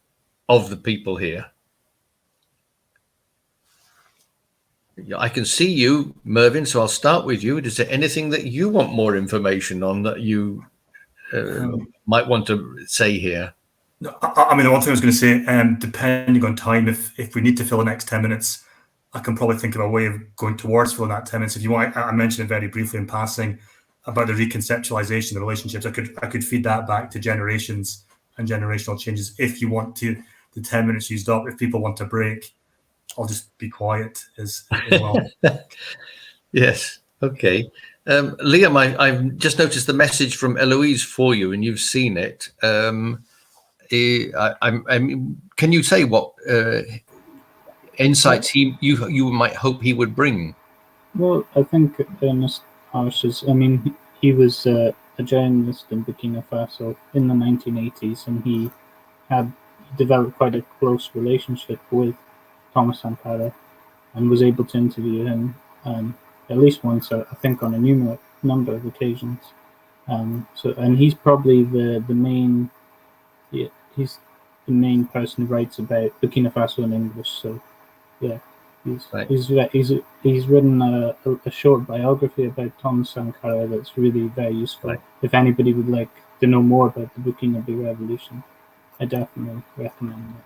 of the people here? I can see you, Mervyn, so I'll start with you. Is there anything that you want more information on that you might want to say here? I mean, the one thing I was going to say, depending on time, if we need to fill the next 10 minutes, I can probably think of a way of going towards filling that 10 minutes. If you want, I mentioned it very briefly in passing about the reconceptualization of the relationships. I could feed that back to generations and generational changes. If you want to, the 10 minutes used up. If people want to break, I'll just be quiet as well. Yes. Okay. Liam, I've just noticed the message from Eloise for you, and you've seen it. Can you say what insights you might hope he would bring? Well, I think he was a journalist in Burkina Faso in the 1980s, and he had developed quite a close relationship with Thomas Sankara and was able to interview him at least once, I think, on a number of occasions. And he's probably the main person who writes about Burkina Faso in English. So yeah, he's written a short biography about Thomas Sankara that's really very useful. Right. If anybody would like to know more about the Burkinabè Revolution, I definitely recommend it.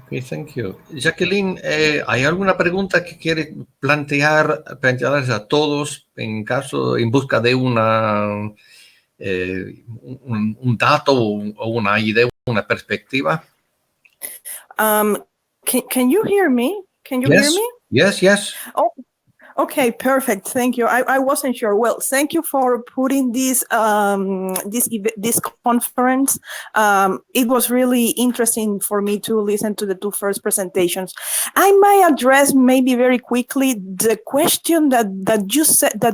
Okay, thank you. Jacqueline, ¿hay alguna pregunta que quiere plantearles a todos en busca de un dato o una idea, una perspectiva? Can you hear me? Can you hear me? Yes. Oh, okay, perfect. Thank you. I wasn't sure. Well, thank you for putting this conference. It was really interesting for me to listen to the two first presentations. I might address maybe very quickly the question that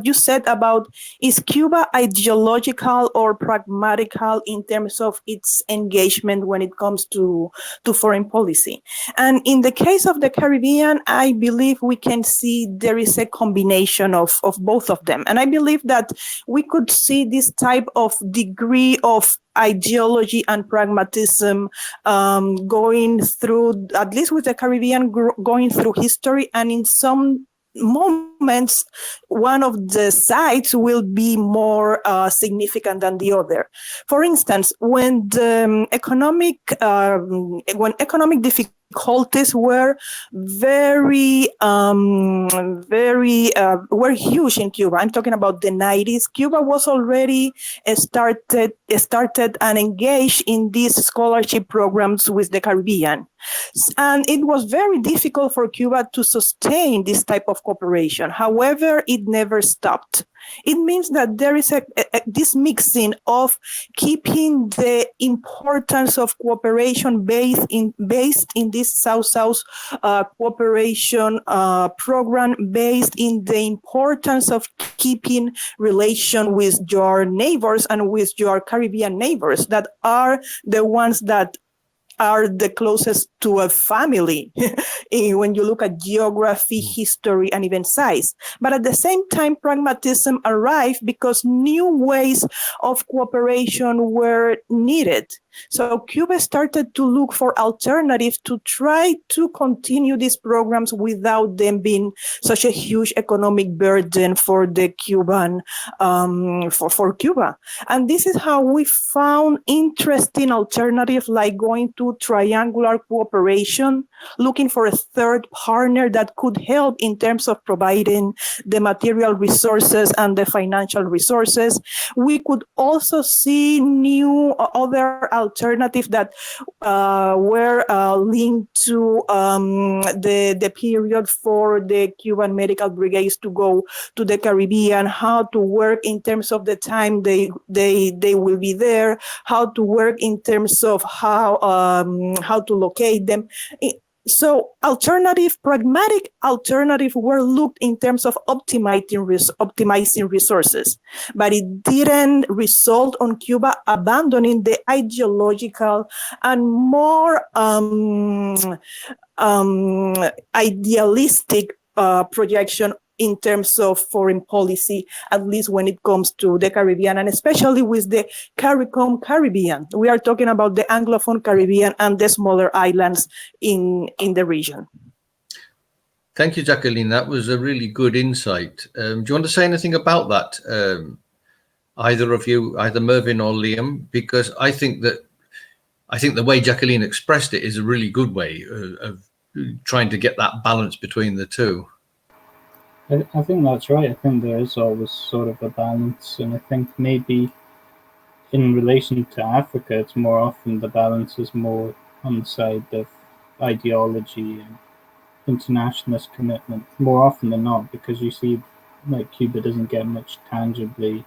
you said about, is Cuba ideological or pragmatical in terms of its engagement when it comes to foreign policy? And in the case of the Caribbean, I believe we can see there is a combination of both of them. And I believe that we could see this type of degree of ideology and pragmatism going through, at least with the Caribbean, going through history, and in some moments one of the sides will be more significant than the other. For instance, when the economic difficulties were were huge in Cuba. I'm talking about the 90s. Cuba was already started and engaged in these scholarship programs with the Caribbean. And it was very difficult for Cuba to sustain this type of cooperation. However, it never stopped. It means that there is this mixing of keeping the importance of cooperation based in this South-South cooperation program, based in the importance of keeping relation with your neighbors and with your Caribbean neighbors that are the ones that are the closest to a family when you look at geography, history, and even size. But at the same time, pragmatism arrived because new ways of cooperation were needed. So Cuba started to look for alternatives to try to continue these programs without them being such a huge economic burden for the Cuban, for Cuba. And this is how we found interesting alternatives like going to triangular cooperation, looking for a third partner that could help in terms of providing the material resources and the financial resources. We could also see new other alternatives that were linked to the period for the Cuban medical brigades to go to the Caribbean, how to work in terms of the time they will be there, how to work in terms of how to locate them. So pragmatic alternatives were looked in terms of optimizing resources, but it didn't result on Cuba abandoning the ideological and more idealistic projection in terms of foreign policy, at least when it comes to the Caribbean, and especially with the CARICOM Caribbean. We are talking about the Anglophone Caribbean and the smaller islands in the region. Thank you, Jacqueline. That was a really good insight. Do you want to say anything about that? Either of you, either Mervyn or Liam, because I think the way Jacqueline expressed it is a really good way of trying to get that balance between the two. I think that's right. I think there is always sort of a balance, and I think maybe in relation to Africa, it's more often the balance is more on the side of ideology and internationalist commitment, more often than not, because you see, like, Cuba doesn't get much tangibly,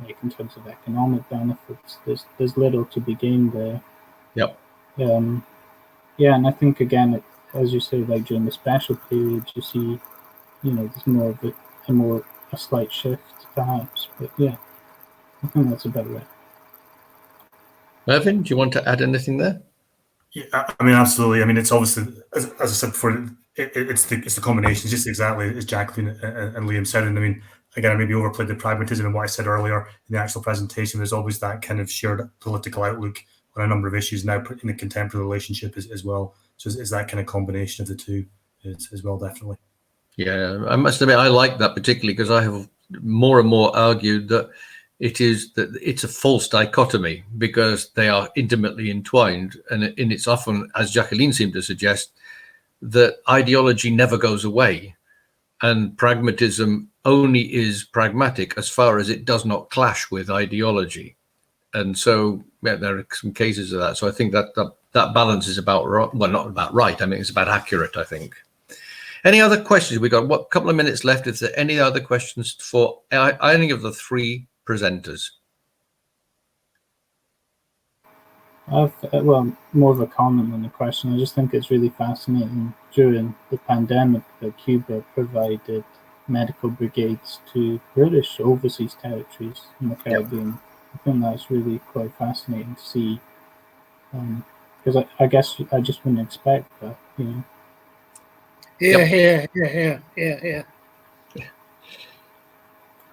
like in terms of economic benefits. There's little to be gained there. Yep. Yeah, and I think again, as you say, like during the special period, you see, there's more of a slight shift, perhaps. But yeah, I think that's about right. Mervyn, do you want to add anything there? Yeah, I mean, absolutely. I mean, it's obviously, as I said before, it's the combination, just exactly as Jacqueline and Liam said. And I mean, again, I maybe overplayed the pragmatism in what I said earlier in the actual presentation. There's always that kind of shared political outlook on a number of issues now in the contemporary relationship as well. So it's that kind of combination of the two as well, definitely. Yeah, I must admit, I like that particularly because I have more and more argued that it's a false dichotomy because they are intimately entwined. And it's often, as Jacqueline seemed to suggest, that ideology never goes away. And pragmatism only is pragmatic as far as it does not clash with ideology. And so yeah, there are some cases of that. So I think that balance is about right. Well, not about right. I mean, it's about accurate, I think. Any other questions? We've got a couple of minutes left. Is there any other questions for any of the three presenters? Well, more of a comment than a question. I just think it's really fascinating during the pandemic that Cuba provided medical brigades to British overseas territories in the Caribbean. I think that's really quite fascinating to see, because I guess I just wouldn't expect that, Yeah.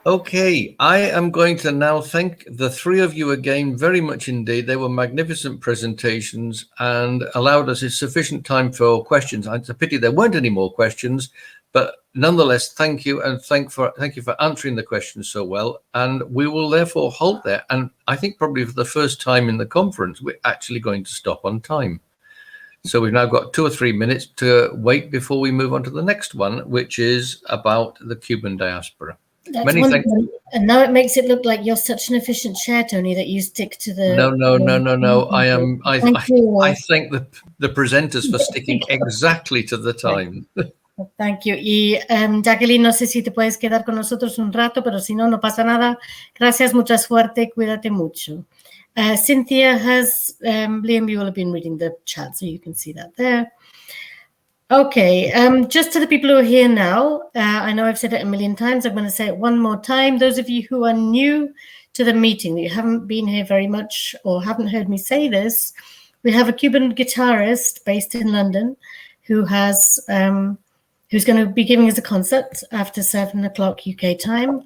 Okay, I am going to now thank the three of you again very much indeed. They were magnificent presentations and allowed us sufficient time for questions. It's a pity there weren't any more questions, but nonetheless, thank you, and thank you for answering the questions so well. And we will therefore halt there. And I think probably for the first time in the conference, we're actually going to stop on time. So we've now got 2 or 3 minutes to wait before we move on to the next one, which is about the Cuban diaspora. That's Many wonderful. thanks. And now it makes it look like you're such an efficient chair, Tony, that you stick to the. No. I thank the presenters for sticking Thank you. exactly to the time. Thank you. Y Jacqueline, no sé si te puedes quedar con nosotros un rato, pero si no, no pasa nada. Gracias, mucha suerte, cuídate mucho. Cynthia has, Liam, you will have been reading the chat, so you can see that there. Okay, just to the people who are here now, I know I've said it a million times, I'm going to say it one more time. Those of you who are new to the meeting, that you haven't been here very much or haven't heard me say this, we have a Cuban guitarist based in London who has, who's going to be giving us a concert after 7 o'clock UK time.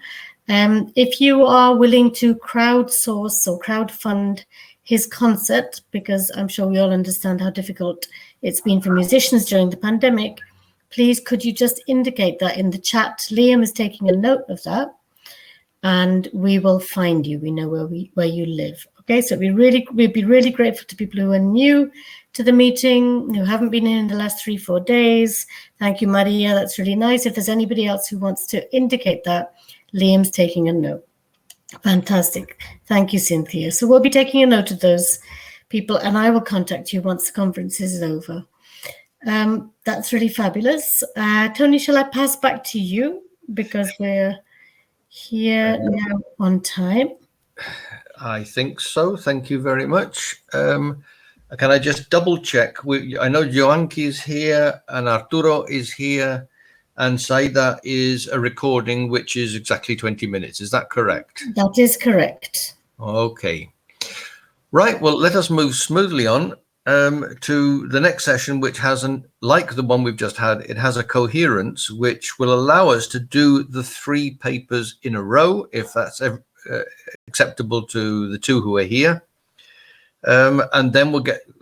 If you are willing to crowdsource or crowdfund his concert, because I'm sure we all understand how difficult it's been for musicians during the pandemic, please could you just indicate that in the chat? Liam is taking a note of that, and we will find you. We know where you live. Okay, so we'd be really grateful to people who are new to the meeting, who haven't been in the last 3-4 days. Thank you, Maria. That's really nice. If there's anybody else who wants to indicate that, Liam's taking a note. Fantastic. Thank you, Cynthia. So we'll be taking a note of those people, and I will contact you once the conference is over. That's really fabulous. Tony, shall I pass back to you because we're here now on time? I think so. Thank you very much. Can I just double check? I know Joanki is here and Arturo is here, and Saida is a recording, which is exactly 20 minutes. Is that correct? That is correct. Okay. Right. Well, let us move smoothly on to the next session, which hasn't, like the one we've just had, it has a coherence which will allow us to do the 3 papers in a row, if that's acceptable to the 2 who are here. And then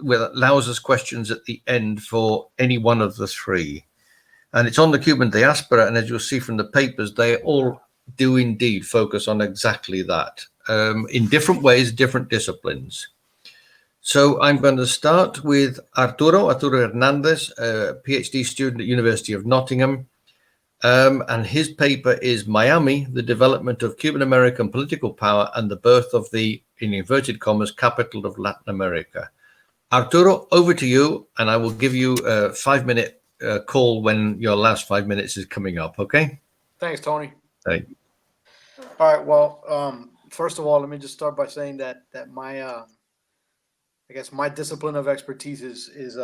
allows us questions at the end for any one of the 3. And it's on the Cuban diaspora, and as you'll see from the papers, they all do indeed focus on exactly that, in different ways, different disciplines. So I'm going to start with Arturo Hernandez, a PhD student at University of Nottingham, and his paper is Miami, the Development of Cuban-American Political Power and the Birth of the, in inverted commas, Capital of Latin America. Arturo, over to you, and I will give you a 5-minute call when your last 5 minutes is coming up, okay? Thanks, Tony. Thank you. All right, well, first of all, let me just start by saying that my, I guess my discipline of expertise is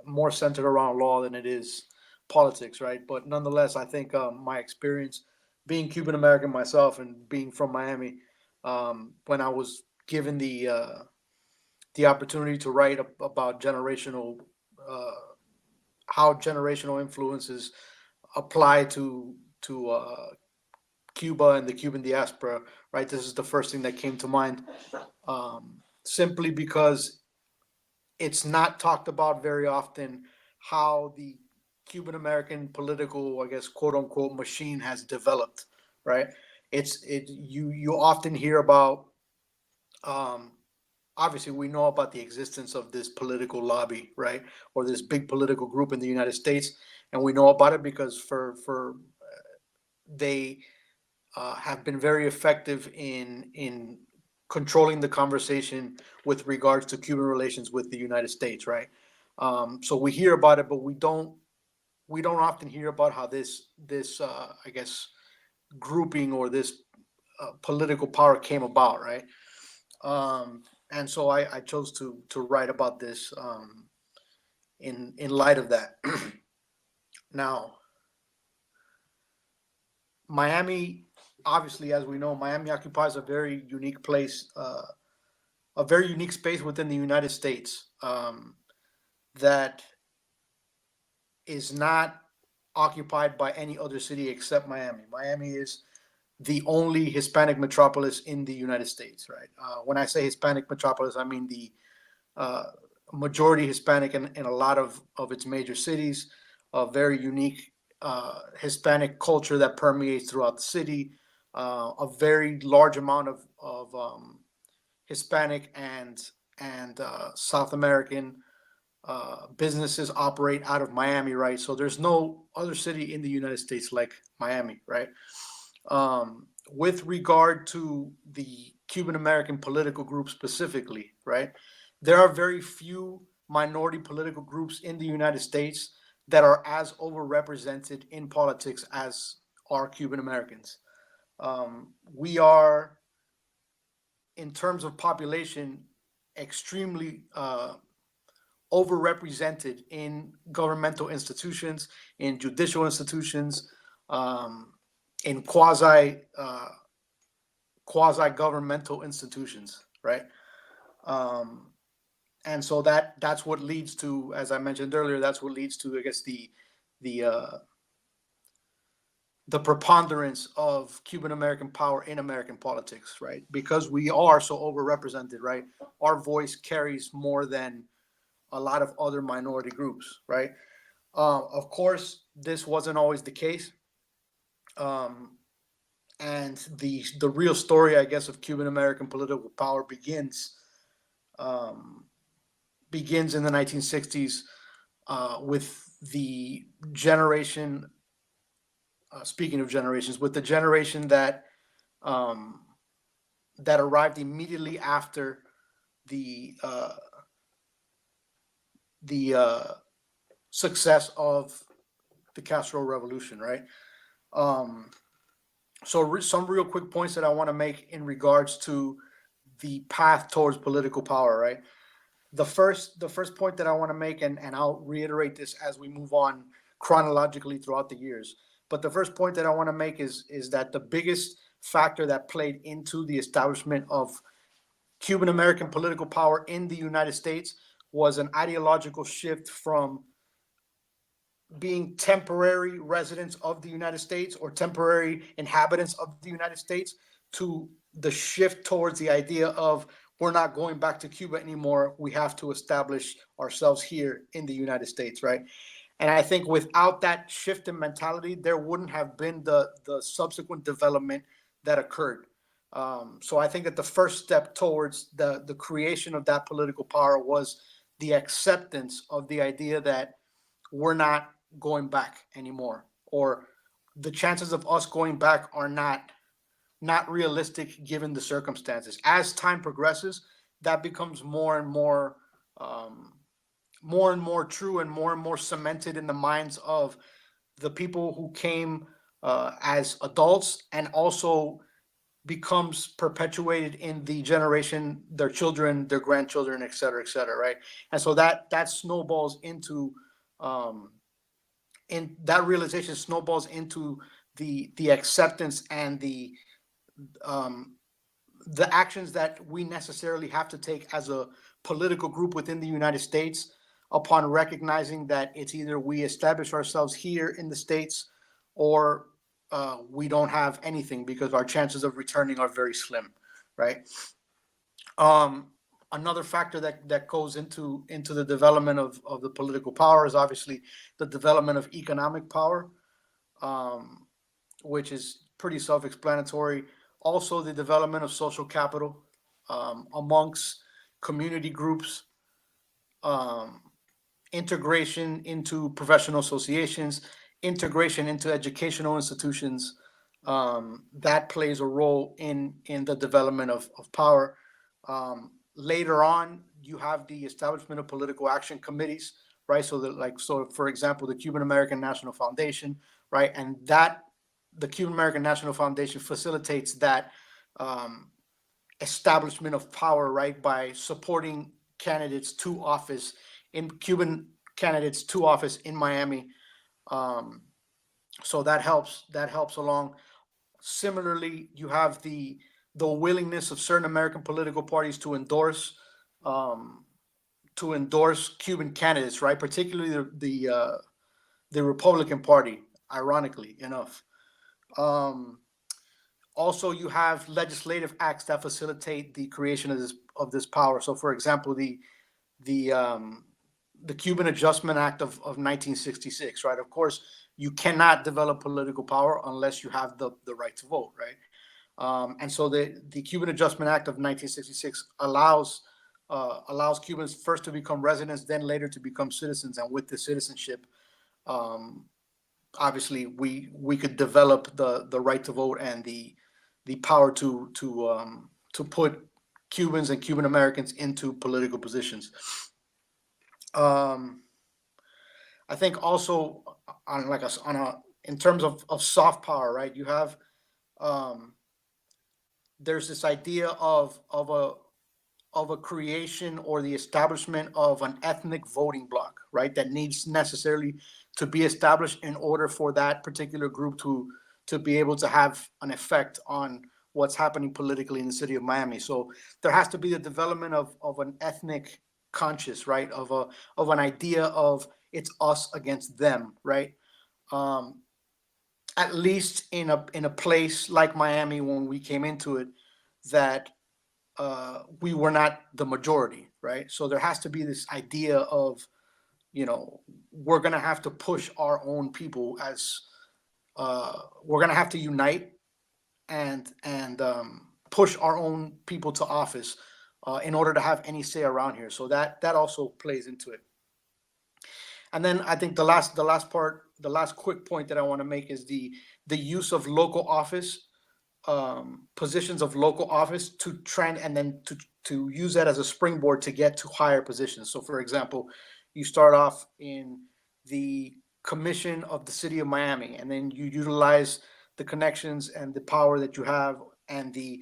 more centered around law than it is politics, right? But nonetheless, I think my experience being Cuban-American myself and being from Miami, when I was given the opportunity to write about generational, how generational influences apply to Cuba and the Cuban diaspora, right? This is the first thing that came to mind, simply because it's not talked about very often how the Cuban-American political, I guess, quote unquote, machine has developed, right? You often hear about, obviously we know about the existence of this political lobby, right? Or this big political group in the United States. And we know about it because they have been very effective in controlling the conversation with regards to Cuban relations with the United States, right? So we hear about it, but we don't often hear about how this I guess grouping or this political power came about, right? And so I chose to write about this in light of that. Now, Miami, obviously, as we know, Miami occupies a very unique place, a very unique space within the United States that is not occupied by any other city except Miami. Miami is the only Hispanic metropolis in the United States, right? When I say Hispanic metropolis, I mean the majority Hispanic in a lot of its major cities, a very unique Hispanic culture that permeates throughout the city, a very large amount of Hispanic and South American businesses operate out of Miami, right? So there's no other city in the United States like Miami, right? With regard to the Cuban-American political group specifically, right? There are very few minority political groups in the United States that are as overrepresented in politics as are Cuban Americans. We are, in terms of population, extremely overrepresented in governmental institutions, in judicial institutions, in quasi-governmental institutions, right? And so that's what leads to, as I mentioned earlier, that's what leads to, I guess, the preponderance of Cuban-American power in American politics, right? Because we are so overrepresented, right? Our voice carries more than a lot of other minority groups, right? Of course, this wasn't always the case. And the real story, I guess, of Cuban-American political power begins in the 1960s with the generation, speaking of generations, with the generation that arrived immediately after the success of the Castro revolution, right? So some real quick points that I want to make in regards to the path towards political power, right? The first point that I want to make, and I'll reiterate this as we move on chronologically throughout the years, but the first point that I want to make is that the biggest factor that played into the establishment of Cuban-American political power in the United States was an ideological shift from being temporary residents of the United States or temporary inhabitants of the United States to the shift towards the idea of we're not going back to Cuba anymore. We have to establish ourselves here in the United States, right? And I think without that shift in mentality, there wouldn't have been the subsequent development that occurred. So I think that the first step towards the creation of that political power was the acceptance of the idea that we're not going back anymore, or the chances of us going back are not realistic given the circumstances. As time progresses, that becomes more and more true and more cemented in the minds of the people who came as adults, and also becomes perpetuated in the generation, their children, their grandchildren, et cetera, right? And so that snowballs into in that realization snowballs into the acceptance and the actions that we necessarily have to take as a political group within the United States, upon recognizing that it's either we establish ourselves here in the States, or we don't have anything, because our chances of returning are very slim, right? Another factor that goes into the development of the political power is obviously the development of economic power, which is pretty self-explanatory. Also, the development of social capital amongst community groups, integration into professional associations, integration into educational institutions, that plays a role in the development of power. Later on, you have the establishment of political action committees, right? So for example, the Cuban-American National Foundation, right? And the Cuban-American National Foundation facilitates that establishment of power, right? By supporting candidates to office, Cuban candidates to office in Miami. So that helps along. Similarly, you have the willingness of certain American political parties to endorse Cuban candidates, right? Particularly the Republican Party, ironically enough. Also, you have legislative acts that facilitate the creation of this power. So, for example, the Cuban Adjustment Act of 1966, right? Of course, you cannot develop political power unless you have the right to vote, right? And so the Cuban Adjustment Act of 1966 allows Cubans first to become residents, then later to become citizens. And with the citizenship, obviously, we could develop the right to vote and the power to put Cubans and Cuban Americans into political positions. I think also in terms of soft power, right? You have there's this idea of a creation or the establishment of an ethnic voting bloc, right? That needs necessarily to be established in order for that particular group to be able to have an effect on what's happening politically in the city of Miami. So there has to be the development of an ethnic conscious, right? Of an idea of it's us against them, right? At least in a place like Miami, when we came into it, that we were not the majority, right? So there has to be this idea of, we're going to have to push our own people as we're going to have to unite and push our own people to office in order to have any say around here. So that also plays into it. And then I think the last quick point that I want to make is the use of local office, positions of local office to trend, and then to use that as a springboard to get to higher positions. So for example, you start off in the commission of the city of Miami, and then you utilize the connections and the power that you have and the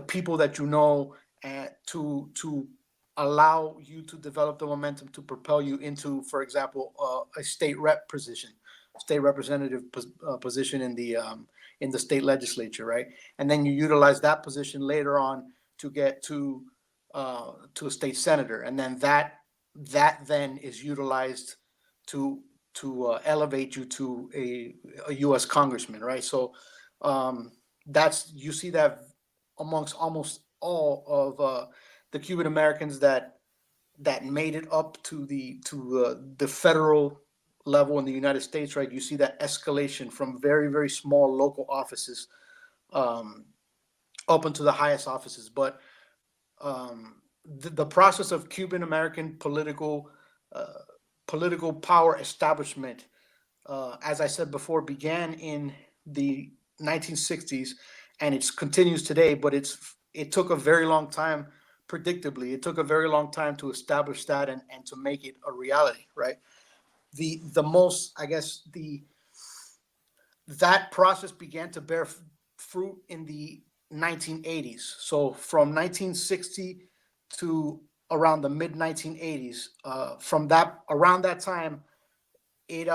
people that you know to allow you to develop the momentum to propel you into, for example, a state rep position, state representative position in the state legislature, right? And then you utilize that position later on to get to a state senator, and then that then is utilized to elevate you to a U.S. congressman, right? So you see that amongst almost all of the Cuban Americans that made it up to the federal level in the United States, right, you see that escalation from very, very small local offices up into the highest offices. But the process of Cuban-American political power establishment, as I said before, began in the 1960s, and it continues today. But it took a very long time. Predictably, it took a very long time to establish that and to make it a reality, right? The most, I guess, that process began to bear fruit in the 1980s. So from 1960 to around the mid 1980s, around that time, it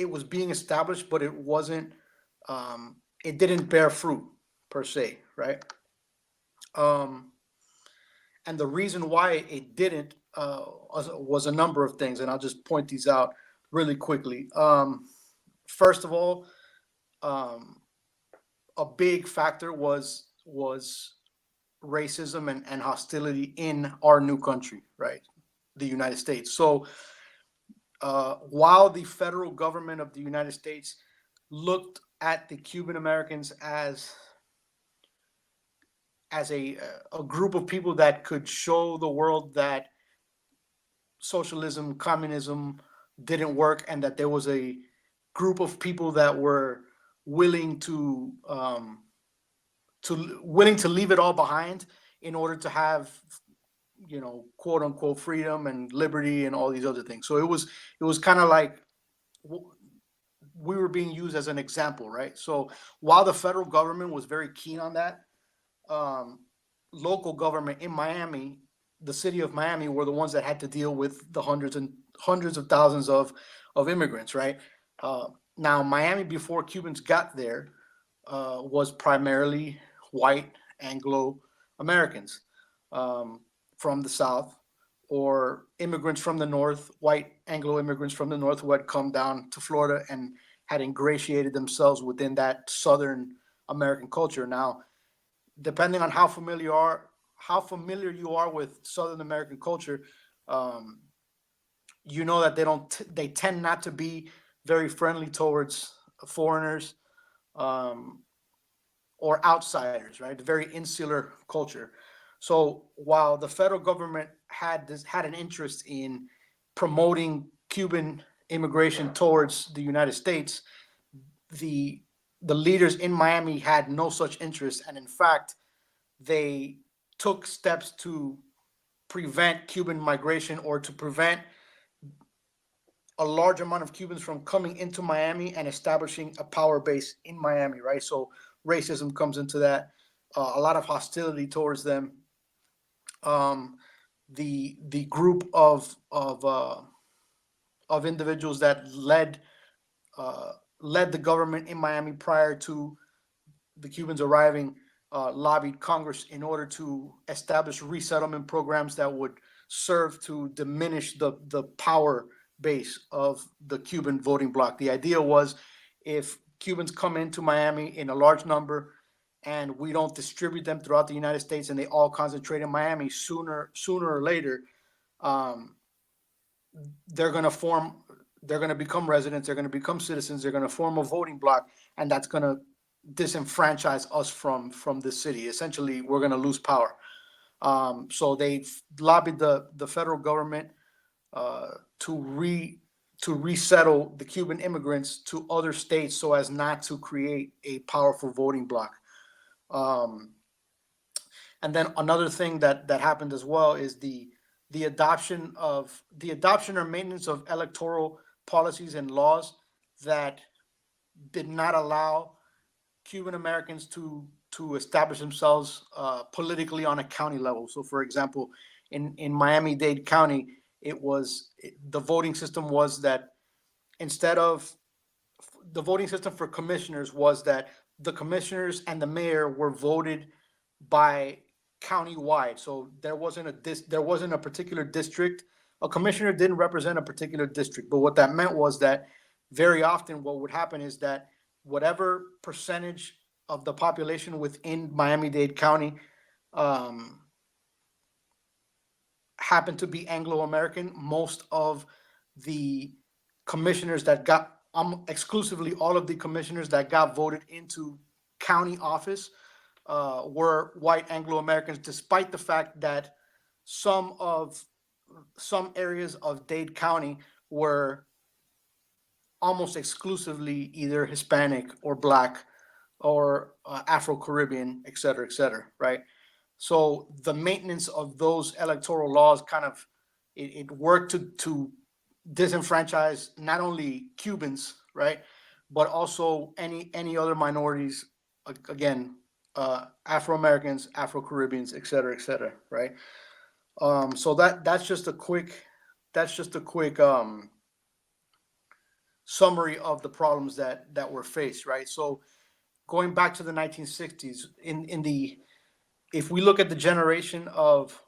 was being established, but it wasn't. It didn't bear fruit per se, right? And the reason why it didn't was a number of things, and I'll just point these out really quickly. First of all, a big factor was racism and hostility in our new country, right, the United States. So while the federal government of the United States looked at the Cuban Americans as a group of people that could show the world that socialism, communism didn't work, and that there was a group of people that were willing to leave it all behind in order to have, quote unquote, freedom and liberty and all these other things. So it was kind of like we were being used as an example, right? So while the federal government was very keen on that, local government in Miami, the city of Miami, were the ones that had to deal with the hundreds of thousands of immigrants, right? Now, Miami, before Cubans got there, was primarily white Anglo-Americans from the South, or immigrants from the North, white Anglo immigrants from the North who had come down to Florida and had ingratiated themselves within that Southern American culture. Now, depending on how familiar you are with Southern American culture, you know that they tend not to be very friendly towards foreigners or outsiders, right? Very insular culture. So while the federal government had an interest in promoting Cuban immigration towards the United States, the leaders in Miami had no such interest, and in fact, they took steps to prevent Cuban migration, or to prevent a large amount of Cubans from coming into Miami and establishing a power base in Miami, right? So racism comes into that, a lot of hostility towards them. The group of individuals that led the government in Miami prior to the Cubans arriving lobbied Congress in order to establish resettlement programs that would serve to diminish the power base of the Cuban voting bloc. The idea was, if Cubans come into Miami in a large number and we don't distribute them throughout the United States and they all concentrate in Miami, sooner or later, they're going to become residents, they're going to become citizens, they're going to form a voting bloc, and that's going to disenfranchise us from this city. Essentially, we're going to lose power. So they lobbied the federal government to resettle the Cuban immigrants to other states so as not to create a powerful voting bloc. And then another thing that happened as well is the adoption or maintenance of electoral policies and laws that did not allow Cuban Americans to establish themselves politically on a county level. So, for example, in Miami-Dade County, the voting system was that the voting system for commissioners was that the commissioners and the mayor were voted by county-wide. So there wasn't a particular district. A commissioner didn't represent a particular district. But what that meant was that very often what would happen is that whatever percentage of the population within Miami-Dade County happened to be Anglo-American, most of the commissioners that got exclusively all of the commissioners that got voted into county office were white Anglo-Americans, despite the fact that some areas of Dade County were almost exclusively either Hispanic or Black or Afro-Caribbean, et cetera, right? So the maintenance of those electoral laws kind of, it worked to disenfranchise not only Cubans, right, but also any other minorities, again, Afro-Americans, Afro-Caribbeans, et cetera, right? So that's just a quick summary of the problems that were faced, right? So going back to the 1960s, if we look at the generation of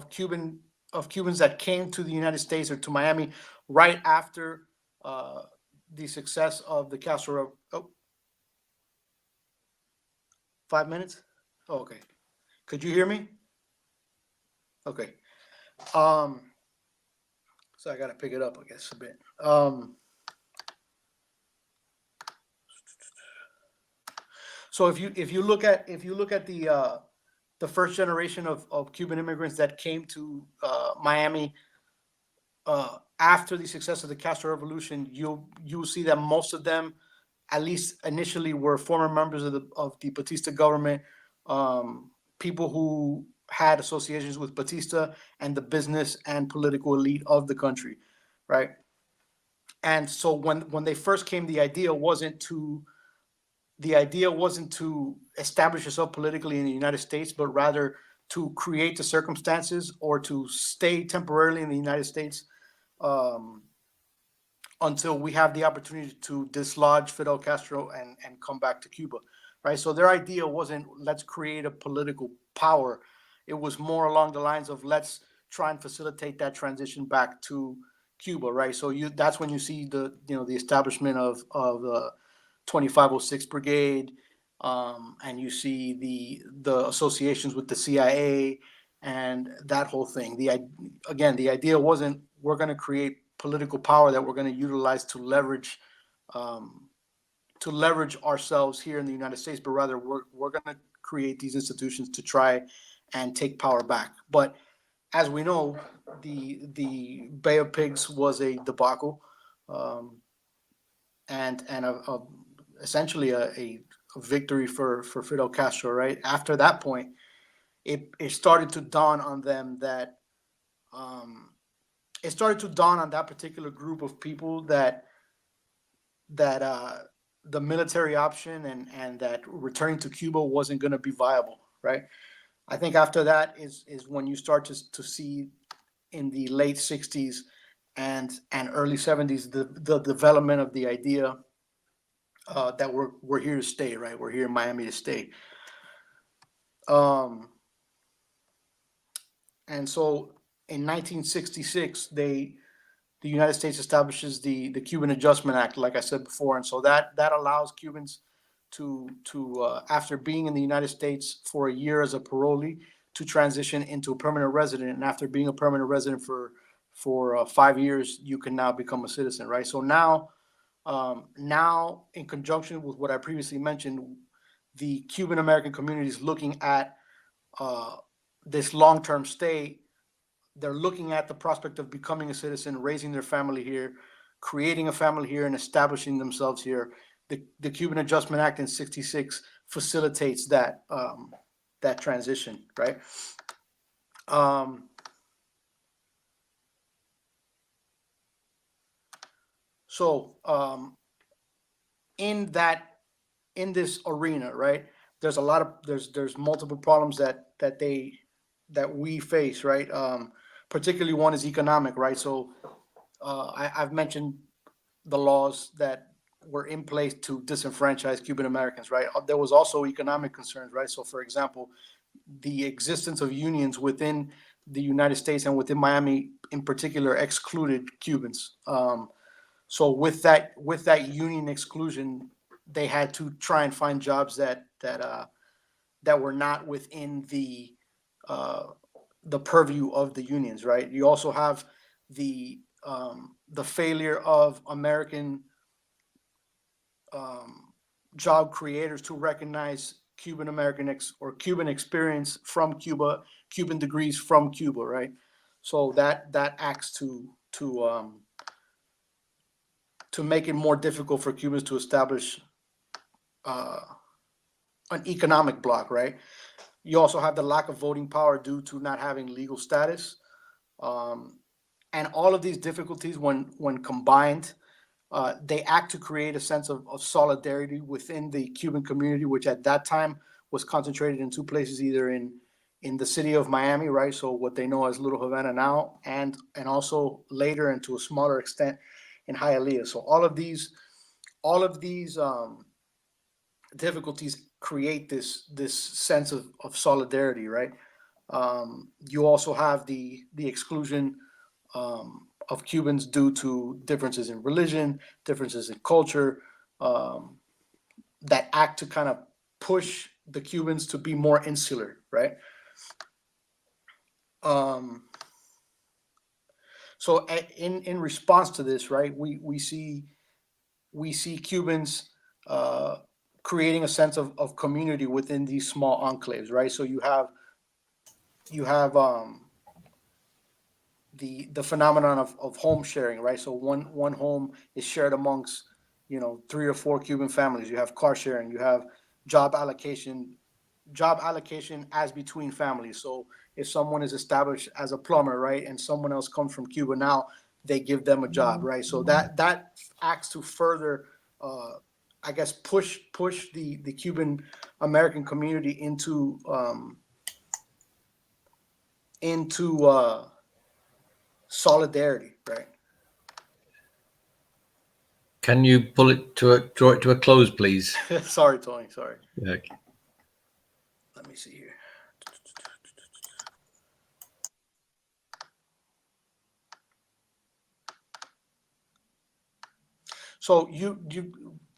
Cubans that came to the United States or to Miami right after the success of the Castro. 5 minutes? Oh, okay. Could you hear me? Okay. So I got to pick it up, I guess, a bit. So if you look at the first generation of Cuban immigrants that came to Miami after the success of the Castro Revolution, you'll see that most of them, at least initially, were former members of the Batista government, people who had associations with Batista and the business and political elite of the country, right? And so when they first came, the idea wasn't to establish yourself politically in the United States, but rather to create the circumstances or to stay temporarily in the United States until we have the opportunity to dislodge Fidel Castro and come back to Cuba, right? So their idea wasn't let's create a political power. It was more along the lines of let's try and facilitate that transition back to Cuba, right? So that's when you see the establishment of the 2506 Brigade, and you see the associations with the CIA and that whole thing. The idea wasn't we're going to create political power that we're going to utilize to leverage ourselves here in the United States, but rather we're going to create these institutions to try and take power back. But as we know, the Bay of Pigs was a debacle, and essentially a victory for Fidel Castro, right? After that point, it started to dawn on them that it started to dawn on that particular group of people that the military option and that returning to Cuba wasn't going to be viable, right? I think after that is when you start to see in the late 60s and early 70s the development of the idea that we're here to stay, right? We're here in Miami to stay. And so in 1966, the United States establishes the Cuban Adjustment Act, like I said before, and so that allows Cubans to after being in the United States for a year as a parolee to transition into a permanent resident, and after being a permanent resident for 5 years, you can now become a citizen, right? So now in conjunction with what I previously mentioned, the Cuban-American community is looking at this long-term stay. They're looking at the prospect of becoming a citizen, raising their family here, creating a family here, and establishing themselves here. The Cuban Adjustment Act in '66 facilitates that transition, right? So in this arena, right, there's multiple problems that we face, right? Particularly one is economic, right? So I've mentioned the laws that were in place to disenfranchise Cuban Americans, right? There was also economic concerns, right? So for example, the existence of unions within the United States and within Miami in particular excluded Cubans. So with that union exclusion, they had to try and find jobs that were not within the purview of the unions, right? You also have the the failure of American job creators to recognize Cuban-American or Cuban experience from Cuba, Cuban degrees from Cuba, right? So that acts to make it more difficult for Cubans to establish an economic bloc, right? You also have the lack of voting power due to not having legal status. And all of these difficulties, when combined, they act to create a sense of solidarity within the Cuban community, which at that time was concentrated in two places, either in the city of Miami, right? So what they know as Little Havana now, and also later and to a smaller extent in Hialeah. So all of these difficulties create this sense of solidarity, right? You also have the exclusion of Cubans due to differences in religion, differences in culture, that act to kind of push the Cubans to be more insular, right? So in response to this, right, we see Cubans creating a sense of community within these small enclaves, right? So you have the phenomenon of home sharing, right? So one home is shared amongst 3 or 4 Cuban families. You have car sharing. You have job allocation as between families. So if someone is established as a plumber, right, and someone else comes from Cuba now, they give them a job, right? So that acts to further, I guess, push the Cuban American community into solidarity, right? Can you draw it to a close, please? Sorry, Tony. Sorry. Okay. Let me see here. So you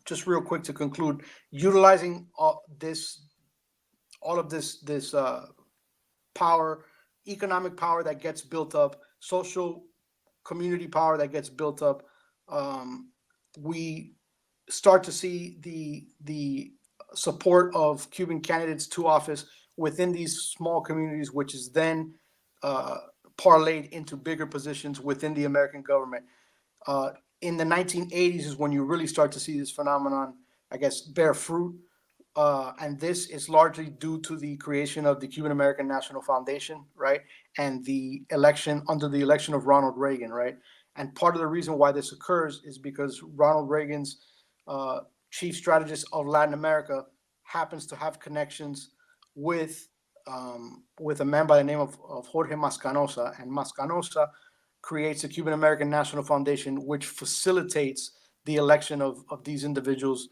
just real quick to conclude, utilizing all of this power, economic power that gets built up, social community power that gets built up, we start to see the support of Cuban candidates to office within these small communities, which is then parlayed into bigger positions within the American government. In the 1980s is when you really start to see this phenomenon, I guess, bear fruit. And this is largely due to the creation of the Cuban-American National Foundation, right? And the election of Ronald Reagan, right? And part of the reason why this occurs is because Ronald Reagan's chief strategist of Latin America happens to have connections with a man by the name of Jorge Mascanosa, and Mascanosa creates a Cuban-American National Foundation, which facilitates the election of these individuals,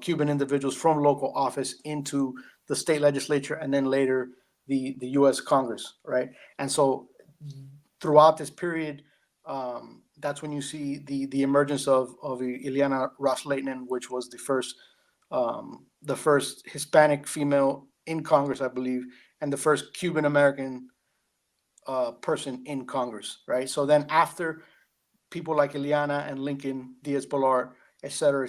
Cuban individuals from local office into the state legislature and then later the U.S. Congress, right? And so throughout this period, that's when you see the emergence of Ileana Ros-Lehtinen, which was the first Hispanic female in Congress, I believe, and the first Cuban-American person in Congress, right? So then after people like Ileana and Lincoln, Diaz-Balart, et cetera,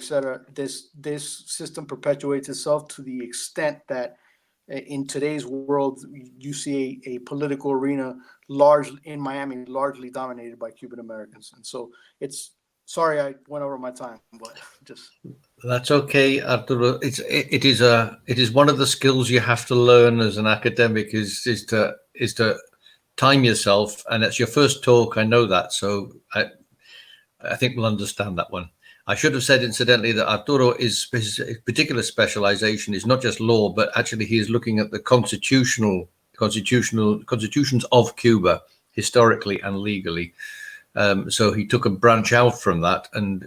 this system perpetuates itself to the extent that in today's world, you see a political arena in Miami largely dominated by Cuban Americans. And so sorry I went over my time, but just. That's okay, Arturo. It is one of the skills you have to learn as an academic is to time yourself, and it's your first talk. I know that, so I think we'll understand that one. I should have said, incidentally, that Arturo his particular specialization is not just law, but actually he is looking at the constitutions of Cuba historically and legally. So he took a branch out from that and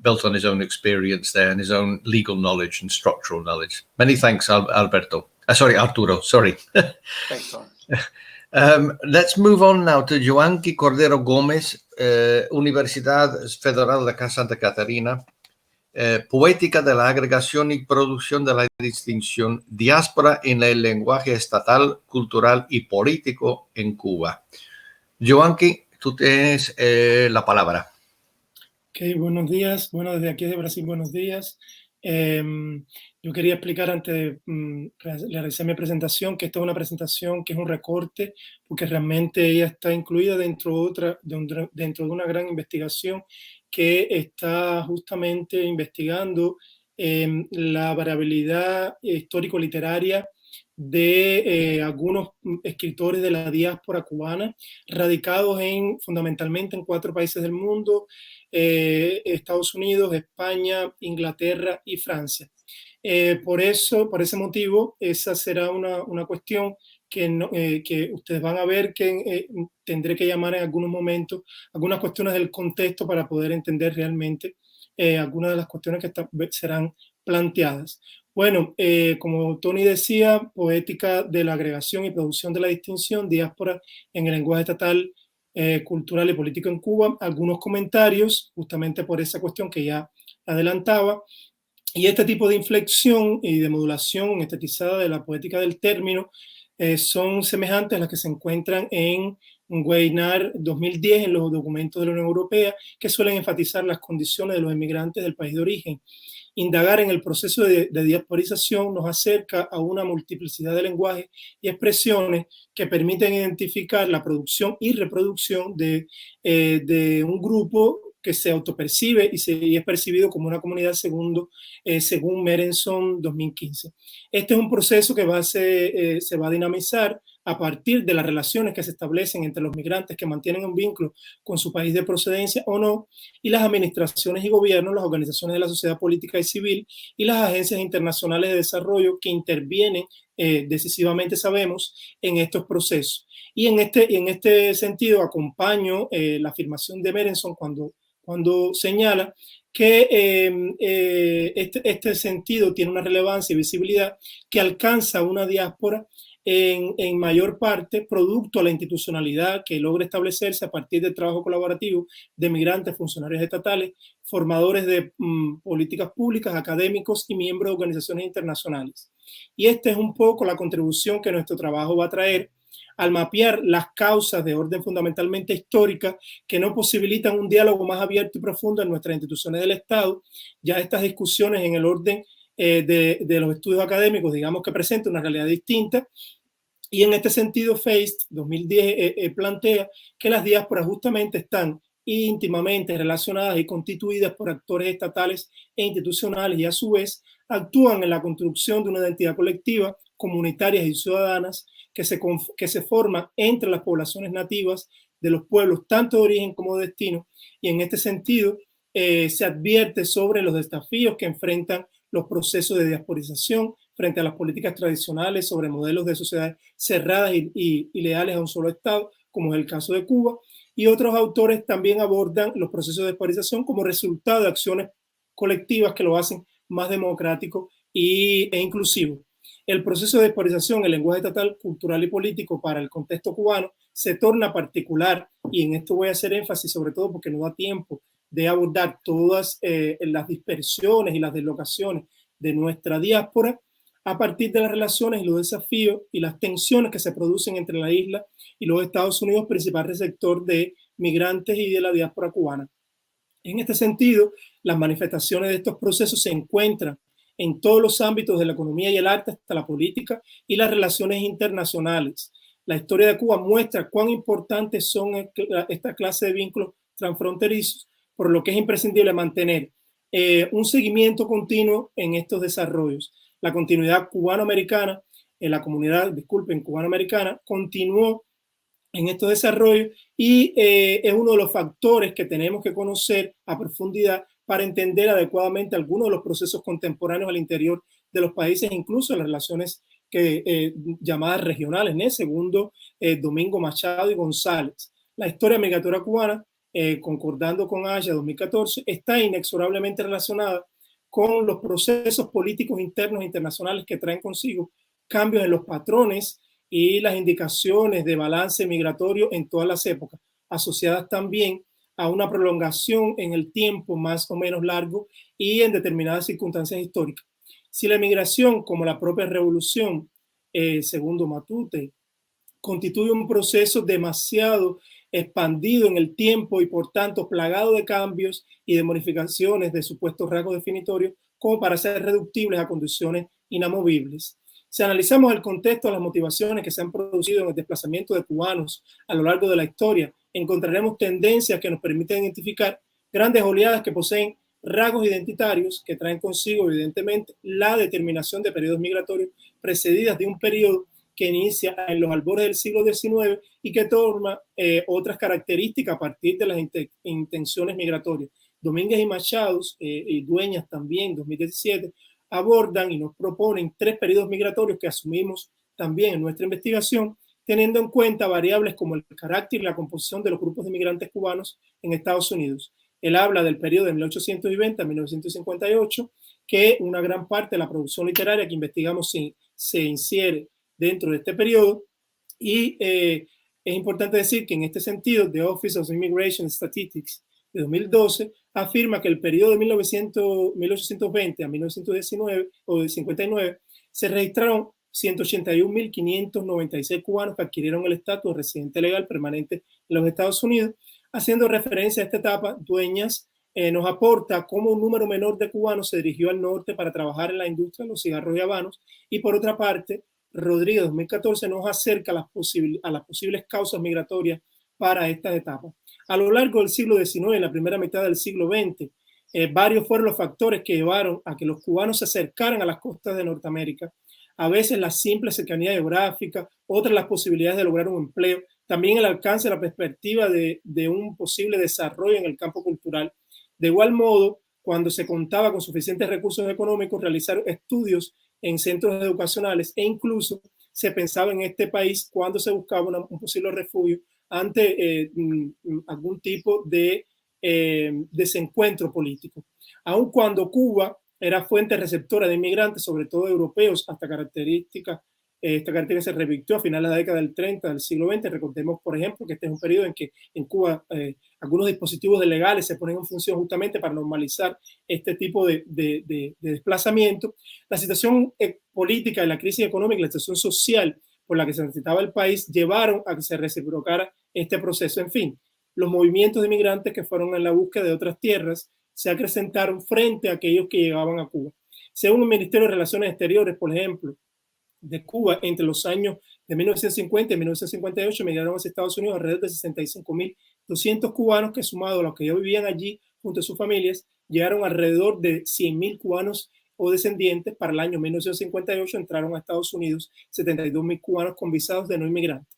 built on his own experience there and his own legal knowledge and structural knowledge. Many thanks, Arturo. Sorry. Thanks, Tom. Let's move on now to Joanqui Cordero Gómez, Universidad Federal de Santa Catarina, Poética de la Agregación y Producción de la Distinción, Diáspora en el Lenguaje Estatal, Cultural y Político en Cuba. Joanqui, tú tienes la palabra. Ok, buenos días. Bueno, desde aquí de Brasil, buenos días. Yo quería explicar antes de realizar mi presentación que esta es una presentación que es un recorte, porque realmente ella está incluida dentro de una gran investigación que está justamente investigando la variabilidad histórico-literaria de algunos escritores de la diáspora cubana, radicados fundamentalmente en 4 países del mundo: Estados Unidos, España, Inglaterra y Francia. Por ese motivo, esa será una cuestión que ustedes van a ver que tendré que llamar en algunos momentos algunas cuestiones del contexto para poder entender realmente algunas de las cuestiones que serán planteadas. Bueno, como Tony decía, poética de la agregación y producción de la distinción, diáspora en el lenguaje estatal, cultural y político en Cuba. Algunos comentarios, justamente por esa cuestión que ya adelantaba. Y este tipo de inflexión y de modulación estetizada de la poética del término son semejantes a las que se encuentran en Weinar 2010 en los documentos de la Unión Europea, que suelen enfatizar las condiciones de los inmigrantes del país de origen. Indagar en el proceso de diasporización nos acerca a una multiplicidad de lenguajes y expresiones que permiten identificar la producción y reproducción de un grupo que se autopercibe y es percibido como una comunidad según Mervyn 2015. Este es un proceso que se va a dinamizar a partir de las relaciones que se establecen entre los migrantes que mantienen un vínculo con su país de procedencia o no, y las administraciones y gobiernos, las organizaciones de la sociedad política y civil y las agencias internacionales de desarrollo que intervienen decisivamente, sabemos, en estos procesos. Y en este sentido acompaño la afirmación de Mervyn cuando señala que este sentido tiene una relevancia y visibilidad que alcanza una diáspora en mayor parte producto a la institucionalidad que logra establecerse a partir del trabajo colaborativo de migrantes, funcionarios estatales, formadores de políticas públicas, académicos y miembros de organizaciones internacionales. Y esta es un poco la contribución que nuestro trabajo va a traer al mapear las causas de orden fundamentalmente histórica que no posibilitan un diálogo más abierto y profundo en nuestras instituciones del Estado. Ya estas discusiones en el orden de los estudios académicos, digamos que presentan una realidad distinta. Y en este sentido, Feist 2010 plantea que las diásporas justamente están íntimamente relacionadas y constituidas por actores estatales e institucionales y a su vez actúan en la construcción de una identidad colectiva, comunitarias y ciudadanas que se forma entre las poblaciones nativas de los pueblos, tanto de origen como de destino. Y en este sentido se advierte sobre los desafíos que enfrentan los procesos de diasporización frente a las políticas tradicionales sobre modelos de sociedades cerradas y leales a un solo Estado, como es el caso de Cuba. Y otros autores también abordan los procesos de diasporización como resultado de acciones colectivas que lo hacen más democrático e inclusivo. El proceso de diasporización, el lenguaje estatal, cultural y político para el contexto cubano se torna particular, y en esto voy a hacer énfasis sobre todo porque no da tiempo de abordar todas las dispersiones y las deslocaciones de nuestra diáspora a partir de las relaciones y los desafíos y las tensiones que se producen entre la isla y los Estados Unidos, principal receptor de migrantes y de la diáspora cubana. En este sentido, las manifestaciones de estos procesos se encuentran en todos los ámbitos de la economía y el arte hasta la política y las relaciones internacionales. La historia de Cuba muestra cuán importantes son esta clase de vínculos transfronterizos, por lo que es imprescindible mantener un seguimiento continuo en estos desarrollos. La continuidad cubano-americana, la comunidad, cubano-americana, continuó en estos desarrollos y es uno de los factores que tenemos que conocer a profundidad para entender adecuadamente algunos de los procesos contemporáneos al interior de los países, incluso en las relaciones llamadas regionales, segundo Domingo Machado y González. La historia migratoria cubana, concordando con Aya 2014, está inexorablemente relacionada con los procesos políticos internos e internacionales que traen consigo cambios en los patrones y las indicaciones de balance migratorio en todas las épocas, asociadas también a una prolongación en el tiempo más o menos largo y en determinadas circunstancias históricas. Si la migración, como la propia revolución, segundo Matute, constituye un proceso demasiado expandido en el tiempo y por tanto plagado de cambios y de modificaciones de supuestos rasgos definitorios como para ser reductibles a condiciones inamovibles. Si analizamos el contexto de las motivaciones que se han producido en el desplazamiento de cubanos a lo largo de la historia, encontraremos tendencias que nos permiten identificar grandes oleadas que poseen rasgos identitarios que traen consigo, evidentemente, la determinación de periodos migratorios precedidas de un periodo que inicia en los albores del siglo XIX y que toma otras características a partir de las intenciones migratorias. Domínguez y Machados, y Dueñas también, 2017, abordan y nos proponen 3 periodos migratorios que asumimos también en nuestra investigación, teniendo en cuenta variables como el carácter y la composición de los grupos de migrantes cubanos en Estados Unidos. Él habla del periodo de 1820 a 1958, que una gran parte de la producción literaria que investigamos se infiere dentro de este periodo. Y es importante decir que en este sentido, The Office of Immigration Statistics de 2012 afirma que el periodo de 1820 a 1919 o de 59 se registraron 181.596 cubanos que adquirieron el estatus de residente legal permanente en los Estados Unidos. Haciendo referencia a esta etapa, Dueñas nos aporta cómo un número menor de cubanos se dirigió al norte para trabajar en la industria de los cigarros y habanos, y por otra parte, Rodríguez 2014 nos acerca a las posibles causas migratorias para estas etapas. A lo largo del siglo XIX, en la primera mitad del siglo XX, varios fueron los factores que llevaron a que los cubanos se acercaran a las costas de Norteamérica. A veces la simple cercanía geográfica, otras las posibilidades de lograr un empleo, también el alcance de la perspectiva de un posible desarrollo en el campo cultural. De igual modo, cuando se contaba con suficientes recursos económicos, realizar estudios en centros educacionales e incluso se pensaba en este país cuando se buscaba un posible refugio ante algún tipo de desencuentro político. Aun cuando Cuba era fuente receptora de inmigrantes, sobre todo europeos, esta característica se revirtió a finales de la década del 30 del siglo XX. Recordemos, por ejemplo, que este es un periodo en que en Cuba algunos dispositivos legales se ponen en función justamente para normalizar este tipo de desplazamiento. La situación política y la crisis económica y la situación social por la que se necesitaba el país llevaron a que se reciprocara este proceso. En fin, los movimientos de inmigrantes que fueron en la búsqueda de otras tierras se acrecentaron frente a aquellos que llegaban a Cuba. Según el Ministerio de Relaciones Exteriores, por ejemplo, de Cuba, entre los años de 1950 y 1958, emigraron a Estados Unidos alrededor de 65.200 cubanos que, sumado a los que ya vivían allí junto a sus familias, llegaron alrededor de 100.000 cubanos o descendientes. Para el año 1958 entraron a Estados Unidos 72.000 cubanos con visados de no inmigrantes.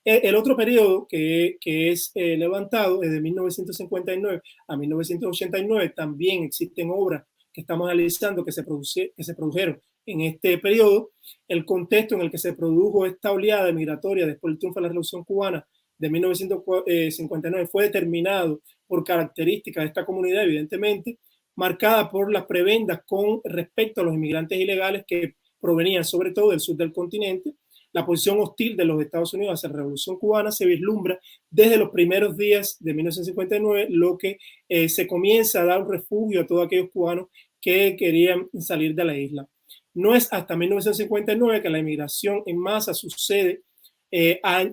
El otro periodo que es levantado es de 1959 a 1989. También existen obras que estamos analizando que se produjeron en este periodo. El contexto en el que se produjo esta oleada migratoria después del triunfo de la Revolución Cubana de 1959 fue determinado por características de esta comunidad, evidentemente, marcada por las prebendas con respecto a los inmigrantes ilegales que provenían sobre todo del sur del continente. La posición hostil de los Estados Unidos hacia la Revolución Cubana se vislumbra desde los primeros días de 1959, lo que se comienza a dar un refugio a todos aquellos cubanos que querían salir de la isla. No es hasta 1959 que la inmigración en masa sucede,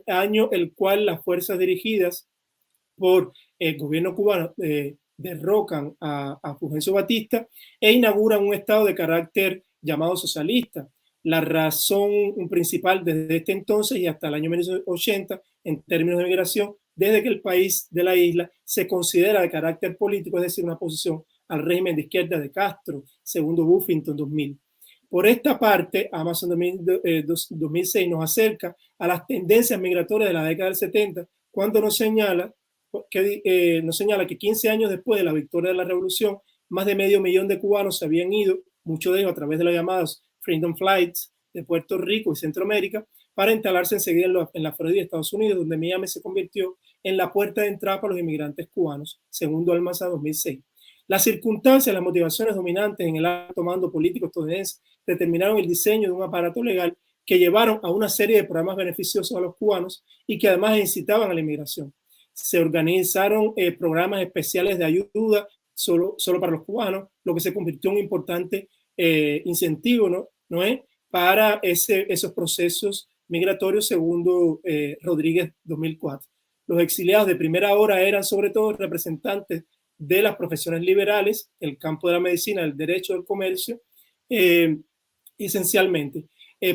año el cual las fuerzas dirigidas por el gobierno cubano derrocan a Fulgencio Batista e inauguran un estado de carácter llamado socialista. La razón principal desde este entonces y hasta el año 1980, en términos de migración, desde que el país de la isla se considera de carácter político, es decir, una oposición al régimen de izquierda de Castro, segundo Buffington 2000. Por esta parte, Amazon 2006 nos acerca a las tendencias migratorias de la década del 70, cuando nos señala que 15 años después de la victoria de la revolución, más de 500.000 de cubanos se habían ido, muchos de ellos a través de los llamados Freedom Flights de Puerto Rico y Centroamérica, para instalarse enseguida en la Florida, Estados Unidos, donde Miami se convirtió en la puerta de entrada para los inmigrantes cubanos, según Almanza 2006. Las circunstancias, las motivaciones dominantes en el alto mando político estadounidense determinaron el diseño de un aparato legal que llevaron a una serie de programas beneficiosos a los cubanos y que además incitaban a la inmigración. Se organizaron programas especiales de ayuda solo para los cubanos, lo que se convirtió en un importante incentivo, ¿no es? Para esos procesos migratorios, segundo Rodríguez 2004. Los exiliados de primera hora eran sobre todo representantes de las profesiones liberales, el campo de la medicina, el derecho, del comercio, esencialmente.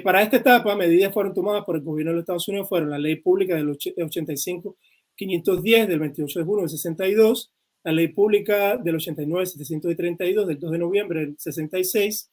Para esta etapa, medidas fueron tomadas por el gobierno de los Estados Unidos, fueron la ley pública del 85-510 del 28 de junio del 62, la ley pública del 89-732 del 2 de noviembre del 66,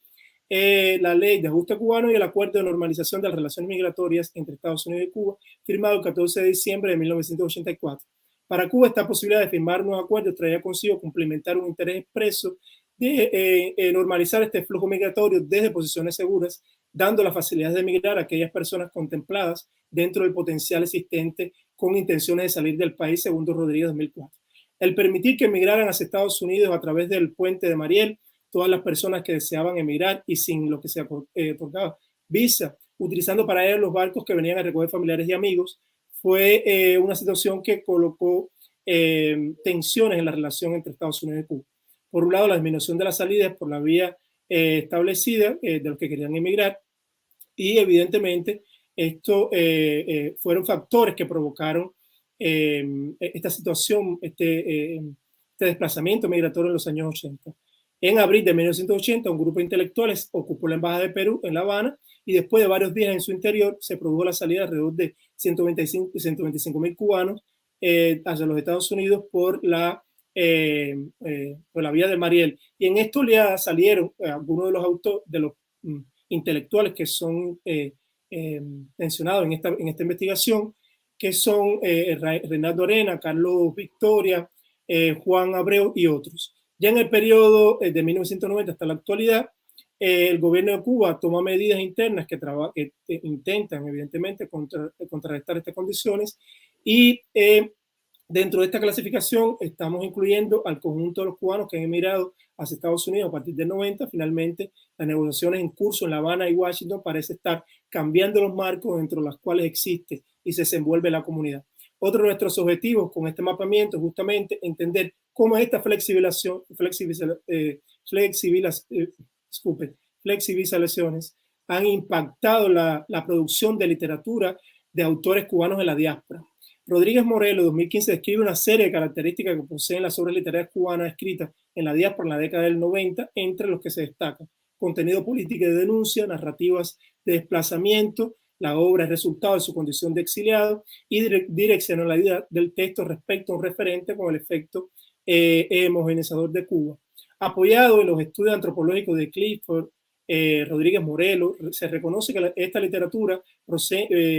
la ley de ajuste cubano y el acuerdo de normalización de las relaciones migratorias entre Estados Unidos y Cuba, firmado el 14 de diciembre de 1984. Para Cuba, esta posibilidad de firmar nuevos acuerdos traía consigo cumplimentar un interés expreso de normalizar este flujo migratorio desde posiciones seguras, dando la facilidad de emigrar a aquellas personas contempladas dentro del potencial existente con intenciones de salir del país, según Rodríguez 2004. El permitir que emigraran hacia Estados Unidos a través del puente de Mariel, todas las personas que deseaban emigrar y sin lo que se otorgaba visa, utilizando para ello los barcos que venían a recoger familiares y amigos, fue una situación que colocó tensiones en la relación entre Estados Unidos y Cuba. Por un lado, la disminución de las salidas por la vía establecida de los que querían emigrar, y evidentemente esto fueron factores que provocaron esta situación, este desplazamiento migratorio en los años 80. En abril de 1980, un grupo de intelectuales ocupó la Embajada de Perú en La Habana y después de varios días en su interior se produjo la salida de alrededor de 125.000 cubanos hacia los Estados Unidos por la vía de Mariel. Y en esta oleada salieron algunos de los autores, de los intelectuales que son mencionados en esta investigación, que son Reinaldo Arena, Carlos Victoria, Juan Abreu y otros. Ya en el periodo de 1990 hasta la actualidad, el gobierno de Cuba toma medidas internas que intentan evidentemente contrarrestar estas condiciones, y dentro de esta clasificación estamos incluyendo al conjunto de los cubanos que han emigrado hacia Estados Unidos a partir del 90. Finalmente, las negociaciones en curso en La Habana y Washington parece estar cambiando los marcos dentro de los cuales existe y se desenvuelve la comunidad. Otro de nuestros objetivos con este mapamiento es justamente entender cómo estas flexibilizaciones han impactado la producción de literatura de autores cubanos en la diáspora. Rodríguez Morelo, 2015, describe una serie de características que poseen las obras literarias cubanas escritas en la diáspora en la década del 90, entre los que se destacan contenido político y de denuncia, narrativas de desplazamiento. La obra es resultado de su condición de exiliado y direccionalidad del texto respecto a un referente con el efecto homogeneizador de Cuba. Apoyado en los estudios antropológicos de Clifford Rodríguez Morelo, se reconoce que esta literatura posee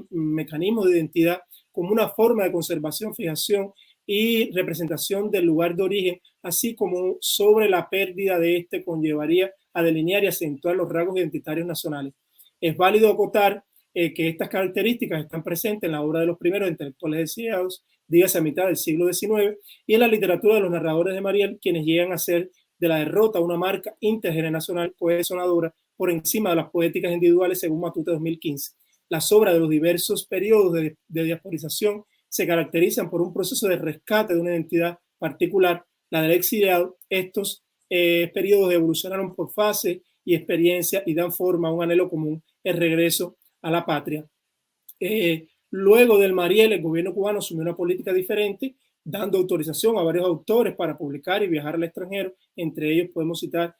mecanismos de identidad como una forma de conservación, fijación y representación del lugar de origen, así como sobre la pérdida de este conllevaría a delinear y acentuar los rasgos identitarios nacionales. Es válido acotar que estas características están presentes en la obra de los primeros intelectuales exiliados, dígase a mitad del siglo XIX, y en la literatura de los narradores de Mariel, quienes llegan a ser de la derrota una marca intergeneracional cohesionadora por encima de las poéticas individuales, según Matute 2015. Las obras de los diversos periodos de diasporización se caracterizan por un proceso de rescate de una identidad particular, la del exiliado. Estos periodos evolucionaron por fase y experiencia y dan forma a un anhelo común, el regreso a la patria. Luego del Mariel, el gobierno cubano asumió una política diferente, dando autorización a varios autores para publicar y viajar al extranjero. Entre ellos podemos citar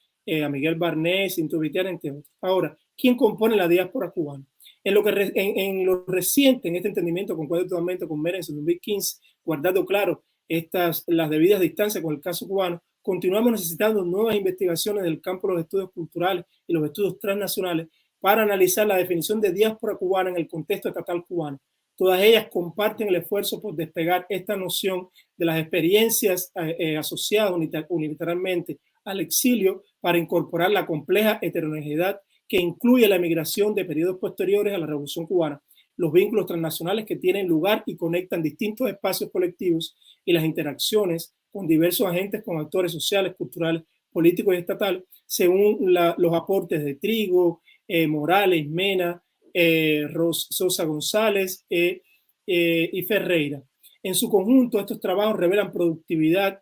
a Miguel Barnés, Cinto Vitiar, entre otros. Ahora, ¿quién compone la diáspora cubana? En lo reciente, en este entendimiento, concuerdo totalmente con Mervyn en 2015, guardando claro las debidas distancias con el caso cubano, continuamos necesitando nuevas investigaciones del campo de los estudios culturales y los estudios transnacionales para analizar la definición de diáspora cubana en el contexto estatal cubano. Todas ellas comparten el esfuerzo por despegar esta noción de las experiencias asociadas unilateralmente al exilio para incorporar la compleja heterogeneidad que incluye la emigración de periodos posteriores a la Revolución Cubana, los vínculos transnacionales que tienen lugar y conectan distintos espacios colectivos y las interacciones con diversos agentes, con actores sociales, culturales, políticos y estatales, según los aportes de Trigo, Morales, Mena, Sosa González y Ferreira. En su conjunto, estos trabajos revelan productividad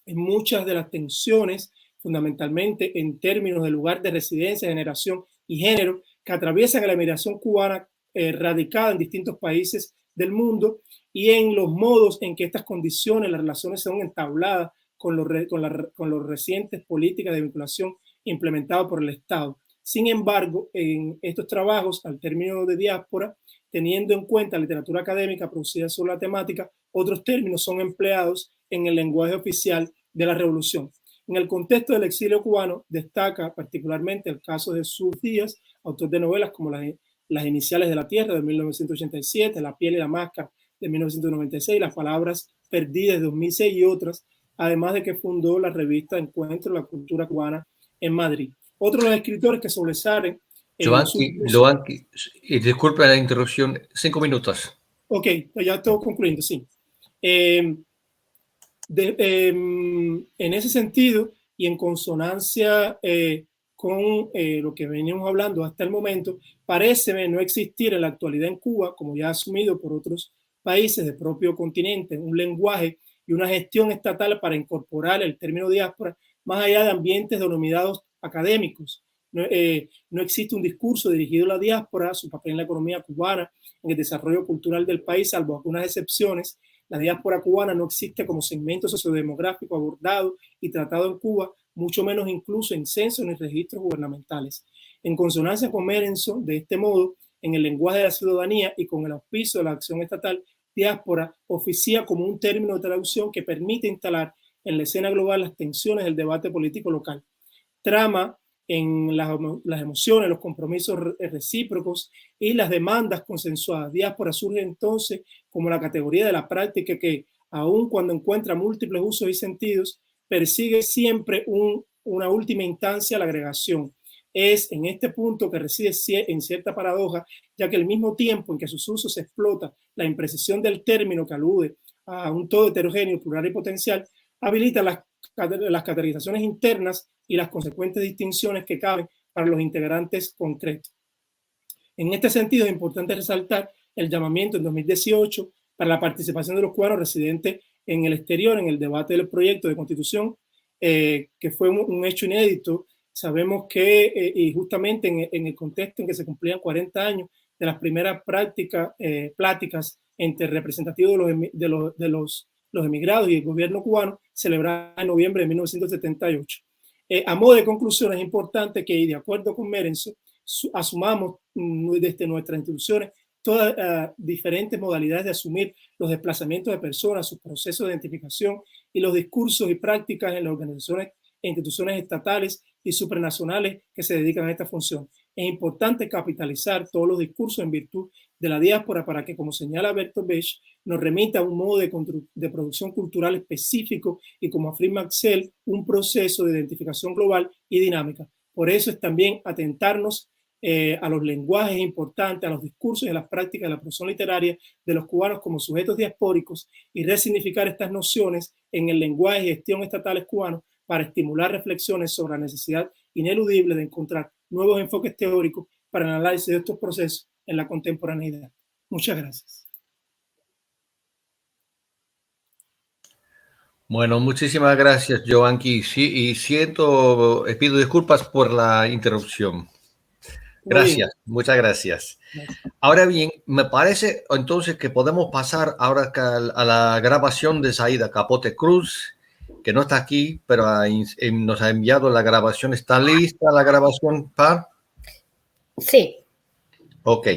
en muchas de las tensiones, fundamentalmente en términos de lugar de residencia, generación y género, que atraviesan la emigración cubana radicada en distintos países del mundo y en los modos en que estas condiciones, las relaciones son entabladas con los recientes políticas de vinculación implementadas por el Estado. Sin embargo, en estos trabajos, al término de diáspora, teniendo en cuenta la literatura académica producida sobre la temática, otros términos son empleados en el lenguaje oficial de la revolución. En el contexto del exilio cubano, destaca particularmente el caso de Jesús Díaz, autor de novelas como Las iniciales de la tierra, de 1987, La piel y la máscara, de 1996, Las palabras perdidas, de 2006 y otras, además de que fundó la revista Encuentro de la Cultura Cubana en Madrid. Otro de los escritores que sobresalen... Joanqui, disculpe la interrupción, 5 minutos. Ok, ya estoy concluyendo, sí. En ese sentido y en consonancia con lo que venimos hablando hasta el momento, parece no existir en la actualidad en Cuba, como ya asumido por otros países del propio continente, un lenguaje y una gestión estatal para incorporar el término diáspora más allá de ambientes denominados académicos. No existe un discurso dirigido a la diáspora, su papel en la economía cubana, en el desarrollo cultural del país, salvo algunas excepciones. La diáspora cubana no existe como segmento sociodemográfico abordado y tratado en Cuba, mucho menos incluso en censos ni registros gubernamentales. En consonancia con Mervyn, de este modo, en el lenguaje de la ciudadanía y con el auspicio de la acción estatal, diáspora oficia como un término de traducción que permite instalar en la escena global las tensiones del debate político local. Trama en las emociones, los compromisos recíprocos y las demandas consensuadas. Diáspora surge entonces como la categoría de la práctica que, aun cuando encuentra múltiples usos y sentidos, persigue siempre una última instancia, la agregación. Es en este punto que reside en cierta paradoja, ya que al mismo tiempo en que sus usos se explota la imprecisión del término que alude a un todo heterogéneo, plural y potencial, habilita las categorizaciones internas y las consecuentes distinciones que caben para los integrantes concretos. En este sentido, es importante resaltar el llamamiento en 2018 para la participación de los cubanos residentes en el exterior en el debate del proyecto de constitución, que fue un hecho inédito. Sabemos que, y justamente en el contexto en que se cumplían 40 años de las primeras pláticas entre representativos de los emigrados y el gobierno cubano, celebrada en noviembre de 1978. A modo de conclusión, es importante que, de acuerdo con Mervyn, asumamos desde nuestras instituciones todas diferentes modalidades de asumir los desplazamientos de personas, sus procesos de identificación y los discursos y prácticas en las organizaciones e instituciones estatales y supranacionales que se dedican a esta función. Es importante capitalizar todos los discursos en virtud de la diáspora para que, como señala Bertolt Brecht, nos remita a un modo de producción cultural específico y, como afirma Axel, un proceso de identificación global y dinámica. Por eso es también atentarnos a los lenguajes importantes, a los discursos y a las prácticas de la producción literaria de los cubanos como sujetos diaspóricos y resignificar estas nociones en el lenguaje y gestión estatales cubanos para estimular reflexiones sobre la necesidad ineludible de encontrar nuevos enfoques teóricos para el análisis de estos procesos en la contemporaneidad. Muchas gracias. Bueno, muchísimas gracias, Joanqui. Sí, y pido disculpas por la interrupción. Gracias, muchas gracias. Ahora bien, me parece entonces que podemos pasar ahora a la grabación de Saída Capote Cruz, que no está aquí, pero nos ha enviado la grabación. ¿Está lista la grabación, Par? Sí. Ok,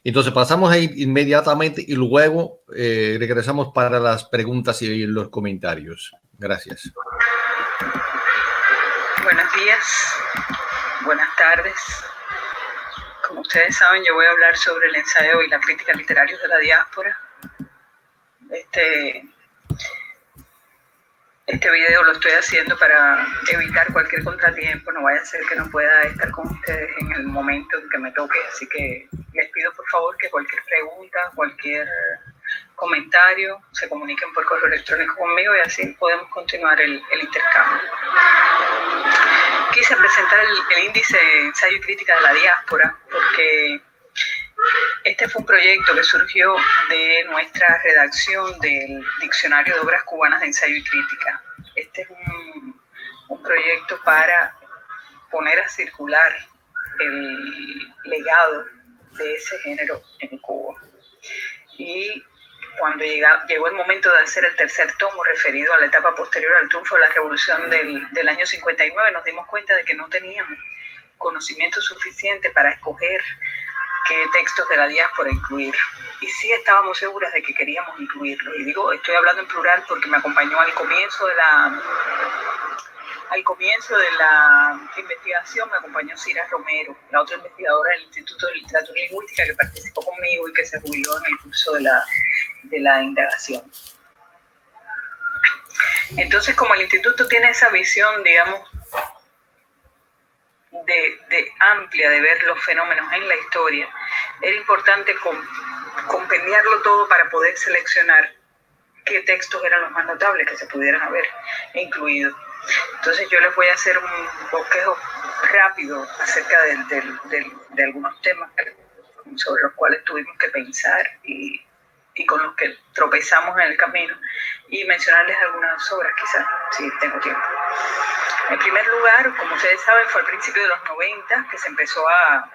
entonces pasamos ahí inmediatamente y luego regresamos para las preguntas y los comentarios. Gracias. Buenos días, buenas tardes. Como ustedes saben, yo voy a hablar sobre el ensayo y la crítica literarios de la diáspora. Este video lo estoy haciendo para evitar cualquier contratiempo, no vaya a ser que no pueda estar con ustedes en el momento en que me toque, así que les pido por favor que cualquier pregunta, cualquier comentario, se comuniquen por correo electrónico conmigo y así podemos continuar el intercambio. Quise presentar el índice ensayo y crítica de la diáspora porque este fue un proyecto que surgió de nuestra redacción del Diccionario de Obras Cubanas de Ensayo y Crítica. Este es un proyecto para poner a circular el legado de ese género en Cuba. y cuando llegó el momento de hacer el tercer tomo referido a la etapa posterior al triunfo de la revolución del año 59, nos dimos cuenta de que no teníamos conocimiento suficiente para escoger qué textos de la diáspora incluir. Y sí estábamos seguras de que queríamos incluirlos. Y digo, estoy hablando en plural porque me acompañó al comienzo de la investigación, me acompañó Cira Romero, la otra investigadora del Instituto de Literatura y Lingüística que participó conmigo y que se jubiló en el curso de la indagación. Entonces, como el instituto tiene esa visión, digamos, de amplia de ver los fenómenos en la historia, era importante compendiarlo todo para poder seleccionar qué textos eran los más notables que se pudieran haber incluido. Entonces yo les voy a hacer un bosquejo rápido acerca de algunos temas sobre los cuales tuvimos que pensar y con los que tropezamos en el camino, y mencionarles algunas obras quizás, si tengo tiempo. En primer lugar, como ustedes saben, fue al principio de los 90 que se empezó a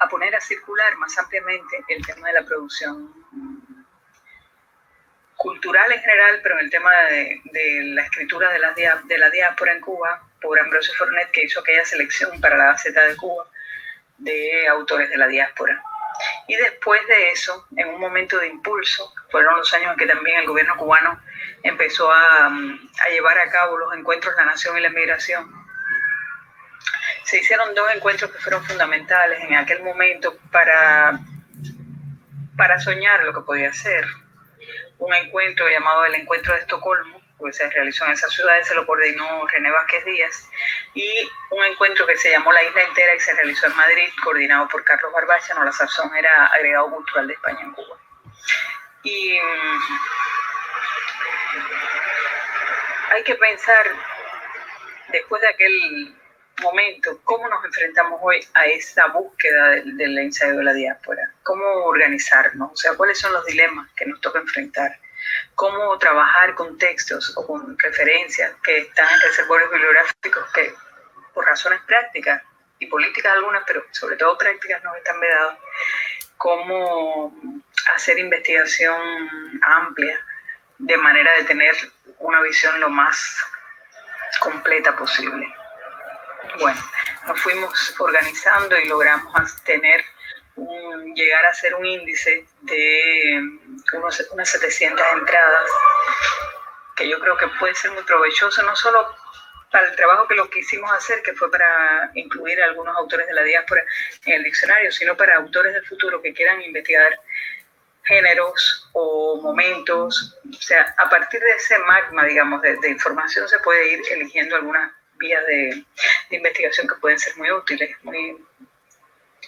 poner a circular más ampliamente el tema de la producción cultural en general, pero en el tema de la escritura de la diáspora en Cuba, por Ambrosio Fornet, que hizo aquella selección para la Gaceta de Cuba de autores de la diáspora. Y después de eso, en un momento de impulso, fueron los años en que también el gobierno cubano empezó a llevar a cabo los encuentros La Nación y la Emigración. Se hicieron dos encuentros que fueron fundamentales en aquel momento para soñar lo que podía ser. Un encuentro llamado el Encuentro de Estocolmo, que se realizó en esa ciudad, se lo coordinó René Vázquez Díaz, y un encuentro que se llamó La Isla Entera y se realizó en Madrid, coordinado por Carlos Barbacha. La Sazón era agregado cultural de España en Cuba. Y hay que pensar, después de aquel momento, cómo nos enfrentamos hoy a esa búsqueda del ensayo de la diáspora, cómo organizarnos, o sea, cuáles son los dilemas que nos toca enfrentar, cómo trabajar con textos o con referencias que están en reservorios bibliográficos que por razones prácticas y políticas algunas, pero sobre todo prácticas, nos están vedados, cómo hacer investigación amplia de manera de tener una visión lo más completa posible. Bueno, nos fuimos organizando y logramos llegar a hacer un índice de unas 700 entradas, que yo creo que puede ser muy provechoso, no solo para el trabajo que lo quisimos hacer, que fue para incluir a algunos autores de la diáspora en el diccionario, sino para autores del futuro que quieran investigar géneros o momentos. O sea, a partir de ese magma, digamos, de información, se puede ir eligiendo algunas vías de investigación que pueden ser muy útiles, muy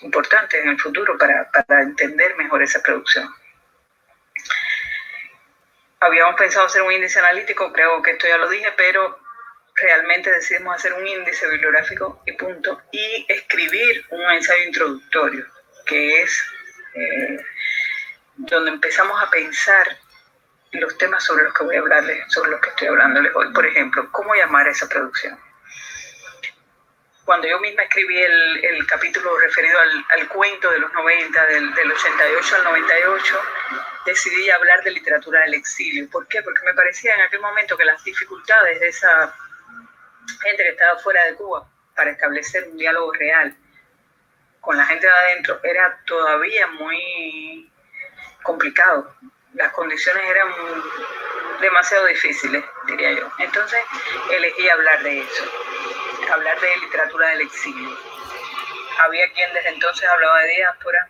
importantes en el futuro para entender mejor esa producción. Habíamos pensado hacer un índice analítico, creo que esto ya lo dije, pero realmente decidimos hacer un índice bibliográfico y punto, y escribir un ensayo introductorio, que es donde empezamos a pensar los temas sobre los que voy a hablarles, sobre los que estoy hablándoles hoy. Por ejemplo, ¿cómo llamar a esa producción? Cuando yo misma escribí el capítulo referido al cuento de los 90, del 88 al 98, decidí hablar de literatura del exilio. ¿Por qué? Porque me parecía en aquel momento que las dificultades de esa gente que estaba fuera de Cuba para establecer un diálogo real con la gente de adentro era todavía muy complicado. Las condiciones eran demasiado difíciles, diría yo. Entonces elegí hablar de eso, hablar de literatura del exilio. Había quien desde entonces hablaba de diáspora,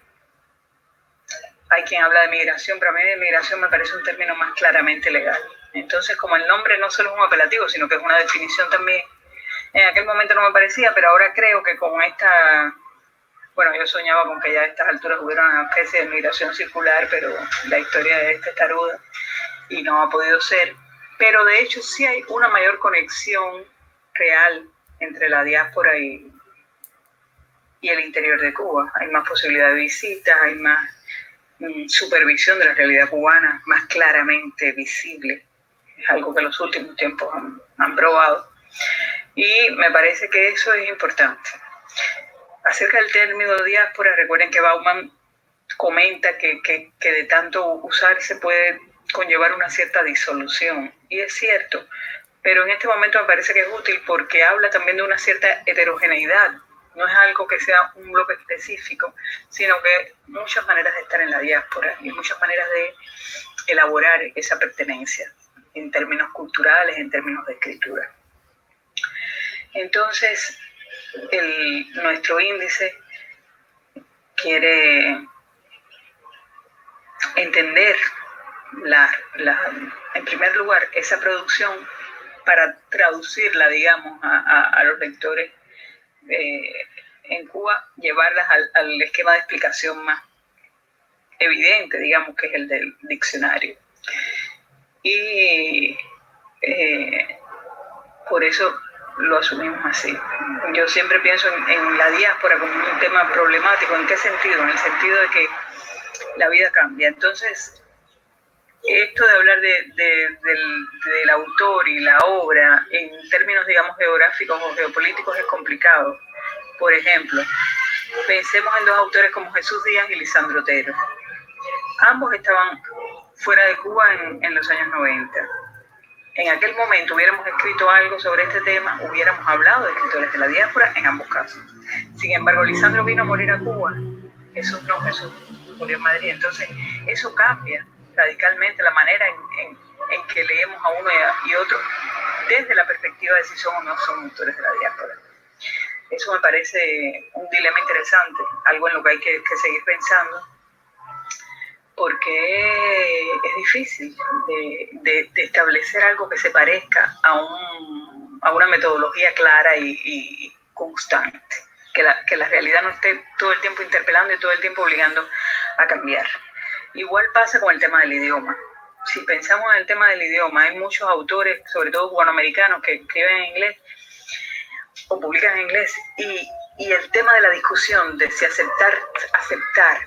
hay quien habla de migración, pero a mí de migración me parece un término más claramente legal. Entonces, como el nombre no solo es un apelativo, sino que es una definición también, en aquel momento no me parecía, pero ahora creo que con esta... Bueno, yo soñaba con que ya a estas alturas hubiera una especie de migración circular, pero la historia de esta es taruda y no ha podido ser. Pero de hecho sí hay una mayor conexión real entre la diáspora y el interior de Cuba. Hay más posibilidad de visitas, hay más supervisión de la realidad cubana, más claramente visible. Es algo que en los últimos tiempos han probado. Y me parece que eso es importante. Acerca del término diáspora, recuerden que Bauman comenta que de tanto usarse puede conllevar una cierta disolución. Y es cierto, pero en este momento me parece que es útil porque habla también de una cierta heterogeneidad. No es algo que sea un bloque específico, sino que muchas maneras de estar en la diáspora y muchas maneras de elaborar esa pertenencia en términos culturales, en términos de escritura. Entonces, nuestro índice quiere entender en primer lugar esa producción para traducirla, digamos, a los lectores en Cuba, llevarlas al esquema de explicación más evidente, digamos, que es el del diccionario. Y por eso lo asumimos así. Yo siempre pienso en la diáspora como un tema problemático. ¿En qué sentido? En el sentido de que la vida cambia. Entonces, esto de hablar del autor y la obra en términos, digamos, geográficos o geopolíticos es complicado. Por ejemplo, pensemos en dos autores como Jesús Díaz y Lisandro Otero. Ambos estaban fuera de Cuba en los años 90. En aquel momento hubiéramos escrito algo sobre este tema, hubiéramos hablado de escritores de la diáspora en ambos casos. Sin embargo, Lisandro vino a morir a Cuba, Jesús no, Jesús murió en Madrid. Entonces, eso cambia radicalmente la manera en que leemos a uno y otro desde la perspectiva de si son o no son autores de la diáspora. Eso me parece un dilema interesante, algo en lo que hay que seguir pensando, porque es difícil de establecer algo que se parezca a una metodología clara y constante, que la realidad no esté todo el tiempo interpelando y todo el tiempo obligando a cambiar. Igual pasa con el tema del idioma. Si pensamos en el tema del idioma, hay muchos autores, sobre todo cubanoamericanos, que escriben en inglés o publican en inglés, y el tema de la discusión de si aceptar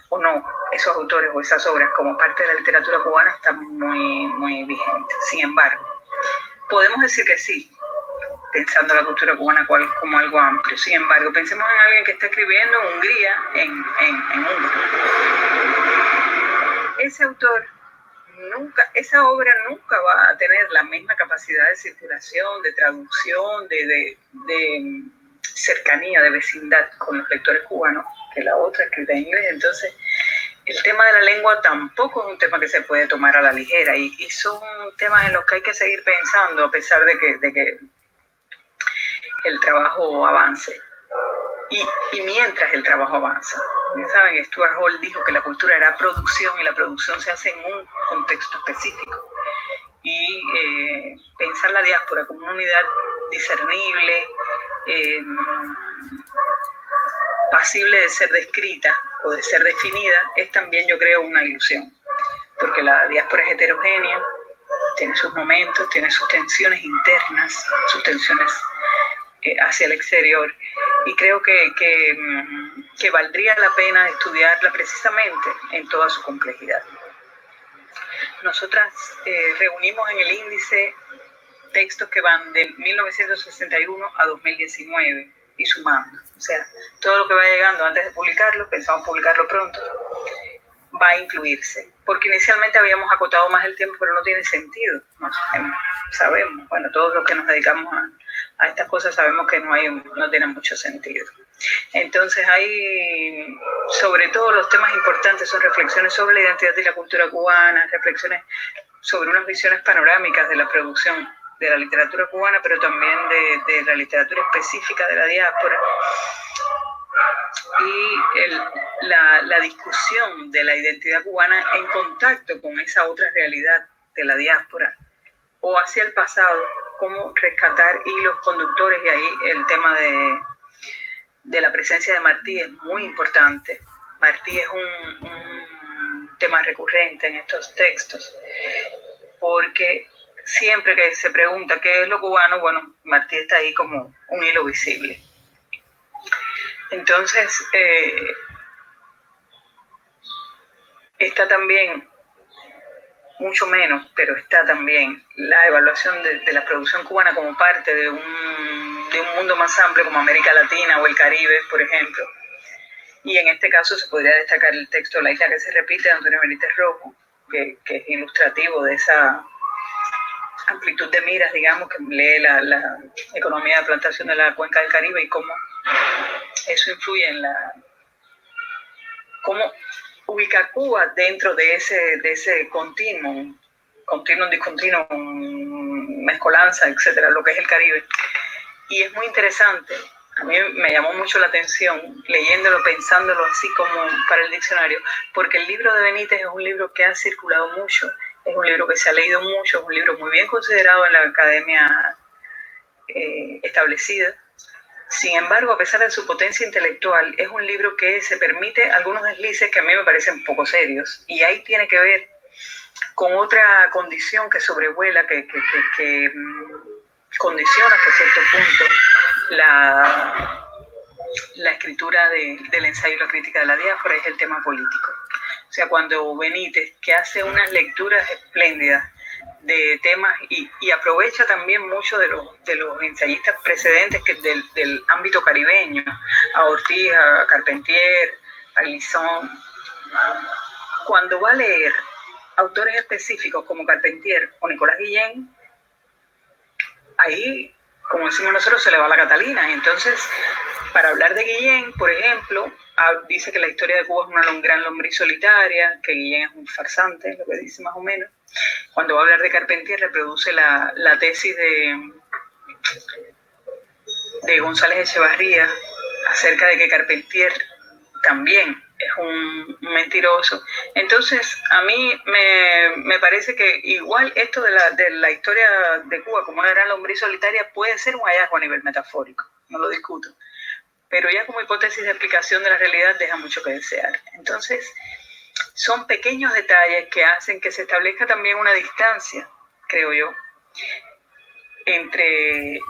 o no esos autores o esas obras como parte de la literatura cubana está muy, muy vigente. Sin embargo, podemos decir que sí, pensando la cultura cubana como algo amplio. Sin embargo, pensemos en alguien que está escribiendo en Hungría, en húngaro. Ese autor esa obra nunca va a tener la misma capacidad de circulación, de traducción, de cercanía, de vecindad con los lectores cubanos que la otra escrita en inglés. Entonces, el tema de la lengua tampoco es un tema que se puede tomar a la ligera y son temas en los que hay que seguir pensando a pesar de que el trabajo avance. Y mientras el trabajo avanza, ya saben, Stuart Hall dijo que la cultura era producción y la producción se hace en un contexto específico. Y pensar la diáspora como una unidad discernible, pasible de ser descrita o de ser definida, es también, yo creo, una ilusión. Porque la diáspora es heterogénea, tiene sus momentos, tiene sus tensiones internas, sus tensiones hacia el exterior, y creo que valdría la pena estudiarla precisamente en toda su complejidad. Nosotras reunimos en el índice textos que van de 1961 a 2019 y sumando, o sea, todo lo que va llegando antes de publicarlo, pensamos publicarlo pronto, va a incluirse, porque inicialmente habíamos acotado más el tiempo, pero no tiene sentido, no sabemos, bueno, todos los que nos dedicamos a estas cosas sabemos que no tienen mucho sentido. Entonces hay, sobre todo los temas importantes son reflexiones sobre la identidad y la cultura cubana, reflexiones sobre unas visiones panorámicas de la producción de la literatura cubana, pero también de la literatura específica de la diáspora, y la discusión de la identidad cubana en contacto con esa otra realidad de la diáspora o hacia el pasado, cómo rescatar hilos conductores, y ahí el tema de la presencia de Martí es muy importante. Martí es un tema recurrente en estos textos, porque siempre que se pregunta qué es lo cubano, bueno, Martí está ahí como un hilo visible. Entonces, está también, mucho menos, pero está también la evaluación de la producción cubana como parte de un mundo más amplio como América Latina o el Caribe, por ejemplo. Y en este caso se podría destacar el texto La isla que se repite de Antonio Benítez Rojo, que es ilustrativo de esa amplitud de miras, digamos, que lee la economía de plantación de la cuenca del Caribe y cómo eso influye en cómo ubica a Cuba dentro de ese continuum, discontinuum, mezcolanza, etcétera, lo que es el Caribe. Y es muy interesante. A mí me llamó mucho la atención leyéndolo, pensándolo así como para el diccionario, porque el libro de Benítez es un libro que ha circulado mucho, es un libro que se ha leído mucho, es un libro muy bien considerado en la academia establecida. Sin embargo, a pesar de su potencia intelectual, es un libro que se permite algunos deslices que a mí me parecen poco serios. Y ahí tiene que ver con otra condición que sobrevuela, que condiciona hasta cierto punto la escritura del ensayo y la crítica de la diáspora, es el tema político. O sea, cuando Benítez, que hace unas lecturas espléndidas de temas y aprovecha también mucho de los ensayistas precedentes del ámbito caribeño, a Ortiz, a Carpentier, a Lisson, cuando va a leer autores específicos como Carpentier o Nicolás Guillén, ahí, como decimos nosotros, se le va la Catalina. Y entonces, para hablar de Guillén, por ejemplo, dice que la historia de Cuba es una gran lombriz solitaria, que Guillén es un farsante, lo que dice más o menos. Cuando va a hablar de Carpentier, reproduce la tesis de González Echevarría acerca de que Carpentier también es un mentiroso. Entonces, a mí me parece que igual esto de la historia de Cuba como una gran lombriz solitaria puede ser un hallazgo a nivel metafórico, no lo discuto, pero ya como hipótesis de explicación de la realidad deja mucho que desear. Entonces, son pequeños detalles que hacen que se establezca también una distancia, creo yo, entre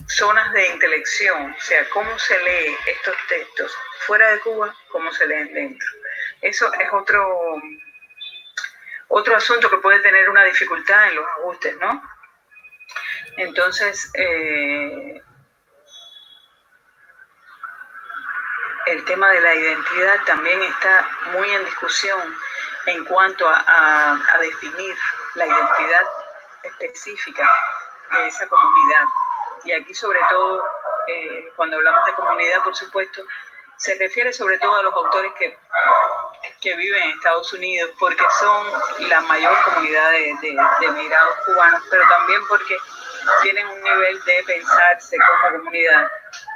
zonas de intelección, o sea, cómo se lee estos textos fuera de Cuba, cómo se leen dentro. Eso es otro asunto que puede tener una dificultad en los ajustes, ¿no? Entonces, el tema de la identidad también está muy en discusión en cuanto a definir la identidad específica de esa comunidad. Y aquí, sobre todo, cuando hablamos de comunidad, por supuesto, se refiere sobre todo a los autores que viven en Estados Unidos, porque son la mayor comunidad de emigrados cubanos, pero también porque tienen un nivel de pensarse como comunidad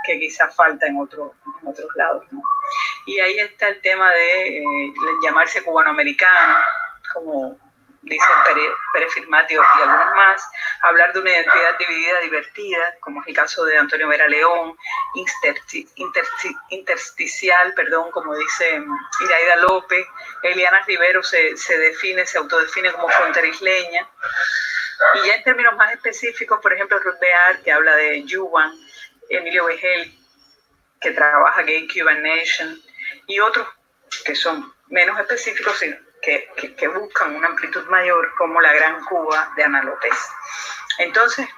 que quizás falta en otros lados, ¿no? Y ahí está el tema de llamarse cubanoamericano, como dicen Pérez Firmatio y algunos más, hablar de una identidad dividida, divertida, como es el caso de Antonio Vera León, intersticial, como dice Iraida López. Eliana Rivero se autodefine como fronterisleña. Y ya en términos más específicos, por ejemplo, Ruth Beard, que habla de Yuan, Emilio Vejel, que trabaja Gay Cuban Nation, y otros que son menos específicos, sino que buscan una amplitud mayor, como La Gran Cuba de Ana López. Entonces,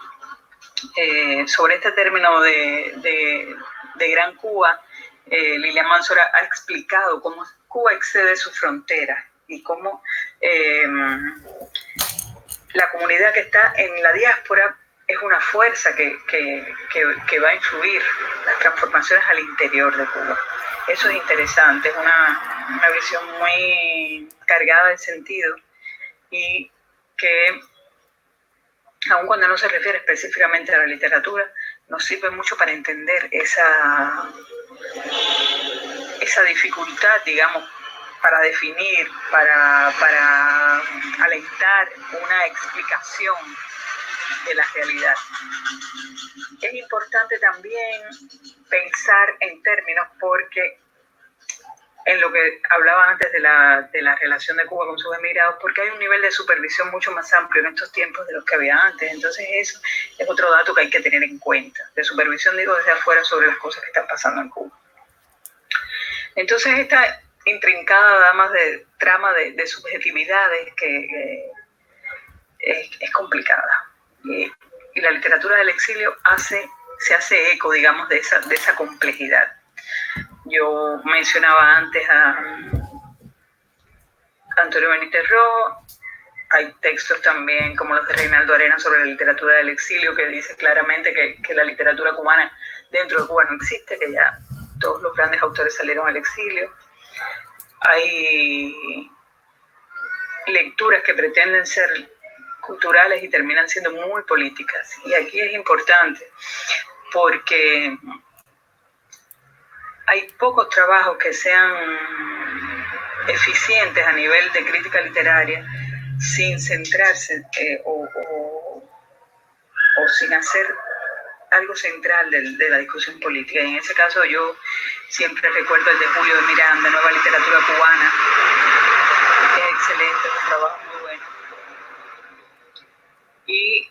sobre este término de Gran Cuba, Lilian Mansora ha explicado cómo Cuba excede sus fronteras y cómo la comunidad que está en la diáspora es una fuerza que va a influir las transformaciones al interior de Cuba. Eso es interesante, es una visión muy cargada de sentido y que, aun cuando no se refiere específicamente a la literatura, nos sirve mucho para entender esa dificultad, digamos, para definir, para alentar una explicación de la realidad. Es importante también pensar en términos, porque en lo que hablaba antes de la relación de Cuba con sus emigrados, porque hay un nivel de supervisión mucho más amplio en estos tiempos de los que había antes. Entonces eso es otro dato que hay que tener en cuenta, de supervisión, digo, desde afuera sobre las cosas que están pasando en Cuba. Entonces esta intrincada trama de subjetividades que es complicada. Y la literatura del exilio se hace eco, digamos, de esa complejidad. Yo mencionaba antes a Antonio Benítez Rojo. Hay textos también como los de Reinaldo Arenas sobre la literatura del exilio, que dice claramente que la literatura cubana dentro de Cuba no existe, que ya todos los grandes autores salieron al exilio. Hay lecturas que pretenden ser culturales y terminan siendo muy políticas. Y aquí es importante porque hay pocos trabajos que sean eficientes a nivel de crítica literaria sin centrarse o sin hacer algo central de la discusión política. Y en ese caso yo siempre recuerdo el de Julio de Miranda, Nueva Literatura Cubana. Es excelente, es un trabajo muy bueno. Y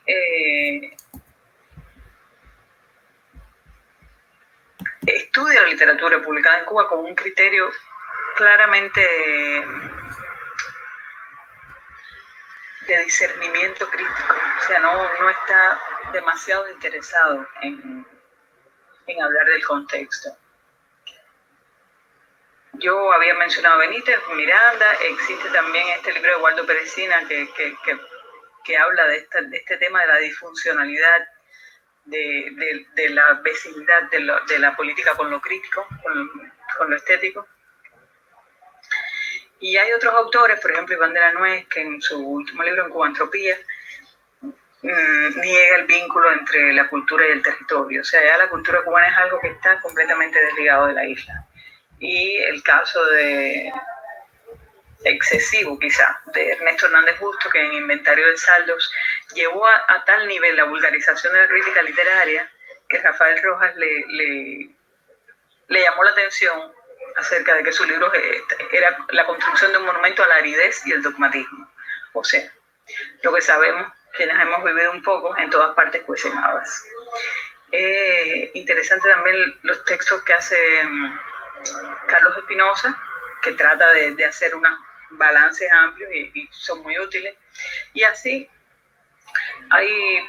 estudia la literatura publicada en Cuba con un criterio claramente de discernimiento crítico. O sea, no está demasiado interesado en hablar del contexto. Yo había mencionado Benítez, Miranda. Existe también este libro de Waldo Perecina que habla de este tema de la disfuncionalidad de la vecindad de la política con lo crítico, con lo estético. Y hay otros autores, por ejemplo Iván de la Nuez, que en su último libro, en Cubantropía, niega el vínculo entre la cultura y el territorio. O sea, ya la cultura cubana es algo que está completamente desligado de la isla. Y el caso de excesivo, quizá, de Ernesto Hernández Justo, que en Inventario de Saldos llevó a tal nivel la vulgarización de la crítica literaria que Rafael Rojas le llamó la atención acerca de que su libro era la construcción de un monumento a la aridez y el dogmatismo. O sea, lo que sabemos, quienes hemos vivido un poco, en todas partes cuecen habas. Interesante también los textos que hace Carlos Espinosa, que trata de hacer unos balances amplios y son muy útiles. Y así,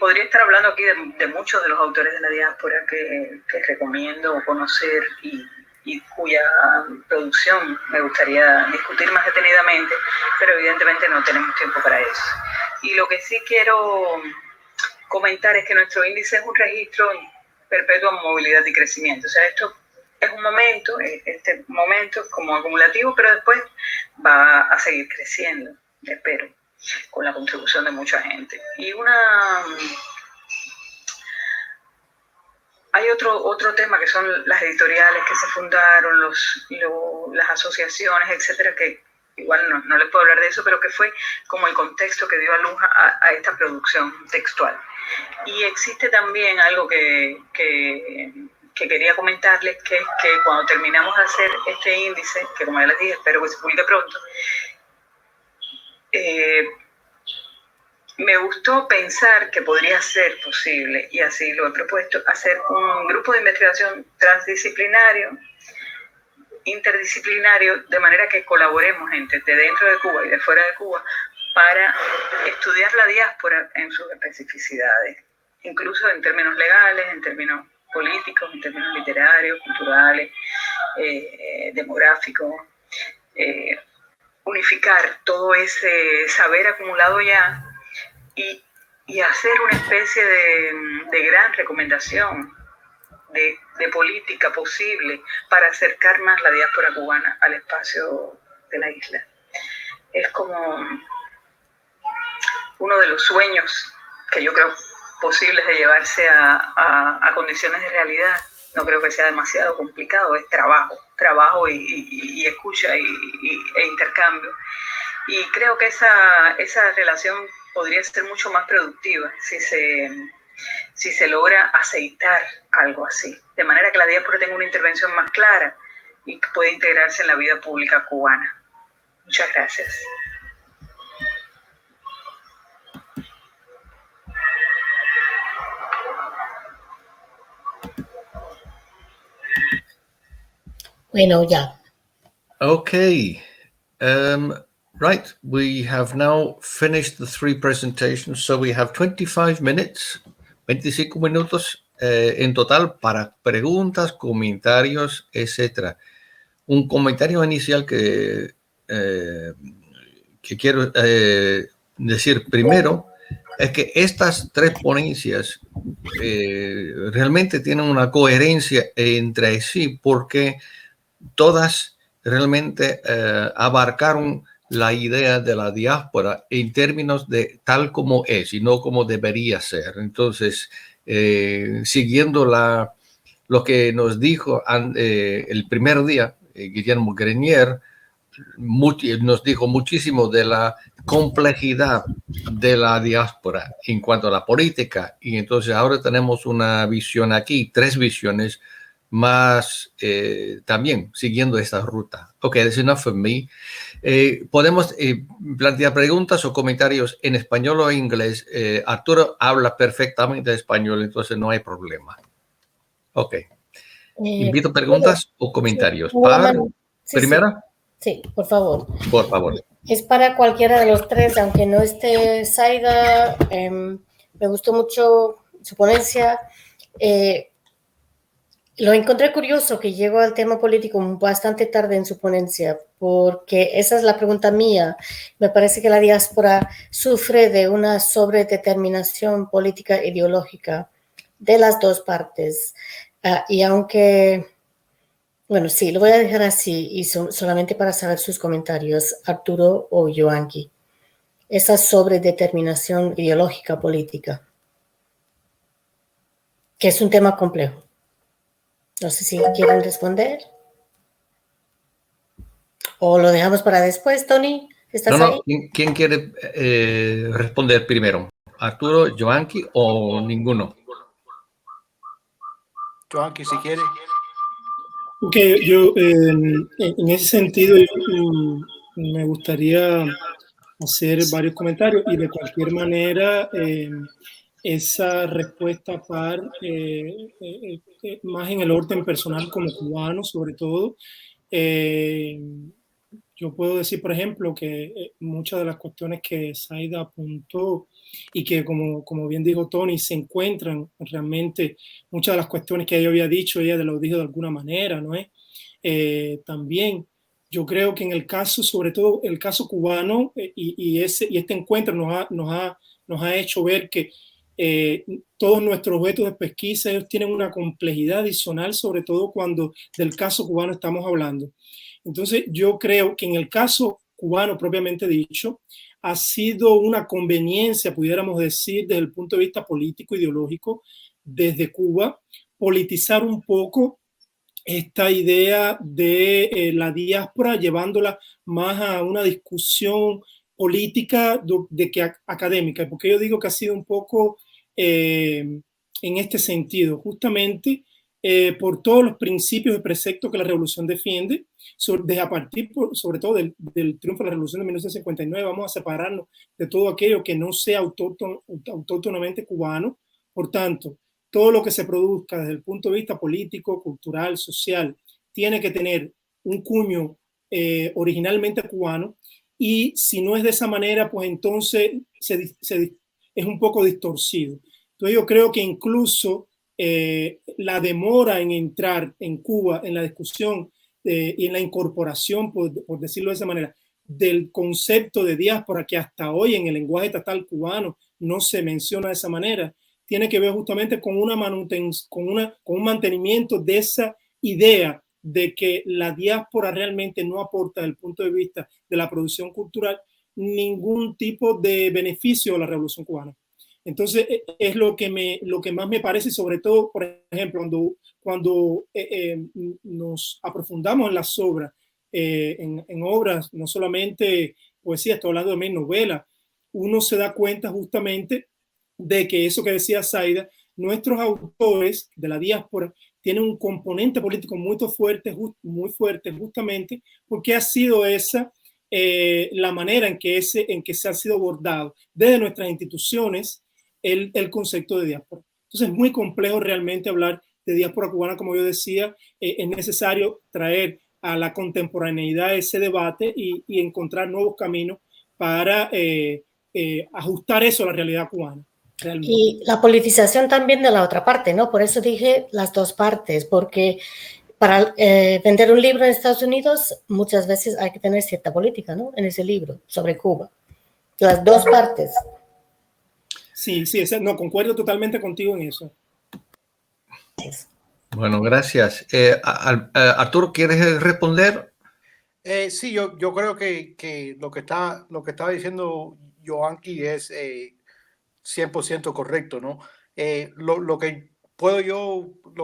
podría estar hablando aquí de muchos de los autores de la diáspora que recomiendo conocer y cuya producción me gustaría discutir más detenidamente, pero evidentemente no tenemos tiempo para eso. Y lo que sí quiero comentar es que nuestro índice es un registro perpetuo de movilidad y crecimiento. O sea, esto es un momento, este momento es como acumulativo, pero después va a seguir creciendo, espero, con la contribución de mucha gente. Y hay otro tema que son las editoriales que se fundaron, las asociaciones, etcétera, que igual no les puedo hablar de eso, pero que fue como el contexto que dio a luz a esta producción textual. Y existe también algo que quería comentarles, que es que cuando terminamos de hacer este índice, que como ya les dije, espero que se publique pronto, me gustó pensar que podría ser posible, y así lo he propuesto, hacer un grupo de investigación transdisciplinario, interdisciplinario, de manera que colaboremos gente de dentro de Cuba y de fuera de Cuba para estudiar la diáspora en sus especificidades, incluso en términos legales, en términos políticos, en términos literarios, culturales, demográficos, unificar todo ese saber acumulado ya y hacer una especie de gran recomendación de política posible para acercar más la diáspora cubana al espacio de la isla. Es como uno de los sueños que yo creo posibles de llevarse a condiciones de realidad. No creo que sea demasiado complicado, es trabajo y escucha e intercambio. Y creo que esa relación podría ser mucho más productiva si se logra aceitar algo así, de manera que la diáspora tenga una intervención más clara y que pueda integrarse en la vida pública cubana. Muchas gracias. Bueno, ya. Okay. Right, we have now finished the 3 presentations, so we have 25 minutes, 25 minutos en total para preguntas, comentarios, etc. un comentario inicial que quiero decir primero es que estas tres ponencias realmente tienen una coherencia entre sí porque todas realmente abarcaron la idea de la diáspora en términos de tal como es y no como debería ser. Entonces, siguiendo lo que nos dijo el primer día, Guillermo Grenier, nos dijo muchísimo de la complejidad de la diáspora en cuanto a la política, y entonces ahora tenemos una visión aquí, tres visiones más también siguiendo esta ruta. Ok, that's enough for me. Podemos plantear preguntas o comentarios en español o en inglés. Arturo habla perfectamente español, entonces no hay problema. Ok. Invito preguntas o comentarios. Primera. Sí, por favor. Por favor. Es para cualquiera de los tres, aunque no esté Zaida. Me gustó mucho su ponencia. Lo encontré curioso que llegó al tema político bastante tarde en su ponencia, porque esa es la pregunta mía. Me parece que la diáspora sufre de una sobredeterminación política ideológica de las dos partes. Y aunque... Bueno, sí, lo voy a dejar así y solamente para saber sus comentarios, Arturo o Yoanqui. Esa sobredeterminación ideológica política, que es un tema complejo. No sé si quieren responder. O lo dejamos para después, Tony. ¿Estás ahí? ¿Quién quiere responder primero? ¿Arturo, Yoanqui o ninguno? Yoanqui, si quiere. Ok, yo en ese sentido me gustaría hacer varios comentarios y de cualquier manera esa respuesta más en el orden personal como cubano sobre todo. Yo puedo decir, por ejemplo, que muchas de las cuestiones que Zaida apuntó y que, como bien dijo Tony, se encuentran realmente, muchas de las cuestiones que ella había dicho, ella lo dijo de alguna manera, ¿no es? También yo creo que en el caso, sobre todo el caso cubano, y este encuentro nos ha hecho ver que todos nuestros objetos de pesquisa ellos tienen una complejidad adicional, sobre todo cuando del caso cubano estamos hablando. Entonces, yo creo que en el caso cubano propiamente dicho, ha sido una conveniencia, pudiéramos decir, desde el punto de vista político, ideológico, desde Cuba, politizar un poco esta idea de la diáspora, llevándola más a una discusión política de que académica. Porque yo digo que ha sido un poco en este sentido, justamente por todos los principios y preceptos que la revolución defiende, a partir sobre todo del triunfo de la revolución de 1959, vamos a separarnos de todo aquello que no sea autóctonamente cubano. Por tanto, todo lo que se produzca desde el punto de vista político, cultural, social, tiene que tener un cuño originalmente cubano, y si no es de esa manera, pues entonces es un poco distorcido. Entonces yo creo que incluso la demora en entrar en Cuba en la discusión y en la incorporación, por decirlo de esa manera, del concepto de diáspora, que hasta hoy en el lenguaje estatal cubano no se menciona de esa manera, tiene que ver justamente con un mantenimiento de esa idea de que la diáspora realmente no aporta desde el punto de vista de la producción cultural ningún tipo de beneficio a la revolución cubana. Entonces es lo que más me parece, sobre todo, por ejemplo, cuando nos aprofundamos en las obras, en obras, no solamente poesía, estoy hablando de mi novela, uno se da cuenta justamente de que eso que decía Zaida, nuestros autores de la diáspora tienen un componente político muy fuerte justamente porque ha sido esa la manera en que se ha sido abordado desde nuestras instituciones el concepto de diáspora. Entonces es muy complejo realmente hablar de diáspora cubana, como yo decía, es necesario traer a la contemporaneidad ese debate y encontrar nuevos caminos para ajustar eso a la realidad cubana. Realmente. Y la politización también de la otra parte, ¿no? Por eso dije las dos partes, porque para vender un libro en Estados Unidos, muchas veces hay que tener cierta política, ¿no? En ese libro sobre Cuba. Las dos partes. Sí, no, concuerdo totalmente contigo en eso. Bueno, gracias. Arturo, ¿quieres responder? Sí, yo creo que lo que estaba diciendo Joanqui es 100% correcto, ¿no? Lo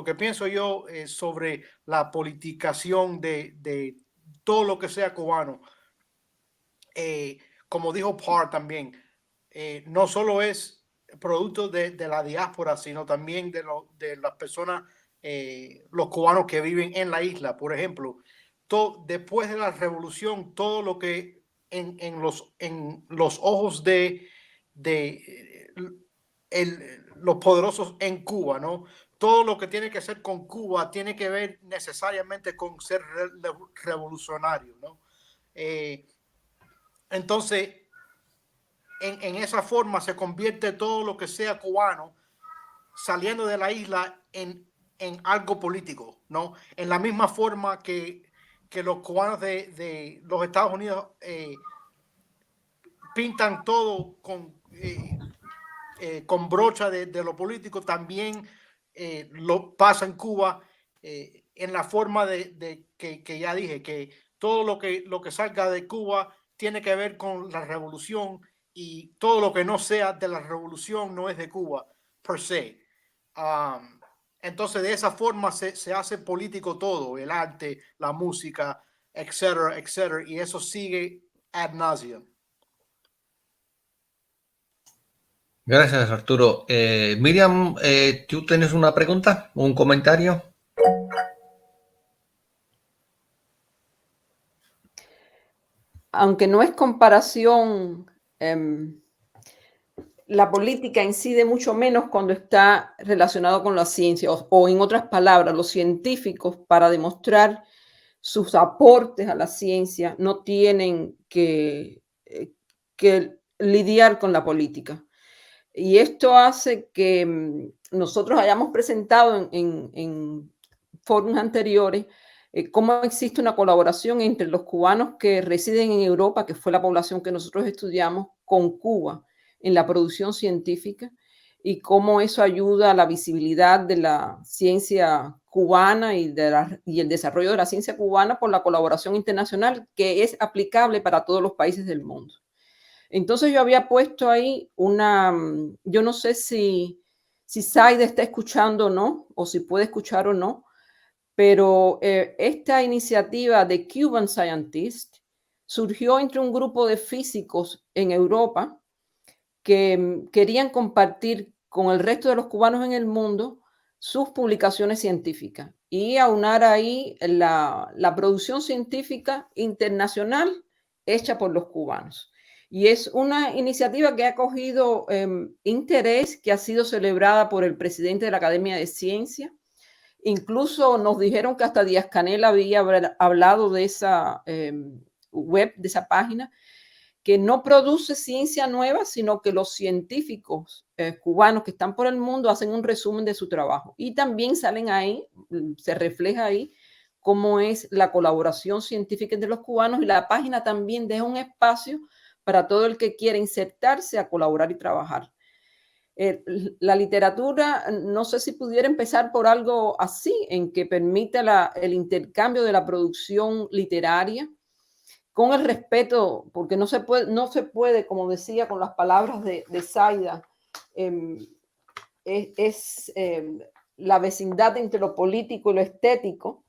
que pienso yo sobre la politización de todo lo que sea cubano, como dijo Parr también, no solo es producto de la diáspora, sino también de las personas, los cubanos que viven en la isla. Por ejemplo, después de la revolución, todo lo que en los ojos de los poderosos en Cuba, ¿no? Todo lo que tiene que hacer con Cuba tiene que ver necesariamente con ser revolucionario, ¿no? Entonces, en esa forma se convierte todo lo que sea cubano saliendo de la isla en algo político, ¿no? En la misma forma que los cubanos de los Estados Unidos pintan todo con brocha de lo político, también lo pasa en Cuba en la forma que ya dije, que todo lo que salga de Cuba tiene que ver con la revolución, y todo lo que no sea de la revolución no es de Cuba per se. Entonces de esa forma se hace político todo, el arte, la música, etcétera, etcétera, y eso sigue ad nauseam. Gracias, Arturo. Miriam, ¿tú tienes una pregunta o un comentario? Aunque no es comparación, la política incide mucho menos cuando está relacionado con la ciencia, o en otras palabras, los científicos, para demostrar sus aportes a la ciencia, no tienen que lidiar con la política. Y esto hace que nosotros hayamos presentado en foros anteriores cómo existe una colaboración entre los cubanos que residen en Europa, que fue la población que nosotros estudiamos, con Cuba en la producción científica, y cómo eso ayuda a la visibilidad de la ciencia cubana y el desarrollo de la ciencia cubana por la colaboración internacional que es aplicable para todos los países del mundo. Entonces yo había puesto ahí yo no sé si Saida está escuchando o no, o si puede escuchar o no, pero esta iniciativa de Cuban Scientists surgió entre un grupo de físicos en Europa que querían compartir con el resto de los cubanos en el mundo sus publicaciones científicas y aunar ahí la producción científica internacional hecha por los cubanos. Y es una iniciativa que ha cogido interés, que ha sido celebrada por el presidente de la Academia de Ciencias. Incluso nos dijeron que hasta Díaz-Canel había hablado de esa web, de esa página, que no produce ciencia nueva, sino que los científicos cubanos que están por el mundo hacen un resumen de su trabajo. Y también salen ahí, se refleja ahí cómo es la colaboración científica entre los cubanos, y la página también deja un espacio para todo el que quiera insertarse a colaborar y trabajar. La literatura, no sé si pudiera empezar por algo así, en que permita el intercambio de la producción literaria, con el respeto, porque no se puede, como decía con las palabras de Saida, la vecindad entre lo político y lo estético,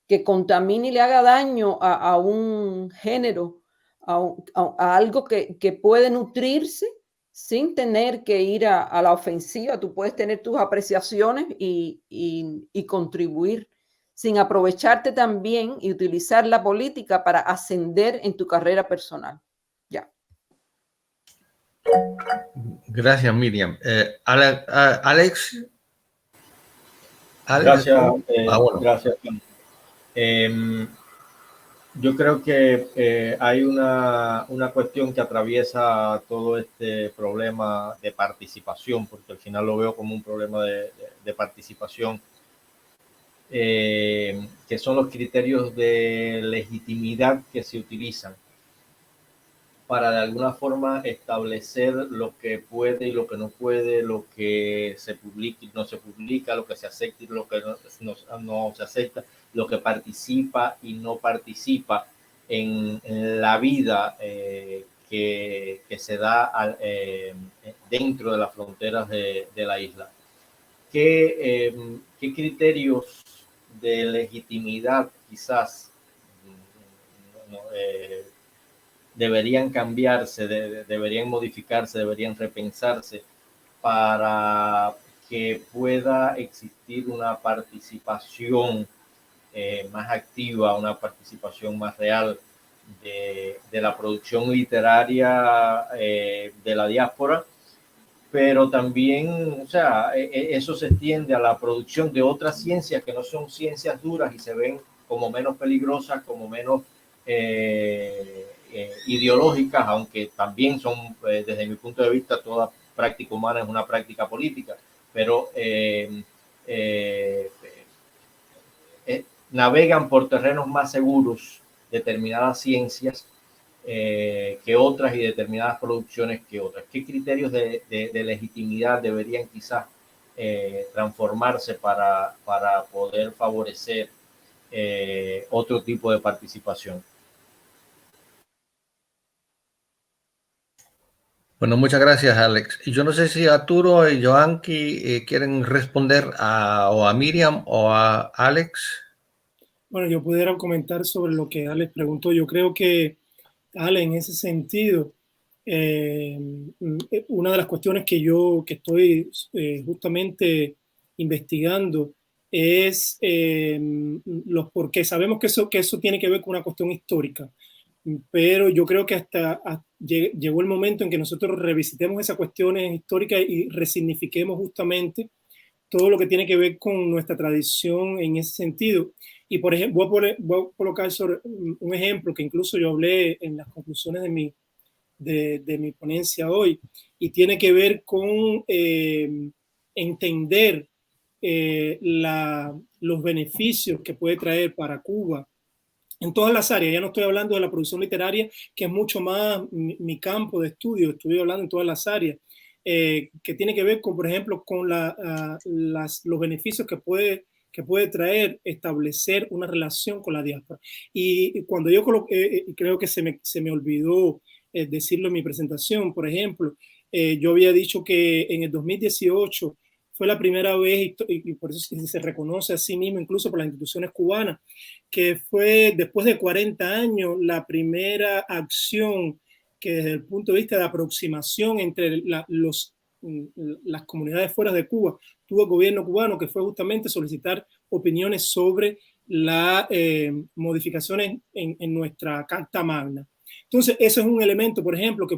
que contamine y le haga daño a un género, a algo que puede nutrirse sin tener que ir a la ofensiva. Tú puedes tener tus apreciaciones y contribuir, sin aprovecharte también y utilizar la política para ascender en tu carrera personal. Ya. Gracias, Miriam. Alex. Gracias. Bueno. Gracias. Yo creo que hay una cuestión que atraviesa todo este problema de participación, porque al final lo veo como un problema de participación. que son los criterios de legitimidad que se utilizan para de alguna forma establecer lo que puede y lo que no puede, lo que se publica y no se publica, lo que se acepta y lo que no se acepta, lo que participa y no participa en la vida que se da dentro de las fronteras de la isla. ¿Qué criterios de legitimidad quizás deberían cambiarse, deberían modificarse, deberían repensarse para que pueda existir una participación más activa, una participación más real de la producción literaria de la diáspora? Pero también, o sea, eso se extiende a la producción de otras ciencias que no son ciencias duras y se ven como menos peligrosas, como menos ideológicas, aunque también son, desde mi punto de vista, toda práctica humana es una práctica política, pero navegan por terrenos más seguros determinadas ciencias que otras y determinadas producciones que otras. ¿Qué criterios de legitimidad deberían quizás transformarse para poder favorecer otro tipo de participación? Bueno, muchas gracias, Alex. Y yo no sé si Arturo y Joanqui quieren responder o a Miriam o a Alex. Bueno, yo pudiera comentar sobre lo que Alex preguntó. Yo creo que, Ale, en ese sentido, una de las cuestiones que estoy justamente investigando es los porqués. Sabemos que eso tiene que ver con una cuestión histórica, pero yo creo que llegó el momento en que nosotros revisitemos esas cuestiones históricas y resignifiquemos justamente todo lo que tiene que ver con nuestra tradición en ese sentido. Y por ejemplo, voy a colocar sobre un ejemplo que incluso yo hablé en las conclusiones de mi ponencia hoy, y tiene que ver con entender los beneficios que puede traer para Cuba en todas las áreas. Ya no estoy hablando de la producción literaria, que es mucho más mi campo de estudio, estoy hablando en todas las áreas, que tiene que ver con, por ejemplo, con los beneficios que puede traer establecer una relación con la diáspora. Y cuando yo creo que se me olvidó decirlo en mi presentación, por ejemplo, yo había dicho que en el 2018 fue la primera vez, y por eso se reconoce a sí mismo, incluso por las instituciones cubanas, que fue después de 40 años la primera acción que desde el punto de vista de aproximación entre las comunidades fuera de Cuba tuvo el gobierno cubano, que fue justamente solicitar opiniones sobre las modificaciones en nuestra Carta Magna. Entonces, eso es un elemento, por ejemplo, que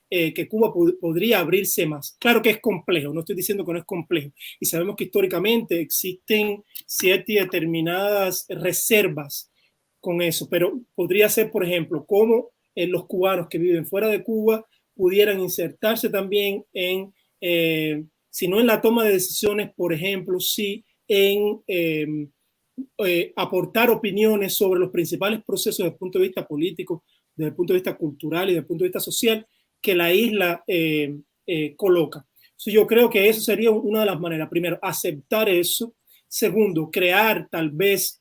que Cuba podría abrirse más. Claro que es complejo, no estoy diciendo que no es complejo, y sabemos que históricamente existen ciertas y determinadas reservas con eso, pero podría ser, por ejemplo, cómo los cubanos que viven fuera de Cuba pudieran insertarse también si no en la toma de decisiones, por ejemplo, sí en aportar opiniones sobre los principales procesos desde el punto de vista político, desde el punto de vista cultural y desde el punto de vista social que la isla coloca. Entonces, yo creo que eso sería una de las maneras. Primero, aceptar eso. Segundo, crear tal vez,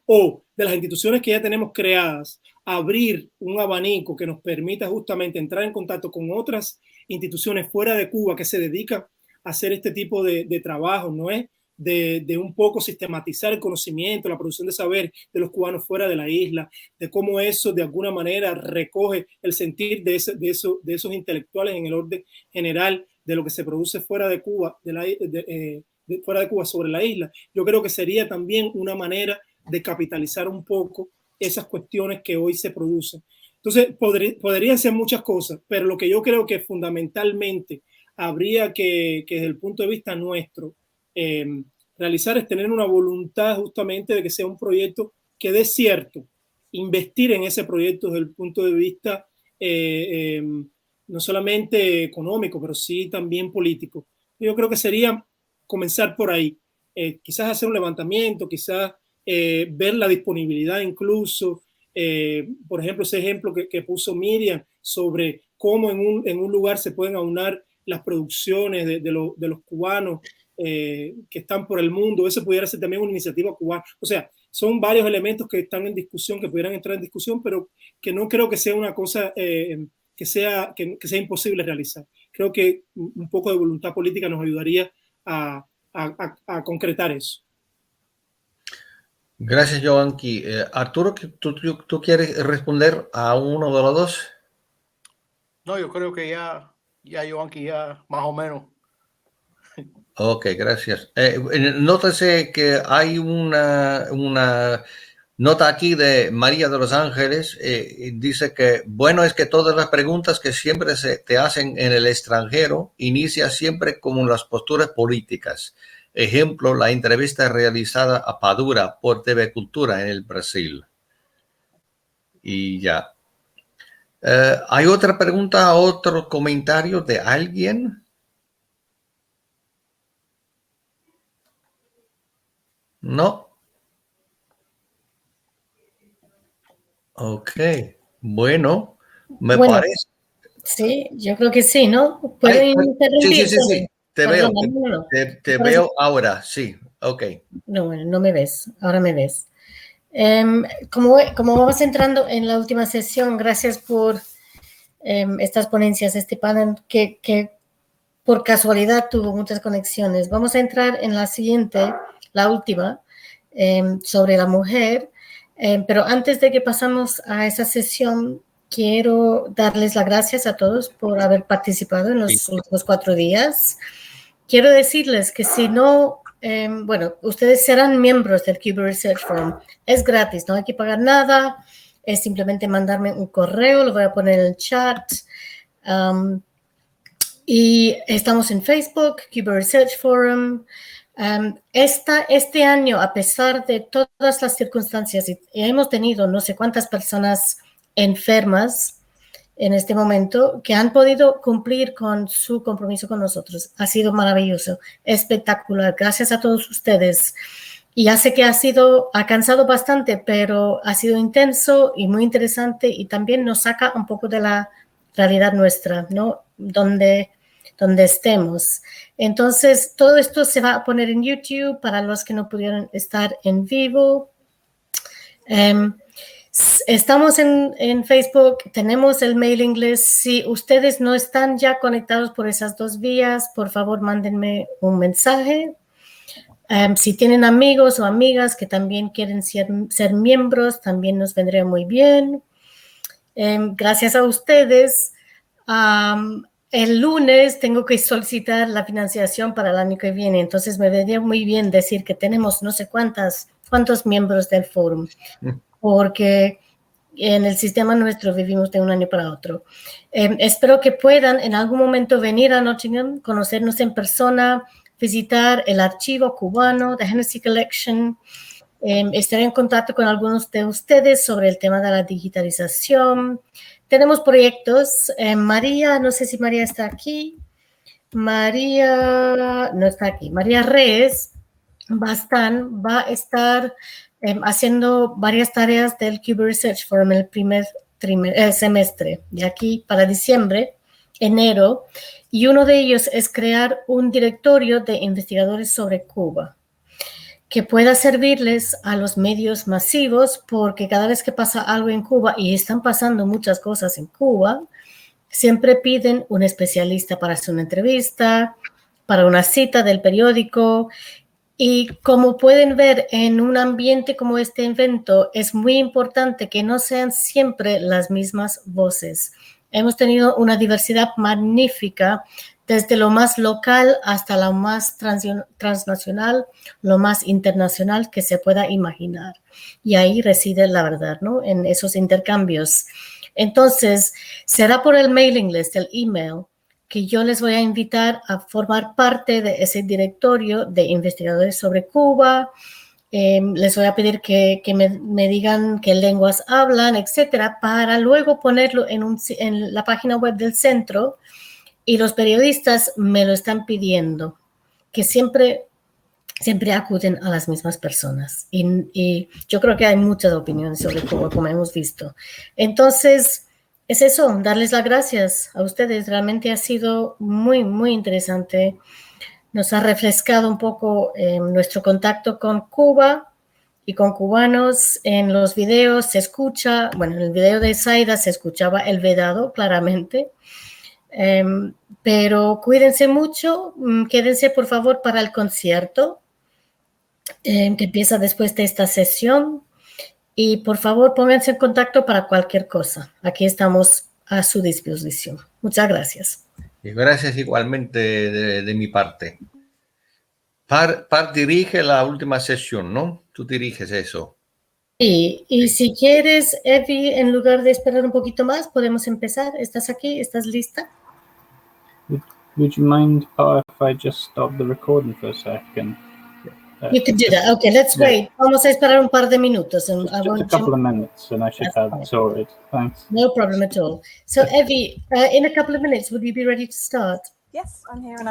o de las instituciones que ya tenemos creadas, abrir un abanico que nos permita justamente entrar en contacto con otras instituciones fuera de Cuba que se dedican a hacer este tipo de trabajo, ¿no es? De un poco sistematizar el conocimiento, la producción de saber de los cubanos fuera de la isla, de cómo eso de alguna manera recoge el sentir de esos intelectuales en el orden general de lo que se produce fuera de Cuba, fuera de Cuba sobre la isla. Yo creo que sería también una manera de capitalizar un poco esas cuestiones que hoy se producen. Entonces, podrían ser muchas cosas, pero lo que yo creo que fundamentalmente habría que desde el punto de vista nuestro, realizar es tener una voluntad justamente de que sea un proyecto que dé cierto, investir en ese proyecto desde el punto de vista no solamente económico, pero sí también político. Yo creo que sería comenzar por ahí, quizás hacer un levantamiento, quizás ver la disponibilidad incluso. Por ejemplo, ese ejemplo que puso Miriam sobre cómo en un lugar se pueden aunar las producciones de los cubanos que están por el mundo. Eso pudiera ser también una iniciativa cubana. O sea, son varios elementos que están en discusión, que pudieran entrar en discusión, pero que no creo que sea una cosa que sea imposible realizar. Creo que un poco de voluntad política nos ayudaría a concretar eso. Gracias, Joanqui. Arturo, ¿tú quieres responder a uno de los dos? No, yo creo que ya Joanqui, ya más o menos. Ok, gracias. Nótese que hay una nota aquí de María de los Ángeles. Dice que, bueno, es que todas las preguntas que siempre se te hacen en el extranjero inicia siempre como las posturas políticas. Ejemplo, la entrevista realizada a Padura por TV Cultura en el Brasil. Y ya. ¿Hay otra pregunta, otro comentario de alguien? No. Ok. Bueno, me parece. Sí, yo creo que sí, ¿no? ¿Puedo interrumpir? Sí. Te veo. Te veo ahora, sí. Ok. No, bueno, no me ves. Ahora me ves. Como vamos entrando en la última sesión, gracias por estas ponencias, este panel que por casualidad tuvo muchas conexiones. Vamos a entrar en la siguiente, la última, sobre la mujer. Pero antes de que pasamos a esa sesión, quiero darles las gracias a todos por haber participado en los últimos 4 días. Quiero decirles que si no, bueno, ustedes serán miembros del Cuba Research Forum. Es gratis, no hay que pagar nada. Es simplemente mandarme un correo, lo voy a poner en el chat. Y estamos en Facebook, Cuba Research Forum. Este año, a pesar de todas las circunstancias, y hemos tenido no sé cuántas personas enfermas en este momento que han podido cumplir con su compromiso con nosotros. Ha sido maravilloso, espectacular. Gracias a todos ustedes. Y ya sé que ha cansado bastante, pero ha sido intenso y muy interesante y también nos saca un poco de la realidad nuestra, ¿no? Donde estemos. Entonces, todo esto se va a poner en YouTube para los que no pudieron estar en vivo. Estamos en Facebook, tenemos el mailing list. Si ustedes no están ya conectados por esas 2 vías, por favor, mándenme un mensaje. Si tienen amigos o amigas que también quieren ser miembros, también nos vendría muy bien. Gracias a ustedes. El lunes tengo que solicitar la financiación para el año que viene, entonces me vendría muy bien decir que tenemos no sé cuántos miembros del foro, porque en el sistema nuestro vivimos de un año para otro. Espero que puedan en algún momento venir a Nottingham, conocernos en persona, visitar el archivo cubano, The Hennessy Collection. Estaré en contacto con algunos de ustedes sobre el tema de la digitalización. Tenemos proyectos. María, no sé si María está aquí. María no está aquí. María Reyes va a estar haciendo varias tareas del Cuba Research Forum el primer semestre, de aquí para diciembre, enero, y uno de ellos es crear un directorio de investigadores sobre Cuba que pueda servirles a los medios masivos, porque cada vez que pasa algo en Cuba, y están pasando muchas cosas en Cuba, siempre piden un especialista para hacer una entrevista, para una cita del periódico. Y como pueden ver en un ambiente como este evento, es muy importante que no sean siempre las mismas voces. Hemos tenido una diversidad magnífica, desde lo más local hasta lo más transnacional, lo más internacional que se pueda imaginar. Y ahí reside la verdad, ¿no? En esos intercambios. Entonces, será por el mailing list, el email, que yo les voy a invitar a formar parte de ese directorio de investigadores sobre Cuba. Les voy a pedir que me digan qué lenguas hablan, etcétera, para luego ponerlo en la página web del centro. Y los periodistas me lo están pidiendo, que siempre siempre acuden a las mismas personas. Y yo creo que hay muchas opiniones sobre Cuba, como hemos visto. Entonces, es eso, darles las gracias a ustedes. Realmente ha sido muy, muy interesante. Nos ha refrescado un poco nuestro contacto con Cuba y con cubanos. En los videos se escucha, bueno, en el video de Zaida se escuchaba el vedado claramente. Pero cuídense mucho, quédense por favor para el concierto que empieza después de esta sesión. Y por favor, pónganse en contacto para cualquier cosa. Aquí estamos a su disposición. Muchas gracias. Y gracias igualmente de mi parte. Par dirige la última sesión, ¿no? Tú diriges eso. Y si quieres, Evie, en lugar de esperar un poquito más, podemos empezar. ¿Estás aquí? ¿Estás lista? Would you mind if I just stop the recording for a second? You can do that. Okay, let's wait. Vamos a esperar un par de minutos. Just a couple of minutes and I should have it sorted. Thanks. No problem at all. So, Evie, in a couple of minutes, would you be ready to start? Yes, I'm here and I'm